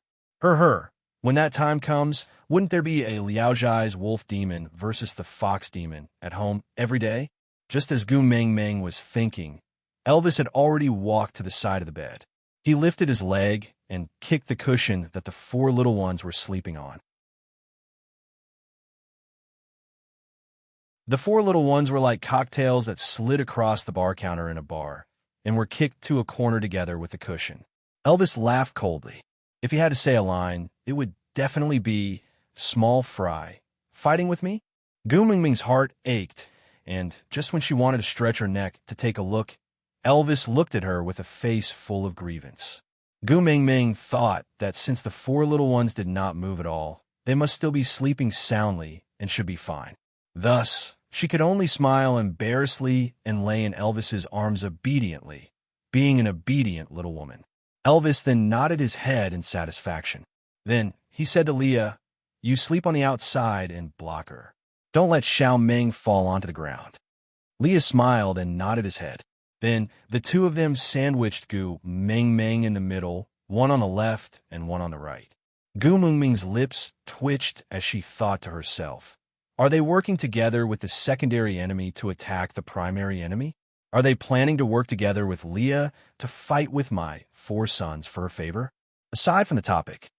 When that time comes, wouldn't there be a Liaozhai's wolf demon versus the fox demon at home every day? Just as Gu Mingming was thinking, Elvis had already walked to the side of the bed. He lifted his leg and kicked the cushion that the 4 little ones were sleeping on. The 4 little ones were like cocktails that slid across the bar counter in a bar and were kicked to a corner together with the cushion. Elvis laughed coldly. If he had to say a line, it would definitely be, Small fry, fighting with me? Gu Mingming's heart ached, and just when she wanted to stretch her neck to take a look Elvis looked at her with a face full of grievance. Gu Mingming thought that since the four little ones did not move at all, they must still be sleeping soundly and should be fine. Thus, she could only smile embarrassedly and lay in Elvis's arms obediently, being an obedient little woman. Elvis then nodded his head in satisfaction. Then he said to Leah, "You sleep on the outside and block her. Don't let Xiao Ming fall onto the ground." Leah smiled and nodded his head. Then the two of them sandwiched Gu Mingming in the middle, one on the left and one on the right. Gu Mingming's lips twitched as she thought to herself, "Are they working together with the secondary enemy to attack the primary enemy? Are they planning to work together with Leah to fight with my four sons for her favor?" Aside from the topic.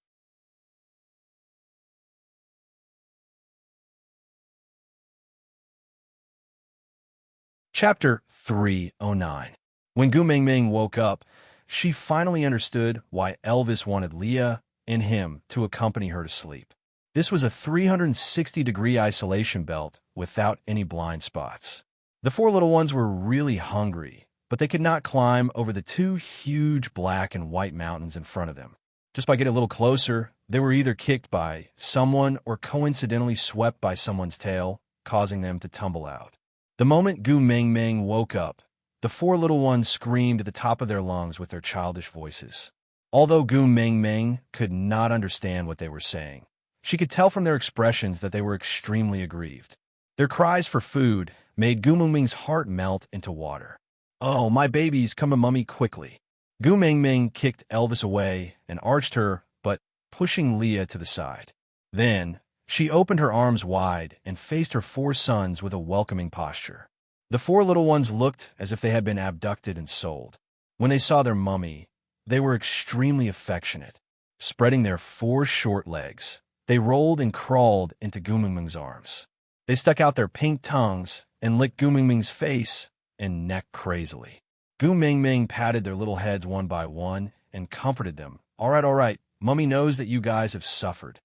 Chapter 309. When Gu Mingming woke up, she finally understood why Elvis wanted Leah and him to accompany her to sleep. This was a 360-degree isolation belt without any blind spots. The four little ones were really hungry, but they could not climb over the two huge black and white mountains in front of them. Just by getting a little closer, they were either kicked by someone or coincidentally swept by someone's tail, causing them to tumble out. The moment Gu Mingming woke up, the four little ones screamed at the top of their lungs with their childish voices. Although Gu Mingming could not understand what they were saying, she could tell from their expressions that they were extremely aggrieved. Their cries for food made Gu Mingming's heart melt into water. "Oh, my babies, come to Mummy quickly." Gu Mingming kicked Elvis away and arched her, but pushing Leah to the side. Then she opened her arms wide and faced her four sons with a welcoming posture. The four little ones looked as if they had been abducted and sold. When they saw their mummy, they were extremely affectionate. Spreading their four short legs, they rolled and crawled into Gu Mingming's arms. They stuck out their pink tongues and licked Gu Mingming's face and neck crazily. Gu Mingming patted their little heads one by one and comforted them. All right, Mummy knows that you guys have suffered."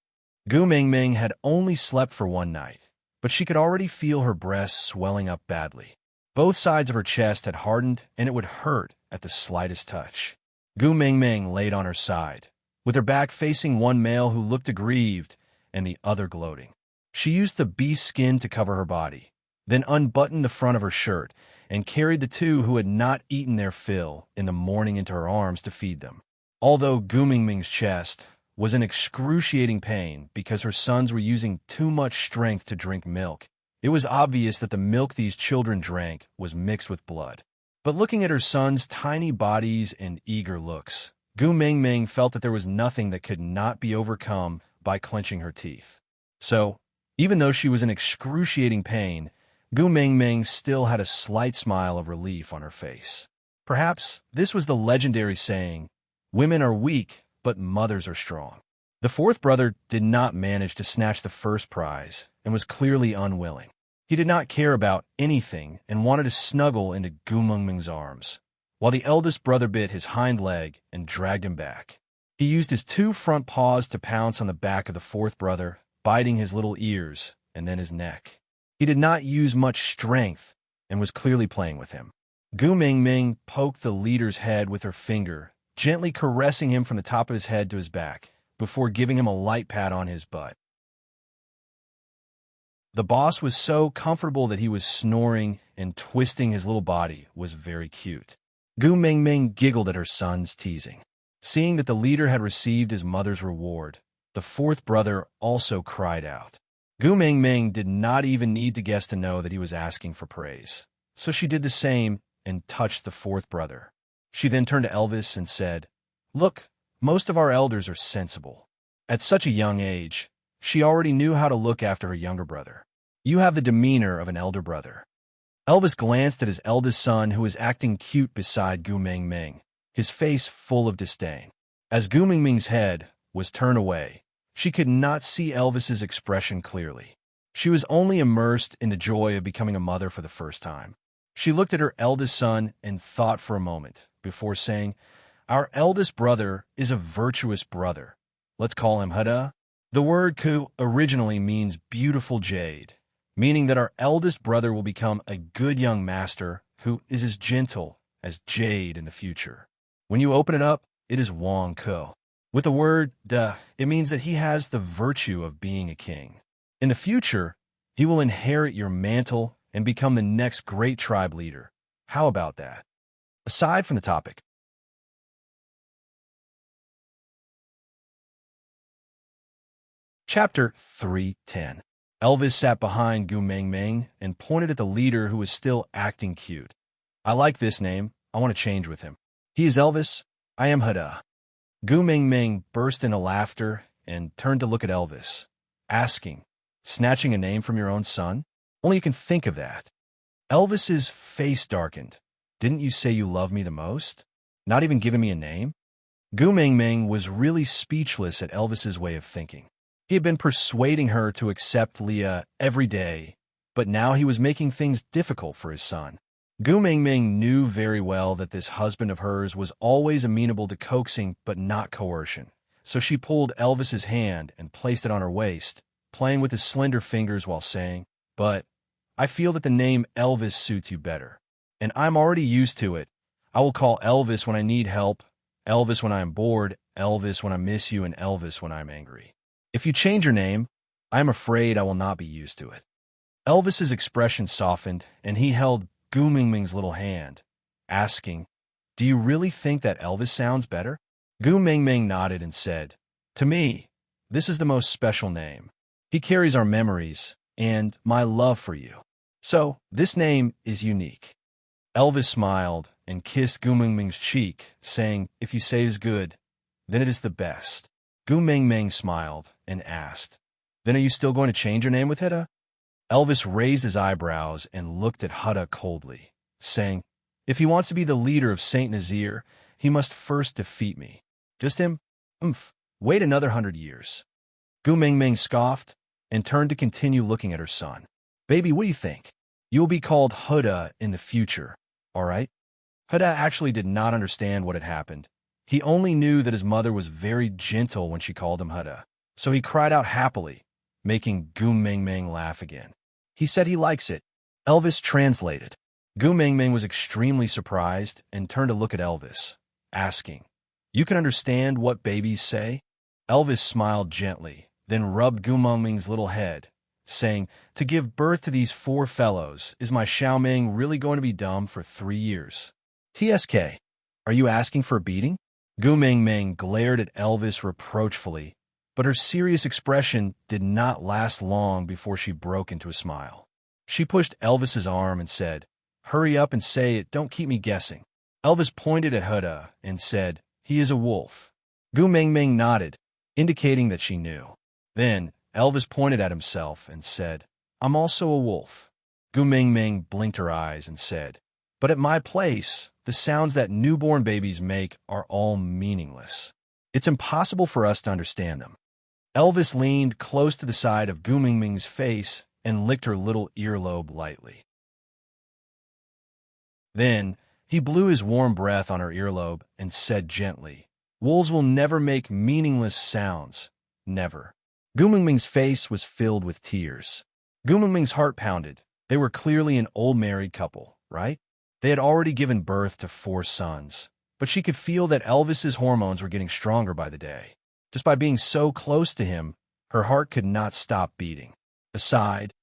Gu Mingming had only slept for one night, but she could already feel her breasts swelling up badly. Both sides of her chest had hardened, and it would hurt at the slightest touch. Gu Mingming laid on her side, with her back facing one male who looked aggrieved and the other gloating. She used the beast skin to cover her body, then unbuttoned the front of her shirt and carried the two who had not eaten their fill in the morning into her arms to feed them. Although Gu Mingming's chest was in excruciating pain because her sons were using too much strength to drink milk, it was obvious that the milk these children drank was mixed with blood. But looking at her sons' tiny bodies and eager looks, Gu Mingming felt that there was nothing that could not be overcome by clenching her teeth. So, even though she was in excruciating pain, Gu Mingming still had a slight smile of relief on her face. Perhaps this was the legendary saying, "Women are weak, but mothers are strong." The fourth brother did not manage to snatch the first prize and was clearly unwilling. He did not care about anything and wanted to snuggle into Gu Mingming's arms, while the eldest brother bit his hind leg and dragged him back. He used his two front paws to pounce on the back of the fourth brother, biting his little ears and then his neck. He did not use much strength and was clearly playing with him. Gu Mingming poked the leader's head with her finger, gently caressing him from the top of his head to his back, before giving him a light pat on his butt. The boss was so comfortable that he was snoring and twisting his little body was very cute. Gu Mingming giggled at her son's teasing. Seeing that the leader had received his mother's reward, the fourth brother also cried out. Gu Mingming did not even need to guess to know that he was asking for praise, so she did the same and touched the fourth brother. She then turned to Elvis and said, "Look, most of our elders are sensible." At such a young age, she already knew how to look after her younger brother. "You have the demeanor of an elder brother." Elvis glanced at his eldest son, who was acting cute beside Gu Mingming, his face full of disdain. As Gu Mingming's head was turned away, she could not see Elvis's expression clearly. She was only immersed in the joy of becoming a mother for the first time. She looked at her eldest son and thought for a moment before saying, "Our eldest brother is a virtuous brother. Let's call him Hada." The word Ku originally means beautiful jade, meaning that our eldest brother will become a good young master who is as gentle as jade in the future. When you open it up, it is Wong Ko. With the word "da," it means that he has the virtue of being a king. In the future, he will inherit your mantle and become the next great tribe leader. How about that? Aside from the topic. Chapter 310. Elvis sat behind Gu Meng Meng and pointed at the leader who was still acting cute. I like this name. I want to change with him. He is Elvis. I am Hada. Gu Meng Meng burst into laughter and turned to look at Elvis, asking, snatching a name from your own son? Only you can think of that. Elvis's face darkened. Didn't you say you love me the most? Not even giving me a name? Gu Meng Meng was really speechless at Elvis's way of thinking. He had been persuading her to accept Leah every day, but now he was making things difficult for his son. Gu Meng Meng knew very well that this husband of hers was always amenable to coaxing but not coercion, so she pulled Elvis's hand and placed it on her waist, playing with his slender fingers while saying, "But I feel that the name Elvis suits you better, and I'm already used to it. I will call Elvis when I need help, Elvis when I am bored, Elvis when I miss you, and Elvis when I'm angry. If you change your name, I am afraid I will not be used to it." Elvis's expression softened, and he held Gu Meng Meng's little hand, asking, "Do you really think that Elvis sounds better?" Gu Meng Meng nodded and said, "To me, this is the most special name. He carries our memories and my love for you. So, this name is unique." Elvis smiled and kissed Gu Meng Meng's cheek, saying, "If you say it is good, then it is the best." Gu Meng Meng smiled and asked, "Then are you still going to change your name with Hida?" Elvis raised his eyebrows and looked at Hada coldly, saying, "If he wants to be the leader of Saint Nazir, he must first defeat me." "Just him? Wait another 100 years. Gu Meng Meng scoffed and turned to continue looking at her son. "Baby, what do you think? You will be called Huda in the future, all right?" Huda actually did not understand what had happened. He only knew that his mother was very gentle when she called him Huda, so he cried out happily, making Gu Meng Meng laugh again. He said he likes it. Elvis translated. Gu Meng Meng was extremely surprised and turned to look at Elvis, asking, "You can understand what babies say?" Elvis smiled gently, then rubbed Gu Meng Meng's little head, saying, "To give birth to these 4 fellows, is my Xiaoming really going to be dumb for 3 years? TSK, are you asking for a beating?" Gu Meng Meng glared at Elvis reproachfully, but her serious expression did not last long before she broke into a smile. She pushed Elvis's arm and said, "Hurry up and say it, don't keep me guessing." Elvis pointed at Huda and said, "He is a wolf." Gu Meng Meng nodded, indicating that she knew. Then Elvis pointed at himself and said, "I'm also a wolf." Gu Meng Meng blinked her eyes and said, "But at my place, the sounds that newborn babies make are all meaningless. It's impossible for us to understand them." Elvis leaned close to the side of Gu Meng Meng's face and licked her little earlobe lightly. Then he blew his warm breath on her earlobe and said gently, "Wolves will never make meaningless sounds. Never." Gu Meng Meng's face was filled with tears. Gu Meng Meng's heart pounded. They were clearly an old married couple, right? They had already given birth to 4 sons, but she could feel that Elvis's hormones were getting stronger by the day. Just by being so close to him, her heart could not stop beating. Aside,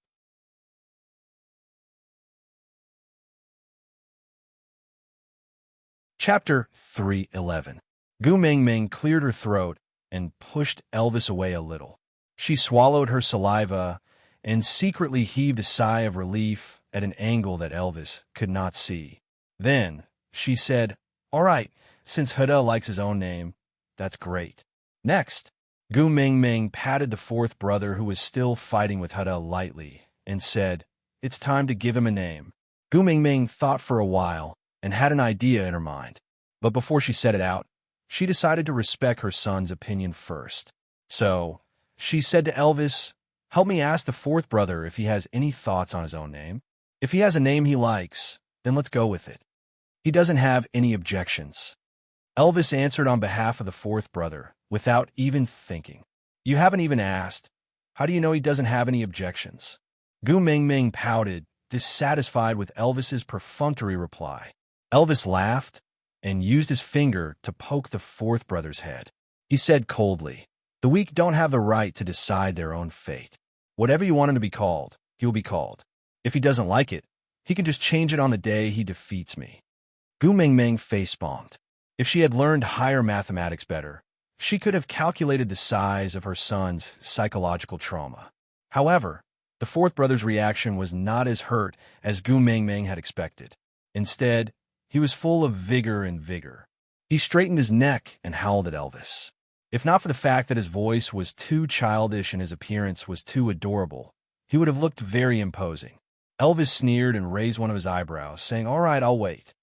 Chapter 311. Gu Meng Meng cleared her throat and pushed Elvis away a little. She swallowed her saliva and secretly heaved a sigh of relief at an angle that Elvis could not see. Then she said, "All right, since Huda likes his own name, that's great. Next." Gu Meng Meng patted the 4th brother who was still fighting with Huda lightly and said, "It's time to give him a name." Gu Meng Meng thought for a while and had an idea in her mind. But before she said it out, she decided to respect her son's opinion first. So she said to Elvis, "Help me ask the 4th brother if he has any thoughts on his own name. If he has a name he likes, then let's go with it. He doesn't have any objections." Elvis answered on behalf of the 4th brother, without even thinking. "You haven't even asked. How do you know he doesn't have any objections?" Gu Meng Meng pouted, dissatisfied with Elvis's perfunctory reply. Elvis laughed and used his finger to poke the fourth brother's head. He said coldly, "The weak don't have the right to decide their own fate. Whatever you want him to be called, he will be called. If he doesn't like it, he can just change it on the day he defeats me." Gu Mingming facepalmed. If she had learned higher mathematics better, she could have calculated the size of her son's psychological trauma. However, the fourth brother's reaction was not as hurt as Gu Mingming had expected. Instead, he was full of vigor and vigor. He straightened his neck and howled at Elvis. If not for the fact that his voice was too childish and his appearance was too adorable, he would have looked very imposing. Elvis sneered and raised one of his eyebrows, saying, "All right, I'll wait."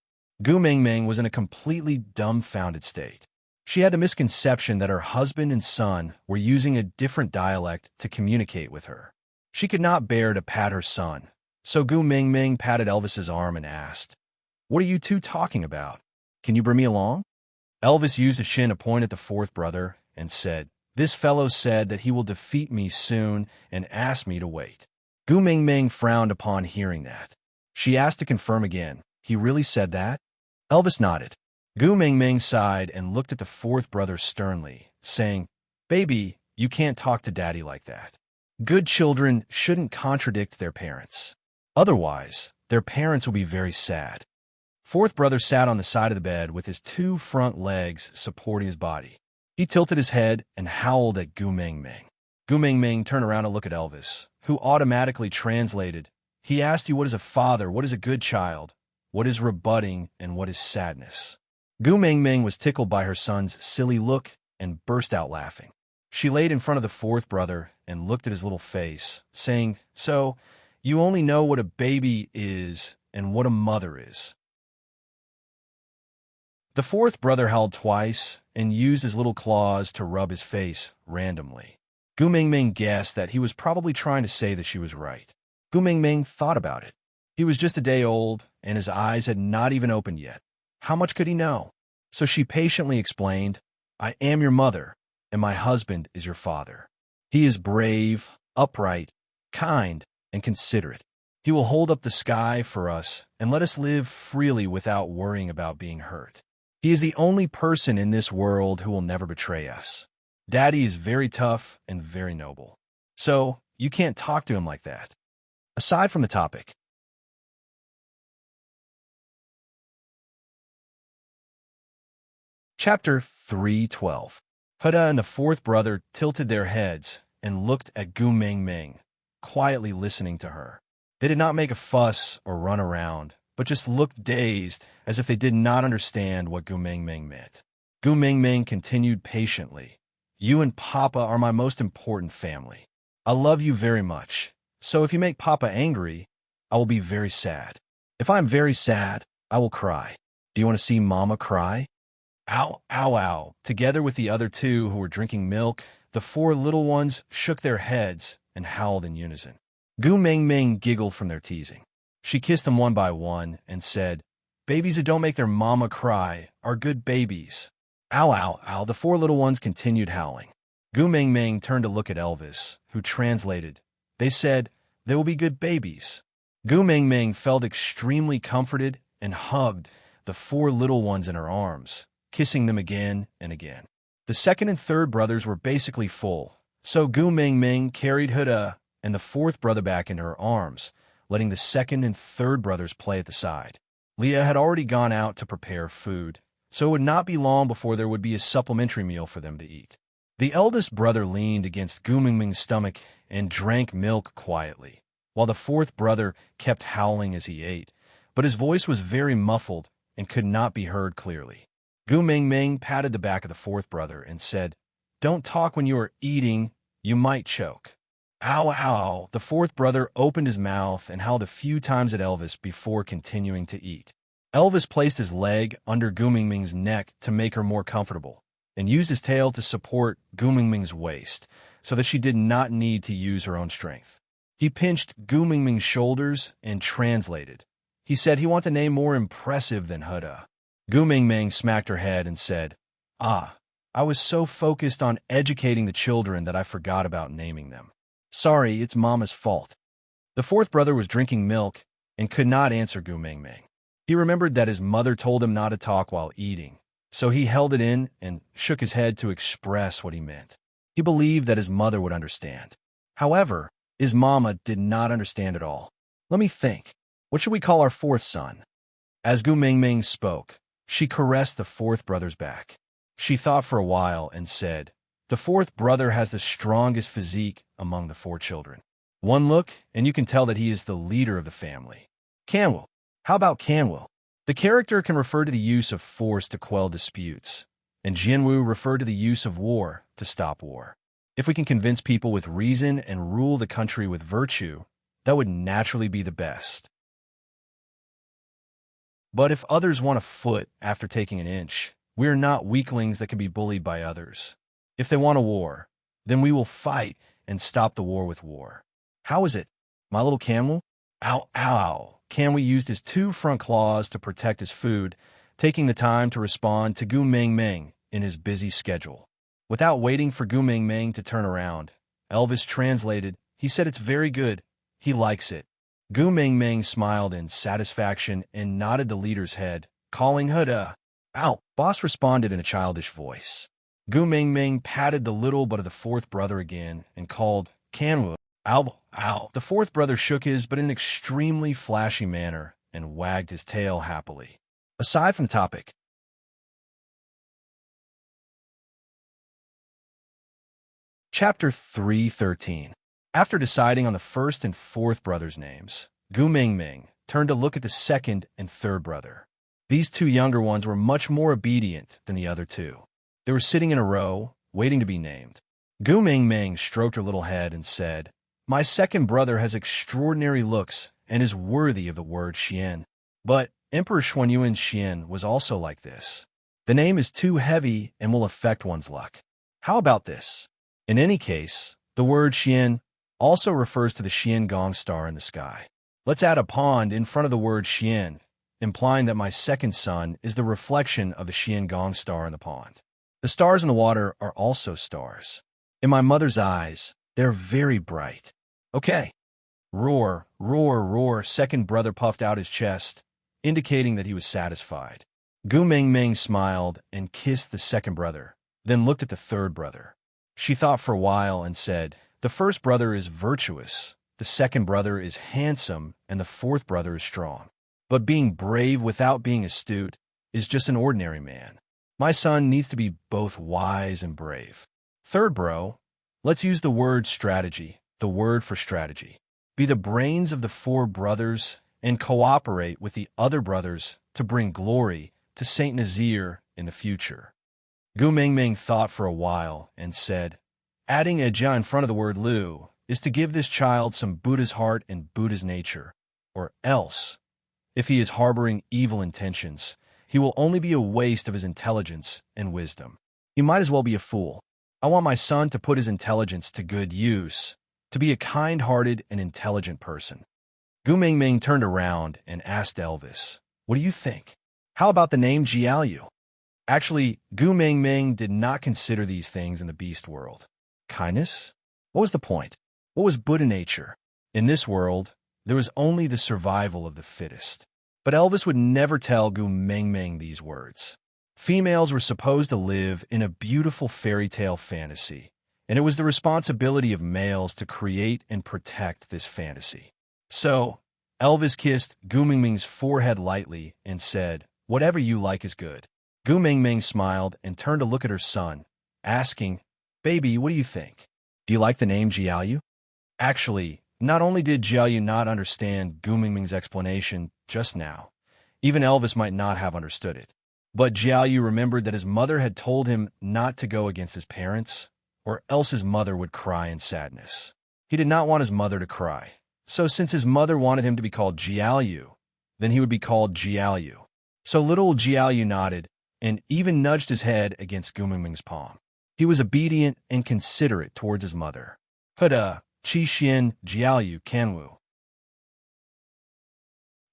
Gu Mingming was in a completely dumbfounded state. She had the misconception that her husband and son were using a different dialect to communicate with her. She could not bear to pat her son, so Gu Mingming patted Elvis's arm and asked, "What are you two talking about? Can you bring me along?" Elvis used a shin to point at the fourth brother and said, "This fellow said that he will defeat me soon and asked me to wait." Gu Mingming frowned upon hearing that. She asked to confirm again, "He really said that?" Elvis nodded. Gu Mingming sighed and looked at the fourth brother sternly, saying, "Baby, you can't talk to Daddy like that. Good children shouldn't contradict their parents. Otherwise, their parents will be very sad." Fourth brother sat on the side of the bed with his two front legs supporting his body. He tilted his head and howled at Gu Mingming. Gu Mingming turned around to look at Elvis, who automatically translated. He asked you what is a father, what is a good child, what is rebutting, and what is sadness. Gu Mingming was tickled by her son's silly look and burst out laughing. She laid in front of the fourth brother and looked at his little face, saying, "So, you only know what a baby is and what a mother is." The fourth brother howled twice and used his little claws to rub his face randomly. Gu Mingming guessed that he was probably trying to say that she was right. Gu Mingming thought about it. He was just a day old, and his eyes had not even opened yet. How much could he know? So she patiently explained, "I am your mother, and my husband is your father. He is brave, upright, kind, and considerate. He will hold up the sky for us and let us live freely without worrying about being hurt. He is the only person in this world who will never betray us. Daddy is very tough and very noble. So you can't talk to him like that." Aside from the topic. Chapter 312. Huda and the fourth brother tilted their heads and looked at Gu Mingming, quietly listening to her. They did not make a fuss or run around, but just looked dazed as if they did not understand what Gu Mingming meant. Gu Mingming continued patiently, "You and Papa are my most important family. I love you very much, so if you make Papa angry, I will be very sad. If I am very sad, I will cry. Do you want to see Mama cry?" Ow, ow, ow. Together with the other two who were drinking milk, the four little ones shook their heads and howled in unison. Gu Mingming giggled from their teasing. She kissed them one by one and said, "Babies who don't make their mama cry are good babies." Ow, ow, ow. The four little ones continued howling. Gu Mingming turned to look at Elvis, who translated. They said, "They will be good babies." Gu Mingming felt extremely comforted and hugged the four little ones in her arms, kissing them again and again. The second and third brothers were basically full, so Gu Mingming carried Huda and the fourth brother back into her arms, letting the second and third brothers play at the side. Leah had already gone out to prepare food, so it would not be long before there would be a supplementary meal for them to eat. The eldest brother leaned against Gu Mingming's stomach and drank milk quietly, while the fourth brother kept howling as he ate, but his voice was very muffled and could not be heard clearly. Gu Mingming patted the back of the fourth brother and said, "Don't talk when you are eating, you might choke." Ow, ow. The fourth brother opened his mouth and howled a few times at Elvis before continuing to eat. Elvis placed his leg under Gu Mingming's neck to make her more comfortable, and used his tail to support Gu Mingming's waist, so that she did not need to use her own strength. He pinched Gu Mingming's shoulders and translated. He said he wanted a name more impressive than Huda. Gu Mingming smacked her head and said, "Ah, I was so focused on educating the children that I forgot about naming them. Sorry, it's Mama's fault." The fourth brother was drinking milk and could not answer Gu Mingming. He remembered that his mother told him not to talk while eating, so he held it in and shook his head to express what he meant. He believed that his mother would understand. However, his mama did not understand at all. Let me think. What should we call our fourth son? As Gu Mingming spoke, she caressed the fourth brother's back. She thought for a while and said, "The fourth brother has the strongest physique among the 4 children. One look, and you can tell that he is the leader of the family." Canwu. How about Canwu? The character can refer to the use of force to quell disputes, and Jianwu refer to the use of war to stop war. If we can convince people with reason and rule the country with virtue, that would naturally be the best. But if others want a foot after taking an inch, we are not weaklings that can be bullied by others. If they want a war, then we will fight and stop the war with war. How is it, my little camel? Ow, ow. Kanwi used his 2 front claws to protect his food, taking the time to respond to Gu Mingming in his busy schedule. Without waiting for Gu Mingming to turn around, Elvis translated, "He said it's very good. He likes it." Gu Mingming smiled in satisfaction and nodded the leader's head, calling Huda. "Ow!" Boss responded in a childish voice. Gu Mingming patted the little butt of the fourth brother again and called, "Canwu." "Ow, ow." The fourth brother shook his, but in an extremely flashy manner, and wagged his tail happily. Aside from the topic. Chapter 313. After deciding on the first and fourth brother's names, Gu Mingming turned to look at the second and third brother. These 2 younger ones were much more obedient than the other 2. They were sitting in a row, waiting to be named. Gu Mingming stroked her little head and said, "My second brother has extraordinary looks and is worthy of the word Xian." But Emperor Xuanyuan Xian was also like this. The name is too heavy and will affect one's luck. How about this? In any case, the word Xian also refers to the Xian gong star in the sky. Let's add a pond in front of the word Xian, implying that my second son is the reflection of the Xian gong star in the pond. The stars in the water are also stars. In my mother's eyes, they're very bright. Okay. Roar, roar, roar, second brother puffed out his chest, indicating that he was satisfied. Gu Mingming smiled and kissed the second brother, then looked at the third brother. She thought for a while and said, "The first brother is virtuous, the second brother is handsome, and the fourth brother is strong. But being brave without being astute is just an ordinary man. My son needs to be both wise and brave." Third bro, let's use the word strategy, the word for strategy. Be the brains of the 4 brothers and cooperate with the other brothers to bring glory to Saint Nazir in the future. Gu Mingming thought for a while and said, "Adding a ja in front of the word Lu is to give this child some Buddha's heart and Buddha's nature, or else, if he is harboring evil intentions, he will only be a waste of his intelligence and wisdom. He might as well be a fool. I want my son to put his intelligence to good use, to be a kind-hearted and intelligent person." Gu Mingming turned around and asked Elvis, "What do you think? How about the name Jiaoyu?" Actually, Gu Mingming did not consider these things in the beast world. Kindness? What was the point? What was Buddha nature? In this world, there was only the survival of the fittest. But Elvis would never tell Gu Mingming these words. Females were supposed to live in a beautiful fairy tale fantasy, and it was the responsibility of males to create and protect this fantasy. So, Elvis kissed Gu Mingming's forehead lightly and said, "Whatever you like is good." Gu Mingming smiled and turned to look at her son, asking, "Baby, what do you think? Do you like the name Jiaoyu?" Actually, not only did Jiaoyu not understand Gu Mingming's explanation just now, even Elvis might not have understood it. But Jiaoyu remembered that his mother had told him not to go against his parents, or else his mother would cry in sadness. He did not want his mother to cry, so since his mother wanted him to be called Jiaoyu, then he would be called Jiaoyu. So little Jiaoyu nodded, and even nudged his head against Gu Mingming's palm. He was obedient and considerate towards his mother. Huda, Qi Xian, Jiaoyu, Canwu.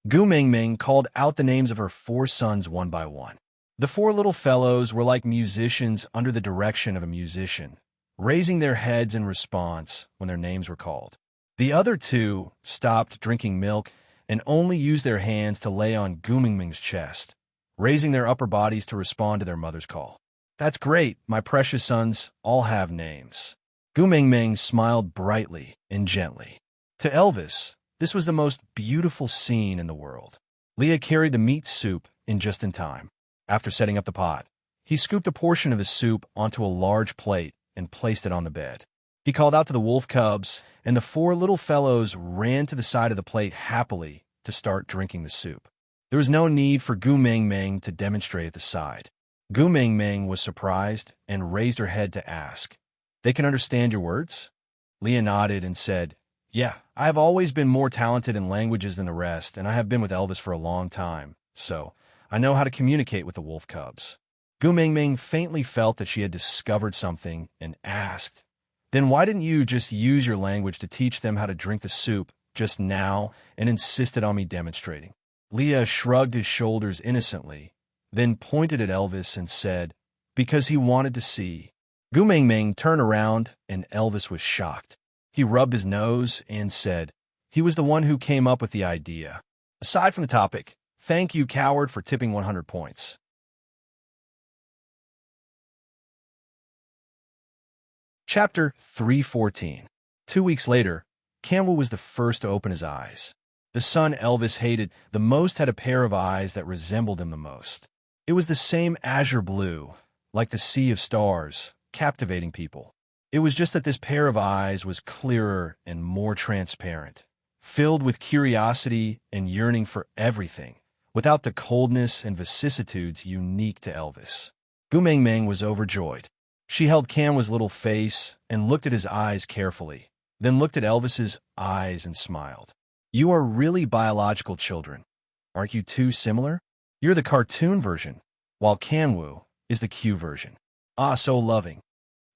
Gu Mingming called out the names of her 4 sons one by one. The 4 little fellows were like musicians under the direction of a musician, raising their heads in response when their names were called. The other 2 stopped drinking milk and only used their hands to lay on Gu Mingming's chest, raising their upper bodies to respond to their mother's call. That's great, my precious sons all have names. Gu Mingming smiled brightly and gently. To Elvis, this was the most beautiful scene in the world. Leah carried the meat soup just in time. After setting up the pot, he scooped a portion of his soup onto a large plate and placed it on the bed. He called out to the wolf cubs, and the 4 little fellows ran to the side of the plate happily to start drinking the soup. There was no need for Gu Mingming to demonstrate at the side. Gu Mingming was surprised and raised her head to ask, "They can understand your words?" Leah nodded and said, "Yeah, I have always been more talented in languages than the rest, and I have been with Elvis for a long time, so I know how to communicate with the wolf cubs." Gu Mingming faintly felt that she had discovered something and asked, "Then why didn't you just use your language to teach them how to drink the soup just now and insisted on me demonstrating?" Leah shrugged his shoulders innocently, then pointed at Elvis and said, "Because he wanted to see." Gu Mingming turned around and Elvis was shocked. He rubbed his nose and said, "He was the one who came up with the idea. Aside from the topic, thank you, coward, for tipping 100 points. Chapter 314. 2 weeks later, Campbell was the first to open his eyes. The son Elvis hated the most had a pair of eyes that resembled him the most. It was the same azure blue, like the sea of stars, captivating people. It was just that this pair of eyes was clearer and more transparent, filled with curiosity and yearning for everything, without the coldness and vicissitudes unique to Elvis. Gu Mingming was overjoyed. She held Camwa's little face and looked at his eyes carefully, then looked at Elvis's eyes and smiled. "You are really biological children. Aren't you two similar? You're the cartoon version, while Kanwu is the Q version. Ah, so loving."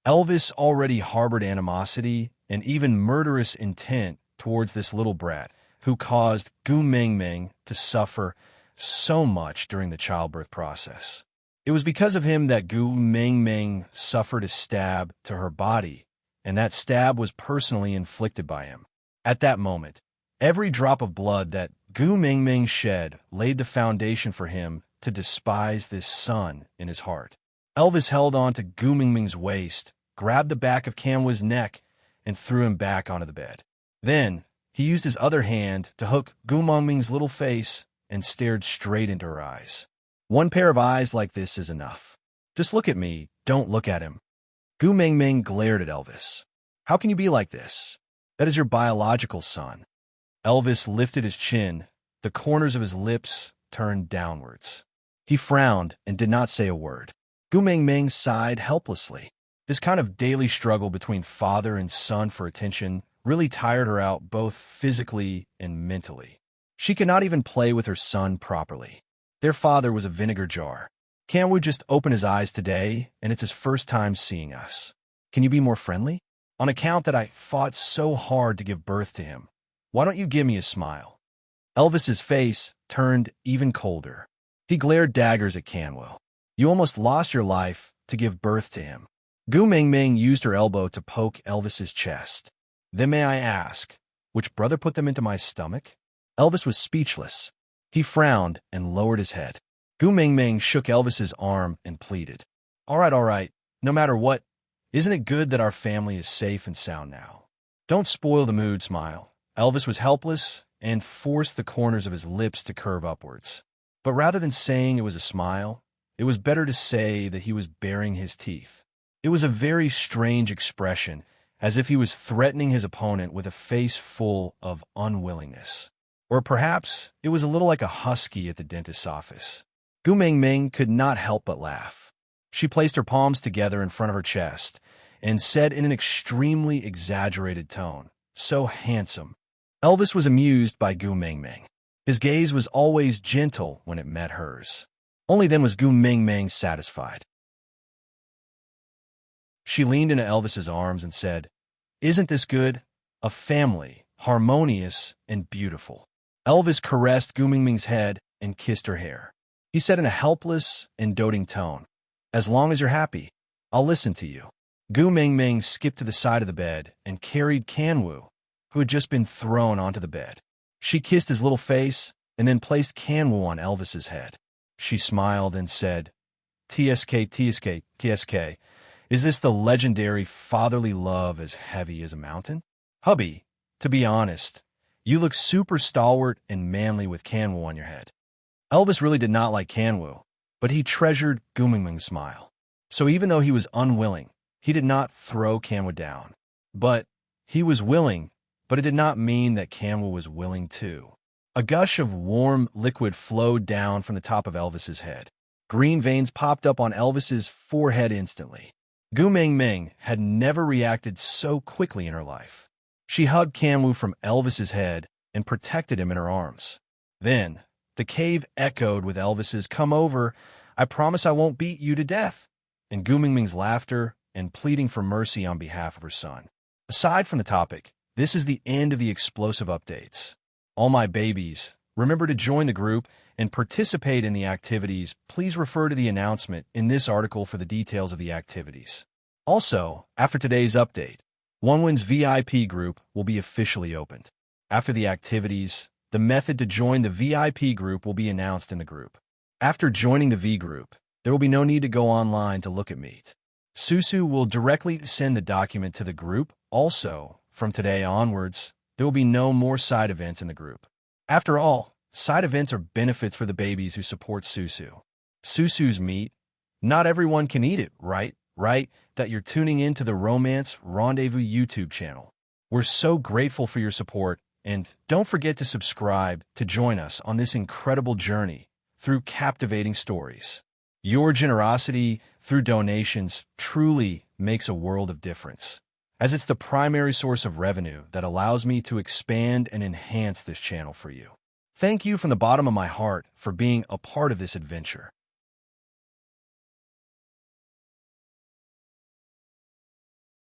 Elvis already harbored animosity and even murderous intent towards this little brat who caused Gu Mingming to suffer so much during the childbirth process. It was because of him that Gu Mingming suffered a stab to her body, and that stab was personally inflicted by him. At that moment, every drop of blood that Gu Mingming shed laid the foundation for him to despise this son in his heart. Elvis held on to Gu Mingming's waist, grabbed the back of Kanwa's neck, and threw him back onto the bed. Then, he used his other hand to hook Gu Mingming's little face and stared straight into her eyes. One pair of eyes like this is enough. Just look at me, don't look at him. Gu Mingming glared at Elvis. How can you be like this? That is your biological son. Elvis lifted his chin, the corners of his lips turned downwards. He frowned and did not say a word. Gu Mingming sighed helplessly. This kind of daily struggle between father and son for attention really tired her out both physically and mentally. She could not even play with her son properly. Their father was a vinegar jar. Kanwu just opened his eyes today, and it's his first time seeing us. Can you be more friendly? On account that I fought so hard to give birth to him, why don't you give me a smile? Elvis's face turned even colder. He glared daggers at Kanwu. You almost lost your life to give birth to him. Gu Mingming used her elbow to poke Elvis's chest. Then may I ask, which brother put them into my stomach? Elvis was speechless. He frowned and lowered his head. Gu Mingming shook Elvis's arm and pleaded. All right, no matter what, isn't it good that our family is safe and sound now? Don't spoil the mood, smile. Elvis was helpless and forced the corners of his lips to curve upwards. But rather than saying it was a smile, it was better to say that he was baring his teeth. It was a very strange expression, as if he was threatening his opponent with a face full of unwillingness. Or perhaps it was a little like a husky at the dentist's office. Gu Mingming could not help but laugh. She placed her palms together in front of her chest and said in an extremely exaggerated tone, so handsome. Elvis was amused by Gu Mingming. His gaze was always gentle when it met hers. Only then was Gu Mingming satisfied. She leaned into Elvis's arms and said, Isn't this good? A family, harmonious and beautiful. Elvis caressed Gu Mingming's head and kissed her hair. He said in a helpless and doting tone, As long as you're happy, I'll listen to you. Gu Mingming skipped to the side of the bed and carried Kanwu, who had just been thrown onto the bed. She kissed his little face and then placed Kanwu on Elvis's head. She smiled and said, "TSK, TSK, TSK, is this the legendary fatherly love as heavy as a mountain? Hubby, to be honest, you look super stalwart and manly with Kanwu on your head." Elvis really did not like Kanwu, but he treasured Gumingming's smile. So even though he was unwilling, he did not throw Kanwu down. But he was willing, but it did not mean that Kanwu was willing too. A gush of warm liquid flowed down from the top of Elvis's head. Green veins popped up on Elvis's forehead instantly. Gu Mingming had never reacted so quickly in her life. She hugged Kanwu from Elvis's head and protected him in her arms. Then, the cave echoed with Elvis's "Come over, I promise I won't beat you to death," and Gu Mingming's laughter and pleading for mercy on behalf of her son. Aside from the topic, this is the end of the explosive updates. All my babies, remember to join the group and participate in the activities. Please refer to the announcement in this article for the details of the activities. Also, after today's update, OneWin's VIP group will be officially opened. After the activities, the method to join the VIP group will be announced in the group. After joining the V group, there will be no need to go online to look at Meet. Susu will directly send the document to the group. Also, from today onwards, there will be no more side events in the group. After all, side events are benefits for the babies who support Susu. Susu's meat, not everyone can eat it, right? Right? That you're tuning in to the Romance Rendezvous YouTube channel. We're so grateful for your support, and don't forget to subscribe to join us on this incredible journey through captivating stories. Your generosity through donations truly makes a world of difference, as it's the primary source of revenue that allows me to expand and enhance this channel for you. Thank you from the bottom of my heart for being a part of this adventure.